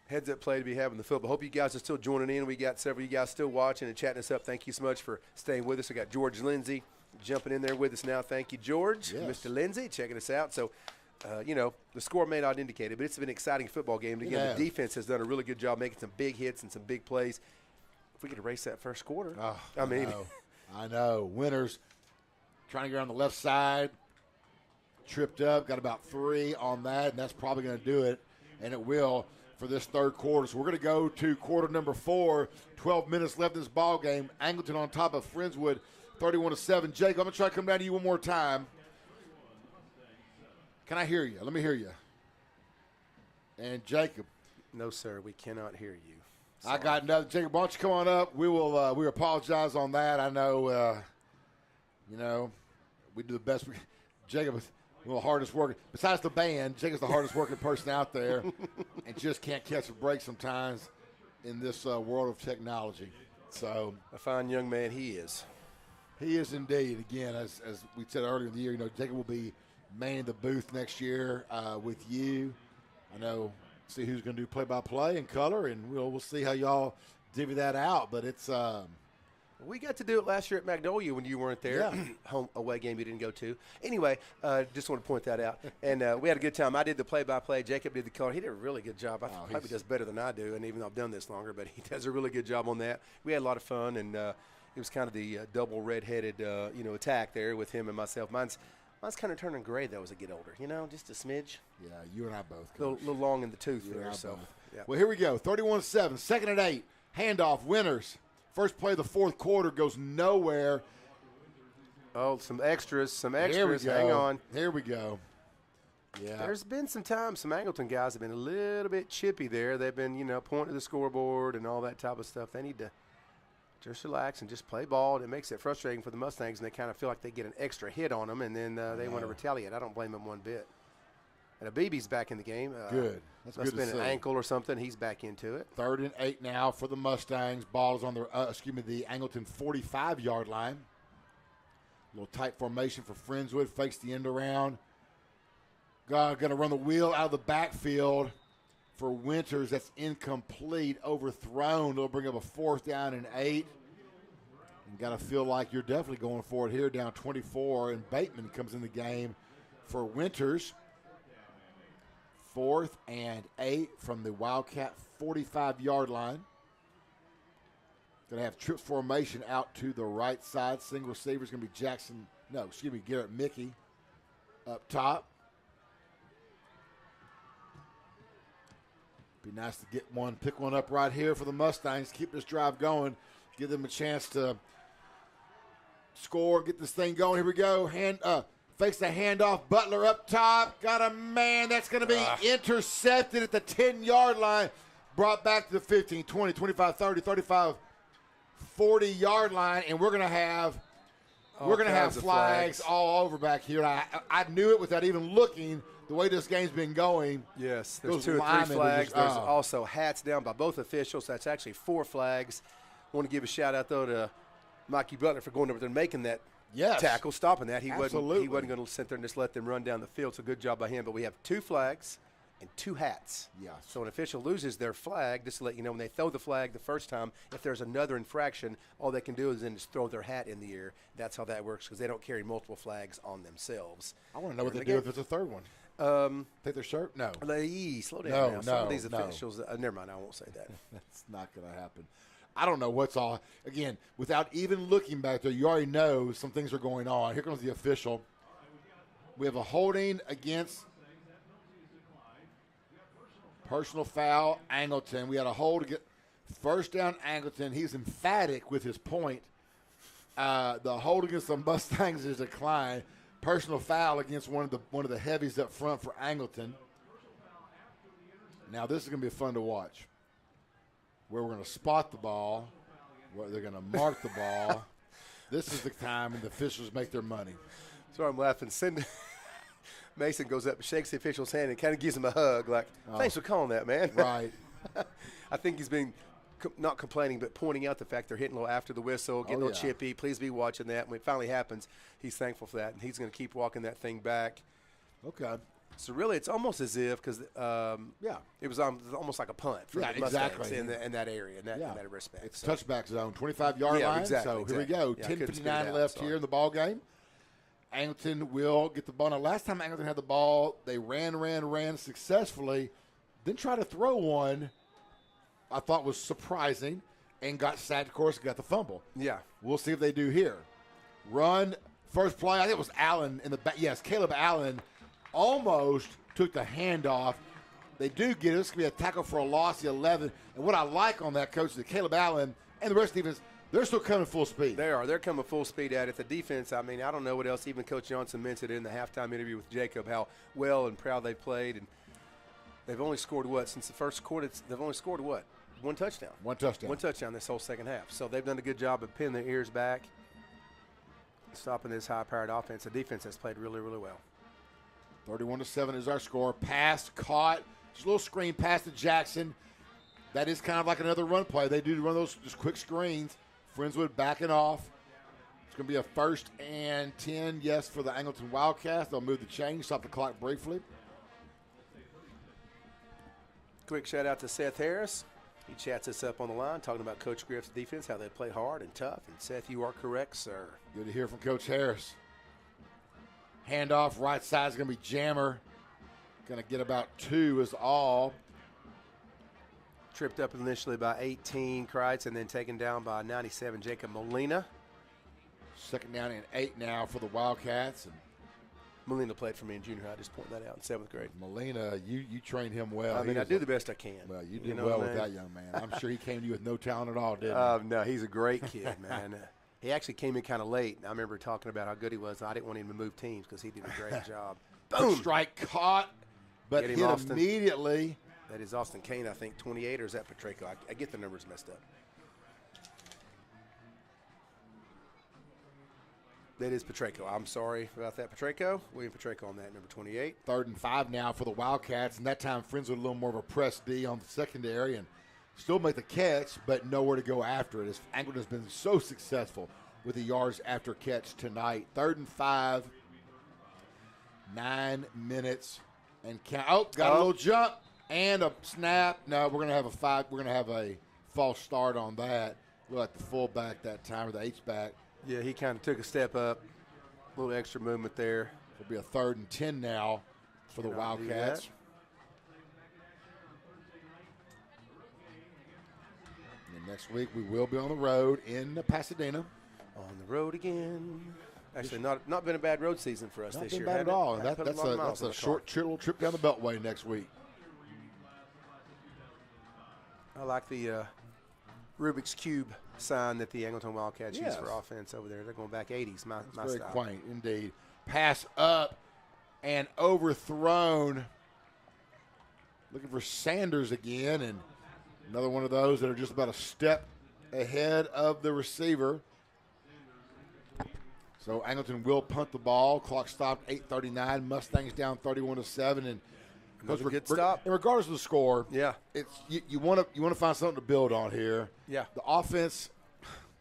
Heads up play to be having the football. Hope you guys are still joining in. We got several of you guys still watching and chatting us up. Thank you so much for staying with us. We got George Lindsay jumping in there with us now. Thank you, George. Yes. Mr. Lindsay checking us out. So, the score may not indicate it, but it's been an exciting football game. And again, the defense has done a really good job making some big hits and some big plays. If we could erase that first quarter. I know. Winters trying to get on the left side. Tripped up. Got about 3 on that, and that's probably going to do it, and it will for this third quarter. So we're going to go to quarter number 4. 12 minutes left in this ball game. Angleton on top of Friendswood, 31-7. Jake, I'm going to try to come down to you one more time. Can I hear you? Let me hear you. And Jacob. No, sir, we cannot hear you. Sorry. I got another. Jacob, why don't you come on up? We will. We apologize on that. I know. We do the best. Jacob is the hardest working. Besides the band, Jacob's the hardest working person out there, and just can't catch a break sometimes in this world of technology. So a fine young man he is. He is indeed. Again, as we said earlier in the year, Jacob will be manning the booth next year with you. I know. See who's going to do play-by-play and color, and we'll see how y'all divvy that out. But it's we got to do it last year at Magnolia when you weren't there. Yeah. Home away game you didn't go to. Anyway, just want to point that out. And we had a good time. I did the play-by-play. Jacob did the color. He did a really good job. I probably does better than I do, and even though I've done this longer, but he does a really good job on that. We had a lot of fun, and it was kind of the double red-headed attack there with him and myself. Mine's kind of turning gray, though, as I get older. Just a smidge. Yeah, you and I both. A little long in the tooth there. Yeah. Well, here we go. 31-7, 2nd and 8. Handoff, Winters. First play of the fourth quarter goes nowhere. Oh, some extras. Here we go. Hang on. Here we go. Yeah. There's been some times some Angleton guys have been a little bit chippy there. They've been, pointing to the scoreboard and all that type of stuff. They need to just relax and just play ball. It makes it frustrating for the Mustangs, and they kind of feel like they get an extra hit on them, and then they want to retaliate. I don't blame them one bit. And Abibi's back in the game. Good. That's must good have been an ankle or something. He's back into it. 3rd and 8 now for the Mustangs. Ball is on the Angleton 45-yard line. A little tight formation for Friendswood. Fakes the end around. Going to run the wheel out of the backfield. for Winters. That's incomplete, overthrown. It'll bring up a 4th down and 8. You got to feel like you're definitely going for it here, down 24, and Bateman comes in the game for Winters. 4th and 8 from the Wildcat 45-yard line. Going to have trip formation out to the right side. Single receiver is going to be Garrett Mickey up top. Be nice to pick one up right here for the Mustangs. Keep this drive going. Give them a chance to score, get this thing going. Here we go. Fakes the handoff. Butler up top. Got a man that's going to be intercepted at the 10-yard line. Brought back to the 15, 20, 25, 30, 35, 40-yard line, and we're going to have flags all over back here. I knew it without even looking. The way this game's been going. Yes, there's 2 or 3 flags. There's also hats down by both officials. That's actually 4 flags. I want to give a shout-out, though, to Mikey Butler for going over there and making that tackle, stopping that. He wasn't going to sit there and just let them run down the field. So good job by him. But we have 2 flags and 2 hats. Yeah. So an official loses their flag, just to let you know, when they throw the flag the first time, if there's another infraction, all they can do is then just throw their hat in the air. That's how that works, because they don't carry multiple flags on themselves. I want to know what they do if it's a third one. Take their shirt? No. Slow down now. Some of these officials, never mind, I won't say that. That's not going to happen. I don't know what's all. Again, without even looking back there, you already know some things are going on. Here comes the official. We have a holding against personal foul, Angleton. We had a hold against first down, Angleton. He's emphatic with his point. The hold against the Mustangs is declined. Personal foul against one of the heavies up front for Angleton. Now this is going to be fun to watch. Where we're going to spot the ball, where they're going to mark the ball. This is the time when the officials make their money. Sorry, I'm laughing. Mason goes up and shakes the official's hand and kind of gives him a hug, like, thanks for calling that, man. Right. I think he's been not complaining, but pointing out the fact they're hitting a little after the whistle, getting a little chippy. Please be watching that. When it finally happens, he's thankful for that, and he's going to keep walking that thing back. Okay. So really, it's almost as if, because it was almost like a punt for the Mustangs in that area, in that respect. It's touchback zone, 25-yard line. Exactly, so here we go. 10:59 left here in the ball game. Angleton will get the ball. Now, last time Angleton had the ball, they ran successfully, then tried to throw one. I thought was surprising, and got sacked. Of course, got the fumble. Yeah, we'll see if they do here. Run first play. I think it was Allen in the back. Yes, Caleb Allen. Almost took the handoff. They do get it. This could be a tackle for a loss, the 11. And what I like on that, Coach, is that Caleb Allen and the rest of the defense, they're still coming full speed. They are. They're coming full speed at it. The defense, I mean, I don't know what else. Even Coach Johnson mentioned it in the halftime interview with Jacob, how well and proud they played. And they've only scored what? Since the first quarter, they've only scored what? One touchdown. One touchdown. One touchdown this whole second half. So they've done a good job of pinning their ears back, stopping this high-powered offense. The defense has played really, really well. 31-7 is our score. Pass, caught. Just a little screen pass to Jackson. That is kind of like another run play. They do run those just quick screens. Friendswood backing off. It's going to be a 1st and 10, yes, for the Angleton Wildcats. They'll move the chain, stop the clock briefly. Quick shout-out to Seth Harris. He chats us up on the line, talking about Coach Griff's defense, how they play hard and tough. And, Seth, you are correct, sir. Good to hear from Coach Harris. Handoff, right side is going to be Jammer. Going to get about 2 is all. Tripped up initially by 18, Kreitz, and then taken down by 97, Jacob Molina. 2nd down and 8 now for the Wildcats. And Molina played for me in junior high. I just point that out in 7th grade. Molina, you trained him well. I mean, I do the best I can. Well, you did well with that young man. I'm sure he came to you with no talent at all, didn't he? No, he's a great kid, man. He actually came in kind of late. I remember talking about how good he was. I didn't want him to move teams because he did a great job. Boom! Strike caught, but hit immediately. That is Austin Kane, I think, 28, or is that Petreco? I get the numbers messed up. That is Petreco. I'm sorry about that, Petreco. William Petreco on that, number 28. 3rd and 5 now for the Wildcats, and that time Friendswood a little more of a press D on the secondary and still make the catch, but nowhere to go after it. Angleton has been so successful with the yards after catch tonight. 3rd and 5, 9 minutes, and count. Oh, got a little jump. And a snap. No, we're going to have a false start on that. We're like the fullback that time, or the H-back. Yeah, he kind of took a step up. A little extra movement there. It'll be a 3rd and 10 now for the Wildcats. And next week we will be on the road in Pasadena. On the road again. Actually, not been a bad road season for us this year. Not been bad at all. That's a short little trip down the Beltway next week. I like the Rubik's Cube sign that the Angleton Wildcats use for offense over there. They're going back 80s, my very style. quaint indeed. Pass up and overthrown. Looking for Sanders again, and another one of those that are just about a step ahead of the receiver. So Angleton will punt the ball. Clock stopped 8:39. Mustangs down 31-7, and another good stop. And regardless of the score, it's you want to find something to build on here. Yeah, the offense,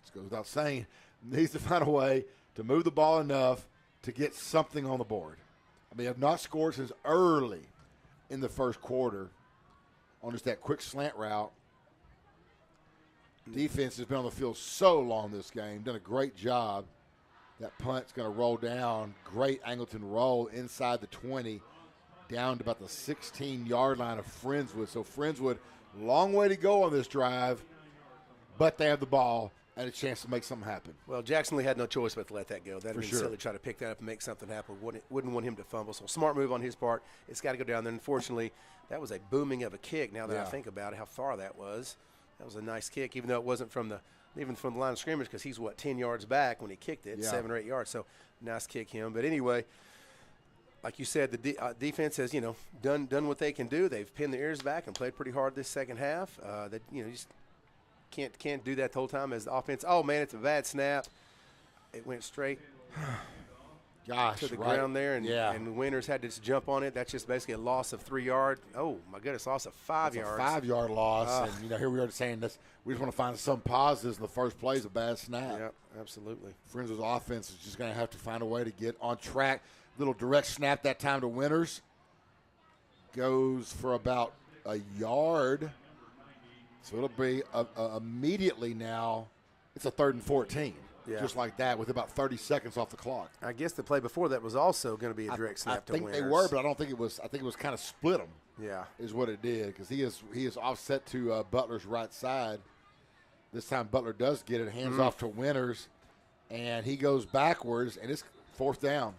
this goes without saying, needs to find a way to move the ball enough to get something on the board. I mean, have not scored since early in the first quarter on just that quick slant route. Defense has been on the field so long this game, done a great job. That punt's going to roll down. Great Angleton roll inside the 20, down to about the 16-yard line of Friendswood. So Friendswood, long way to go on this drive, but they have the ball and a chance to make something happen. Well, Jackson Lee had no choice but to let that go. That would be sure. silly to try to pick that up and make something happen. Wouldn't want him to fumble. So smart move on his part. It's got to go down there. Unfortunately, that was a booming of a kick. Now that I think about it, how far that was a nice kick, even though it wasn't from the line of scrimmage, because he's 10 yards back when he kicked it, 7 or 8 yards. So nice kick him. But anyway, like you said, the defense has done what they can do. They've pinned their ears back and played pretty hard this second half. That just can't do that the whole time as the offense. Oh man, it's a bad snap. It went straight to the ground there, and Winters had to just jump on it. That's just basically a loss of 3 yards. Oh my goodness, loss of 5 yards. A 5-yard loss, and here we are saying this. We just want to find some positives in the first play is a bad snap. Yeah, absolutely. Friendswood's offense is just going to have to find a way to get on track. Little direct snap that time to Winters. Goes for about a yard. So it'll be immediately now. It's a 3rd and 14. Yeah. Just like that, with about 30 seconds off the clock. I guess the play before that was also going to be a direct snap to Winters. I think they were, but I don't think it was. I think it was kind of split them. Yeah, is what it did, because he is offset to Butler's right side. This time Butler does get it, hands off to Winters, and he goes backwards, and it's 4th down.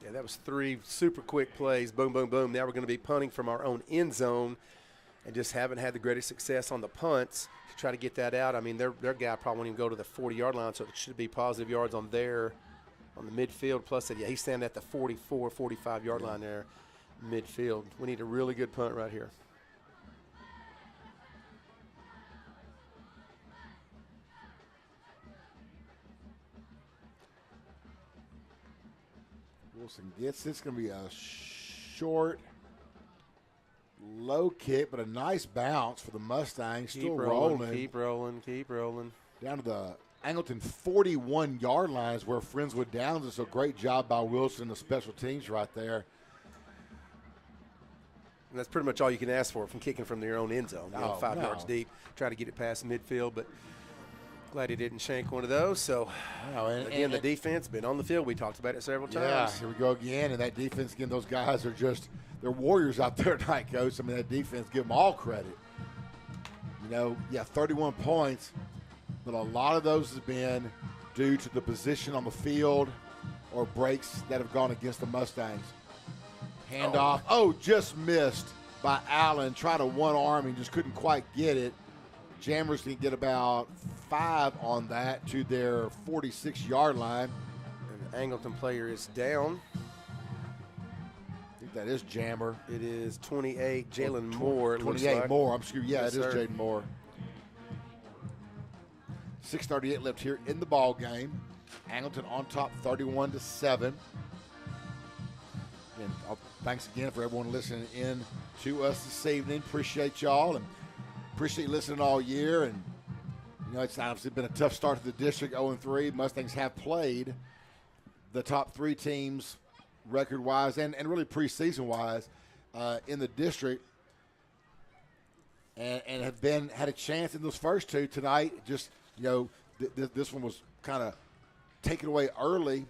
Yeah, that was 3 super quick plays. Boom, boom, boom. Now we're going to be punting from our own end zone, and just haven't had the greatest success on the punts to try to get that out. I mean, their guy probably won't even go to the 40-yard line, so it should be positive yards on the midfield. Plus, he's standing at the 44, 45-yard line there, midfield. We need a really good punt right here. Wilson gets it. It's going to be a short, low kick, but a nice bounce for the Mustangs. Still rolling. Keep rolling. Down to the Angleton 41-yard line is where Friendswood downs it. So great job by Wilson and the special teams right there. And that's pretty much all you can ask for from kicking from their own end zone. 5 yards deep, try to get it past midfield, but glad he didn't shank one of those. So, again, the defense been on the field. We talked about it several times. Yeah, here we go again. And that defense, again, those guys are just – they're warriors out there tonight, Coach. I mean, that defense, give them all credit. 31 points, but a lot of those has been due to the position on the field or breaks that have gone against the Mustangs. Handoff. Just missed by Allen. Tried a one-arm and just couldn't quite get it. Jammers can get about 5 on that to their 46-yard line. And the Angleton player is down. I think that is Jammer. It is 28, Jalen Moore. 28 Moore. I'm excuse. Yeah, yes, it is sir. Jaden Moore. 6:38 left here in the ball game. Angleton on top, 31-7. And thanks again for everyone listening in to us this evening. Appreciate y'all and appreciate you listening all year. And it's obviously been a tough start to the district, 0-3. Mustangs have played the top 3 teams record-wise and really preseason-wise in the district, and have had a chance in those first two tonight. Just, this one was kind of taken away early,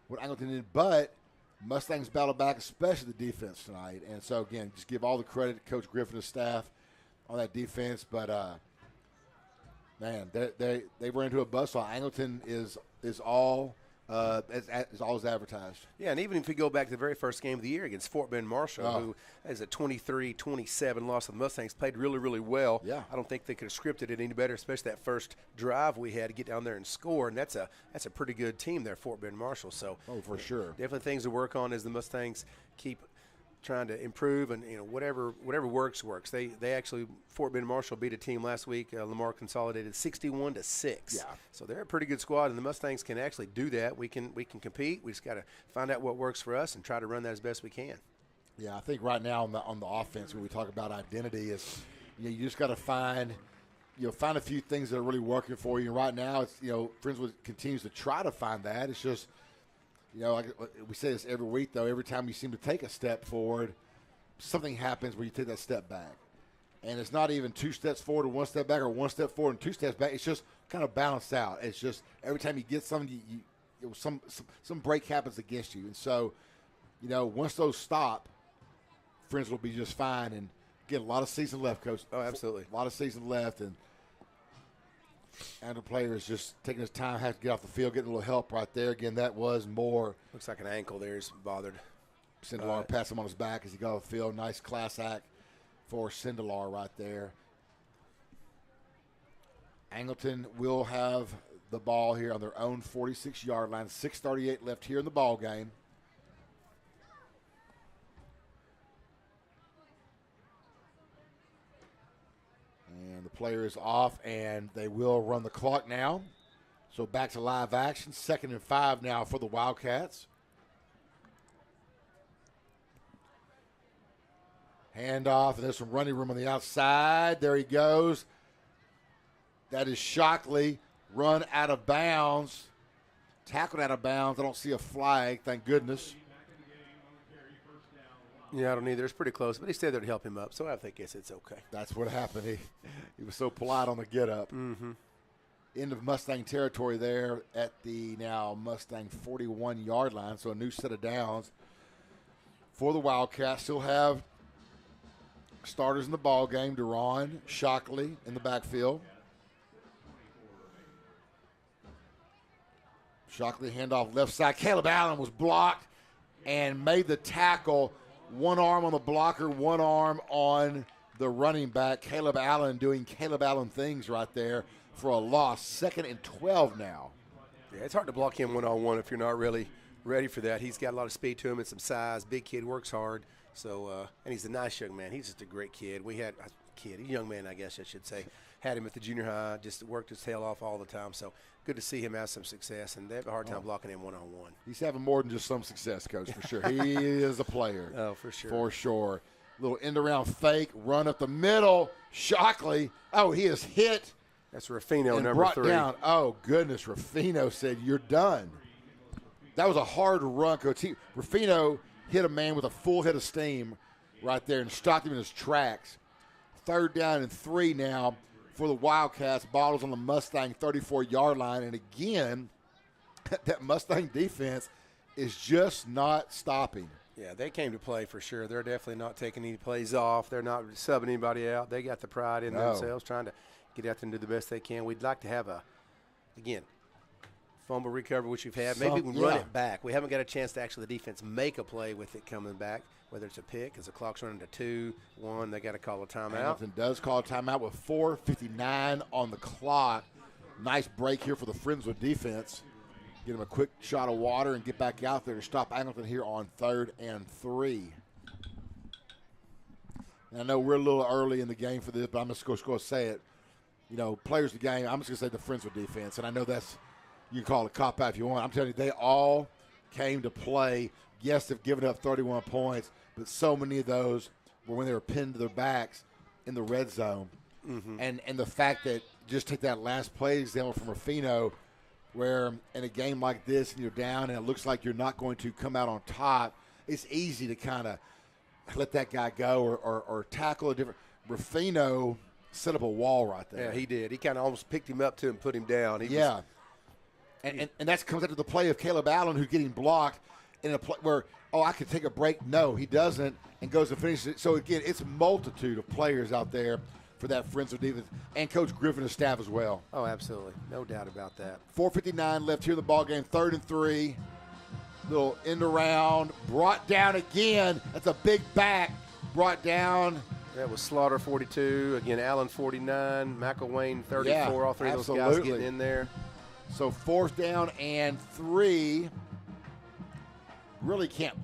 what Angleton did, but Mustangs battled back, especially the defense tonight. And so, again, just give all the credit to Coach Griffin and staff on that defense. But, man, they ran into a buzzsaw. Angleton is all as advertised. Yeah, and even if you go back to the very first game of the year against Fort Bend Marshall, who has a 23-27 loss of the Mustangs, played really, really well. Yeah. I don't think they could have scripted it any better, especially that first drive we had to get down there and score. And that's a pretty good team there, Fort Bend Marshall. So, for sure. Definitely things to work on as the Mustangs keep trying to improve, and whatever works. They actually, Fort Bend Marshall beat a team last week. Lamar Consolidated 61-6. Yeah. So they're a pretty good squad, and the Mustangs can actually do that. We can compete. We just got to find out what works for us and try to run that as best we can. Yeah, I think right now on the offense, when we talk about identity, is you just got to find a few things that are really working for you. And right now, it's Friendswood continues to try to find that. It's just, like we say this every week, though, every time you seem to take a step forward, something happens where you take that step back. And it's not even 2 steps forward and 1 step back, or 1 step forward and 2 steps back. It's just kind of balanced out. It's just every time you get something, some break happens against you. And so, once those stop, Friendswood will be just fine. And, again, a lot of season left, Coach. Oh, absolutely. A lot of season left. And the player is just taking his time, has to get off the field, getting a little help right there. Again, that was more. Looks like an ankle there is bothered. Sindelar passed him on his back as he got off the field. Nice class act for Sindelar right there. Angleton will have the ball here on their own 46-yard line. 6:38 left here in the ball game. And the player is off, and they will run the clock now. So back to live action. 2nd and 5 now for the Wildcats. Handoff, and there's some running room on the outside. There he goes. That is Shockley, run out of bounds. Tackled out of bounds. I don't see a flag, thank goodness. Yeah, I don't either. It's pretty close, but he stayed there to help him up, so I guess it's okay. That's what happened. He was so polite on the get-up. Mm-hmm. End of Mustang territory there at the now Mustang 41-yard line, so a new set of downs for the Wildcats. Still have starters in the ball game. Deron, Shockley in the backfield. Shockley handoff left side. Caleb Allen was blocked and made the tackle. One arm on the blocker, one arm on the running back. Caleb Allen doing Caleb Allen things right there for a loss. 2nd and 12 now. Yeah, it's hard to block him one-on-one if you're not really ready for that. He's got a lot of speed to him and some size. Big kid, works hard. So, and he's a nice young man. He's just a great kid. We had a young man, I guess I should say. Had him at the junior high, just worked his tail off all the time. So good to see him have some success, and they have a hard time blocking him one-on-one. He's having more than just some success, Coach, for sure. He is a player. Oh, for sure. For sure. Little end-around fake, run up the middle. Shockley. Oh, he is hit. That's Ruffino, and number brought 3. Down. Oh, goodness. Ruffino said, you're done. That was a hard run, Coach. Ruffino hit a man with a full head of steam right there and stopped him in his tracks. 3rd down and 3 now for the Wildcats. Bottles on the Mustang 34-yard line. And again, that Mustang defense is just not stopping. Yeah, they came to play for sure. They're definitely not taking any plays off. They're not subbing anybody out. They got the pride in themselves, trying to get out there and do the best they can. We'd like to have again, fumble recovery, which we've had. Maybe we can run it back. We haven't got a chance to actually the defense make a play with it coming back, whether it's a pick, because the clock's running to 2, 1. They got to call a timeout. Angleton does call a timeout with 4:59 on the clock. Nice break here for the Friendswood defense. Get him a quick shot of water and get back out there to stop Angleton here on 3rd and 3. And I know we're a little early in the game for this, but I'm just going to say it. Players of the game, I'm just going to say the Friendswood defense. And I know that's, you can call it a cop-out if you want. I'm telling you, they all came to play. Yes, they've given up 31 points, but so many of those were when they were pinned to their backs in the red zone. Mm-hmm. And the fact that, just take that last play example from Ruffino, where in a game like this and you're down and it looks like you're not going to come out on top, it's easy to kind of let that guy go or tackle a different. Ruffino set up a wall right there. Yeah, he did. He kind of almost picked him up and put him down. And that comes after the play of Caleb Allen, who's getting blocked in a play where, I could take a break. No, he doesn't, and goes and finishes it. So, again, it's a multitude of players out there for that Friendswood defense, and Coach Griffin and staff as well. Oh, absolutely. No doubt about that. 4:59 left here in the ballgame, 3rd and 3. Little end around, brought down again. That's a big back, brought down. That was Slaughter 42, again Allen 49, McElwain 34. Yeah, all three absolutely. of those guys getting in there. So 4th down and 3. Really can't.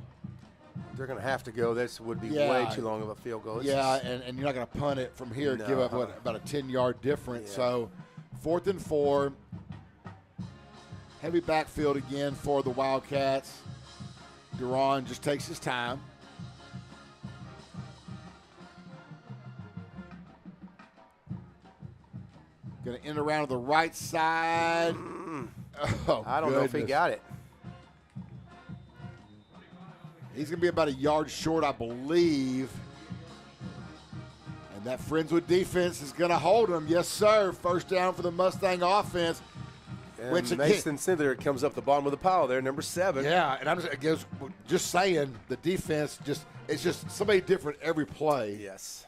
They're going to have to go. This would be way too long of a field goal. And you're not going to punt it from here. No. Give up about a 10-yard difference. Yeah. So 4th and 4. Heavy backfield again for the Wildcats. Duran just takes his time. Going to end around to the right side. Oh, I don't know if he got it. He's going to be about a yard short, I believe. And that Friendswood defense is going to hold him. Yes, sir. 1st down for the Mustang offense. And Which Mason Sindler comes up the bottom of the pile there, number 7. Yeah, and I'm just saying the defense it's just somebody different every play. Yes.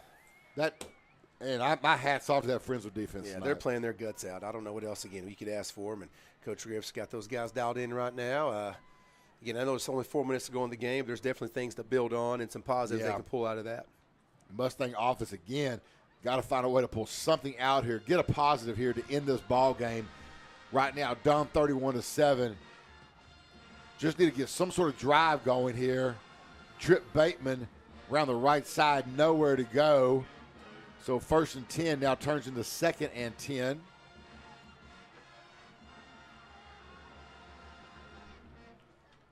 My hat's off to that Friendswood defense. Yeah, tonight. they're playing their guts out. I don't know what else, again, we could ask for them. And Coach Griff's got those guys dialed in right now. Again, I know it's only 4 minutes to go in the game. There's definitely things to build on and some positives they can pull out of that. Mustang offense, again, got to find a way to pull something out here, get a positive here to end this ball game. Right now, down 31-7. Just need to get some sort of drive going here. Trip Bateman around the right side, nowhere to go. So 1st and 10 now turns into 2nd and 10.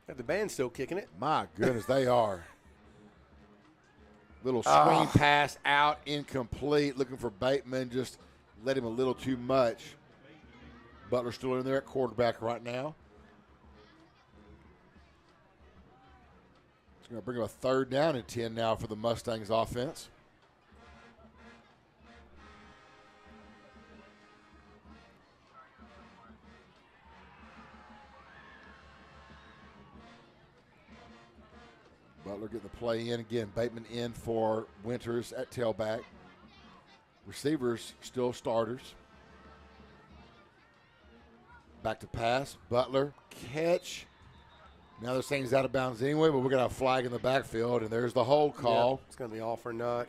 Got the band still kicking it. My goodness, they are. Little screen pass out, incomplete. Looking for Bateman, just let him a little too much. Butler still in there at quarterback right now. It's going to bring up a 3rd down and 10 now for the Mustangs offense. Butler getting the play in again. Bateman in for Winters at tailback. Receivers still starters. Back to pass. Butler catch. Now they're saying he's out of bounds anyway, but we're going to have a flag in the backfield, and there's the hold call. Yep, it's going to be all for naught.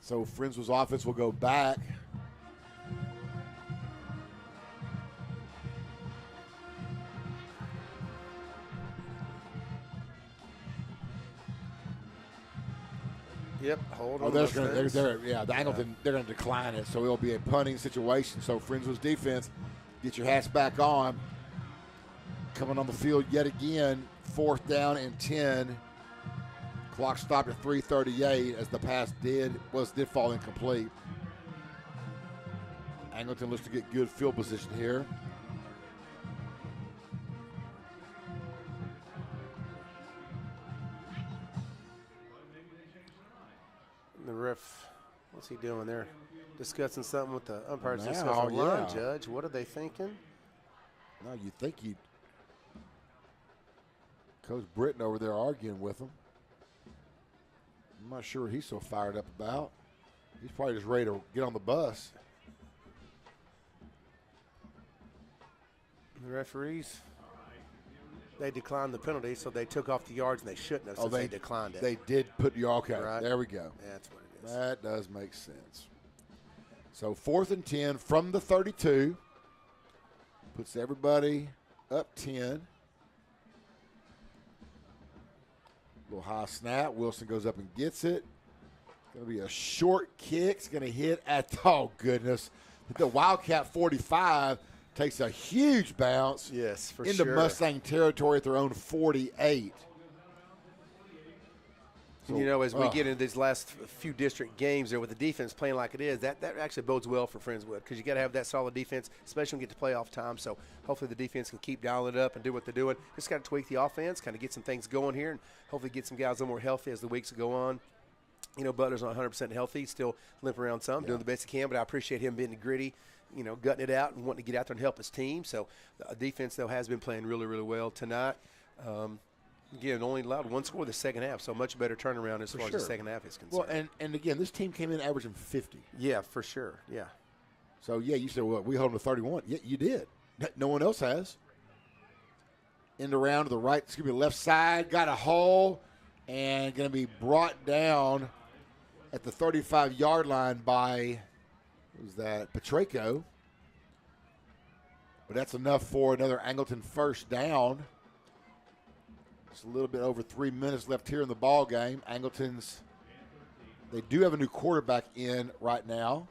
So Friendswood's offense will go back. Yep, hold on. The Angleton, they're going to decline it, so it'll be a punting situation. So Friendswood's defense, get your hats back on. Coming on the field yet again, 4th down and 10. Clock stopped at 3:38 as the pass did fall incomplete. Angleton looks to get good field position here. The ref, what's he doing there? Discussing something with the umpires. Now, line judge. What are they thinking? No, you think Coach Britton over there arguing with him. I'm not sure what he's so fired up about. He's probably just ready to get on the bus. The referees, they declined the penalty, so they took off the yards, and they shouldn't have since they declined it. They did put you okay. Right. There we go. That's what it is. That does make sense. So 4th and 10 from the 32. Puts everybody up 10. Little high snap. Wilson goes up and gets it. Going to be a short kick. It's going to hit at, oh, goodness. The Wildcat 45 takes a huge bounce. Yes, for into sure. Mustang territory at their own 48. So, you know, as we get into these last few district games there with the defense playing like it is, that actually bodes well for Friendswood because you got to have that solid defense, especially when you get to playoff time. So hopefully the defense can keep dialing it up and do what they're doing. Just got to tweak the offense, kind of get some things going here, and hopefully get some guys a little more healthy as the weeks go on. You know, Butler's not 100% healthy, still limping around some, doing the best he can, but I appreciate him being gritty, you know, gutting it out and wanting to get out there and help his team. So the defense, though, has been playing really, really well tonight. Again, only allowed one score the second half, so much better turnaround as far as the second half is concerned. Well, and again, this team came in averaging 50. Yeah, for sure, yeah. So, yeah, you said, well, we hold them to 31. Yeah, you did. No one else has. End around to the right, left side, got a hole, and going to be brought down at the 35-yard line by, who's that, Petraco. But that's enough for another Angleton first down. It's a little bit over 3 minutes left here in the ball game. Angleton's, they do have a new quarterback in right now.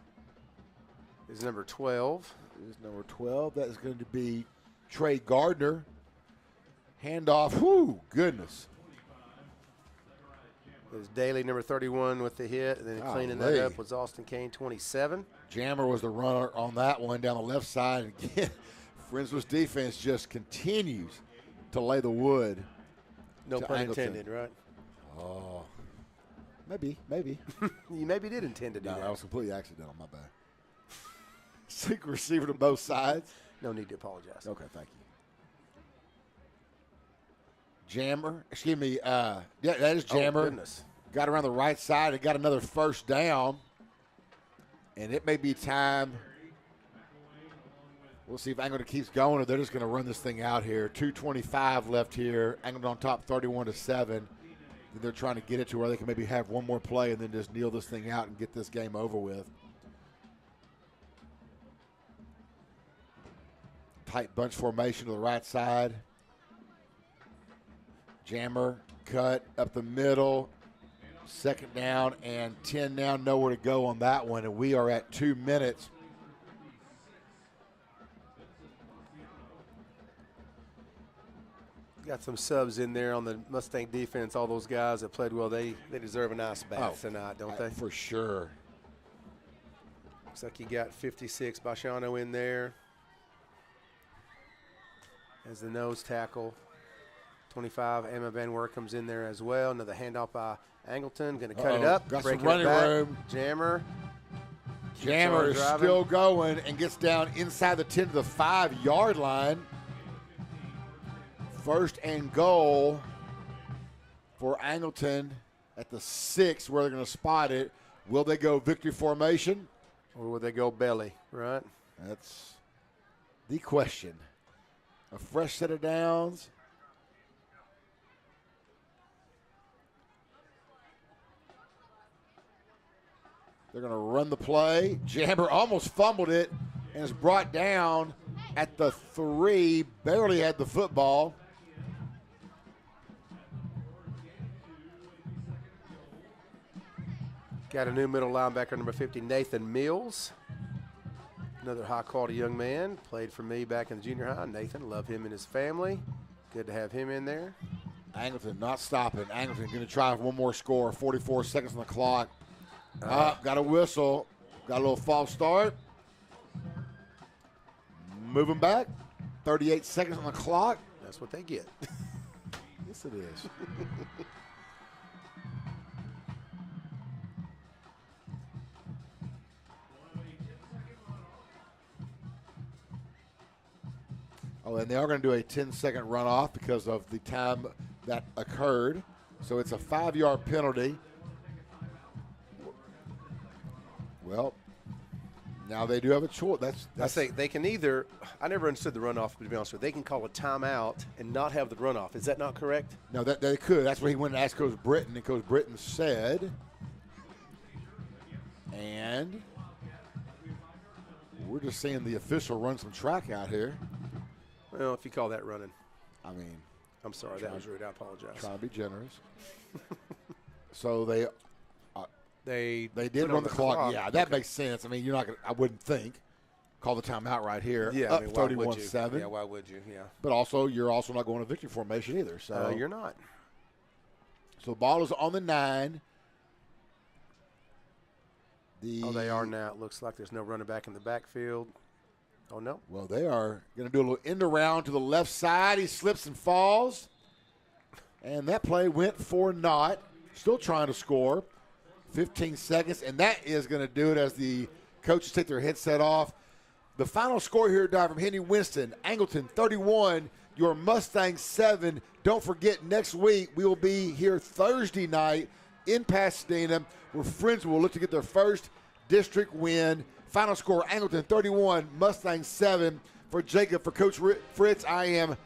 Is number 12. Is number 12. That is going to be Trey Gardner. Handoff. Whoo, goodness. There's Daly, number 31, with the hit, and then cleaning that up was Austin Kane, 27. Jammer was the runner on that one down the left side. And again, Friendswood's defense just continues to lay the wood. No pun Angleton. intended, right? Oh, maybe. You maybe did intend to do No, that. that was completely accidental. My bad. Secret receiver to both sides. No need to apologize. Okay, thank you. Jammer, excuse me. Yeah, that is Jammer. Oh, goodness. Got around the right side and got another first down. And it may be time. We'll see if Angleton keeps going or they're just going to run this thing out here. 2:25 left here. Angleton on top 31-7. They're trying to get it to where they can maybe have one more play and then just kneel this thing out and get this game over with. Tight bunch formation to the right side. Jammer cut up the middle. Second down and 10 now. Nowhere to go on that one. And we are at 2 minutes. Got some subs in there on the Mustang defense. All those guys that played well, they deserve a nice bath tonight, don't they? For sure. Looks like you got 56 Bashano in there as the nose tackle. 25 Emma Van Werk comes in there as well. Another handoff by Angleton. Going to cut it up. Got some breaking running it back. room. Jammer. Jammer is still going and gets down inside the 10 to the 5-yard line. First and goal for Angleton at the 6 where they're going to spot it. Will they go victory formation? Or will they go belly, right? That's the question. A fresh set of downs. They're going to run the play. Jammer almost fumbled it and is brought down at the 3. Barely had the football. Got a new middle linebacker, number 50, Nathan Mills. Another high-quality young man. Played for me back in the junior high. Nathan, love him and his family. Good to have him in there. Angleton not stopping. Angleton going to try one more score. 44 seconds on the clock. Got a whistle. Got a little false start. Moving back. 38 seconds on the clock. That's what they get. Yes, it is. Oh, and they are going to do a 10-second runoff because of the time that occurred. So it's a 5-yard penalty. Well, now they do have a choice. I think they can either – I never understood the runoff, to be honest with you. They can call a timeout and not have the runoff. Is that not correct? No, that they could. That's what he went and asked Coach Britton, and Coach Britton said. And we're just seeing the official run some track out here. Well, if you call that running. I mean, I'm sorry, that was rude. I apologize. Trying to be generous. So they did put run on the clock. Yeah, that Okay. makes sense. I mean, you're not going to, I wouldn't think, call the timeout right here. Yeah, Up I mean, why would you? 31-7. Yeah, why would you? Yeah. But also, you're also not going to victory formation either. So You're not. So ball is on the 9. Oh, they are now. It looks like there's no running back in the backfield. Oh, no. Well, they are going to do a little end around to the left side. He slips and falls. And that play went for naught. Still trying to score. 15 seconds. And that is going to do it as the coaches take their headset off. The final score here, Di, from Henry Winston. Angleton 31, your Mustangs 7. Don't forget, next week we will be here Thursday night in Pasadena, where Friendswood will look to get their first district win. Final score, Angleton 31, Mustangs 7. For Jacob, for Coach Fritz, I am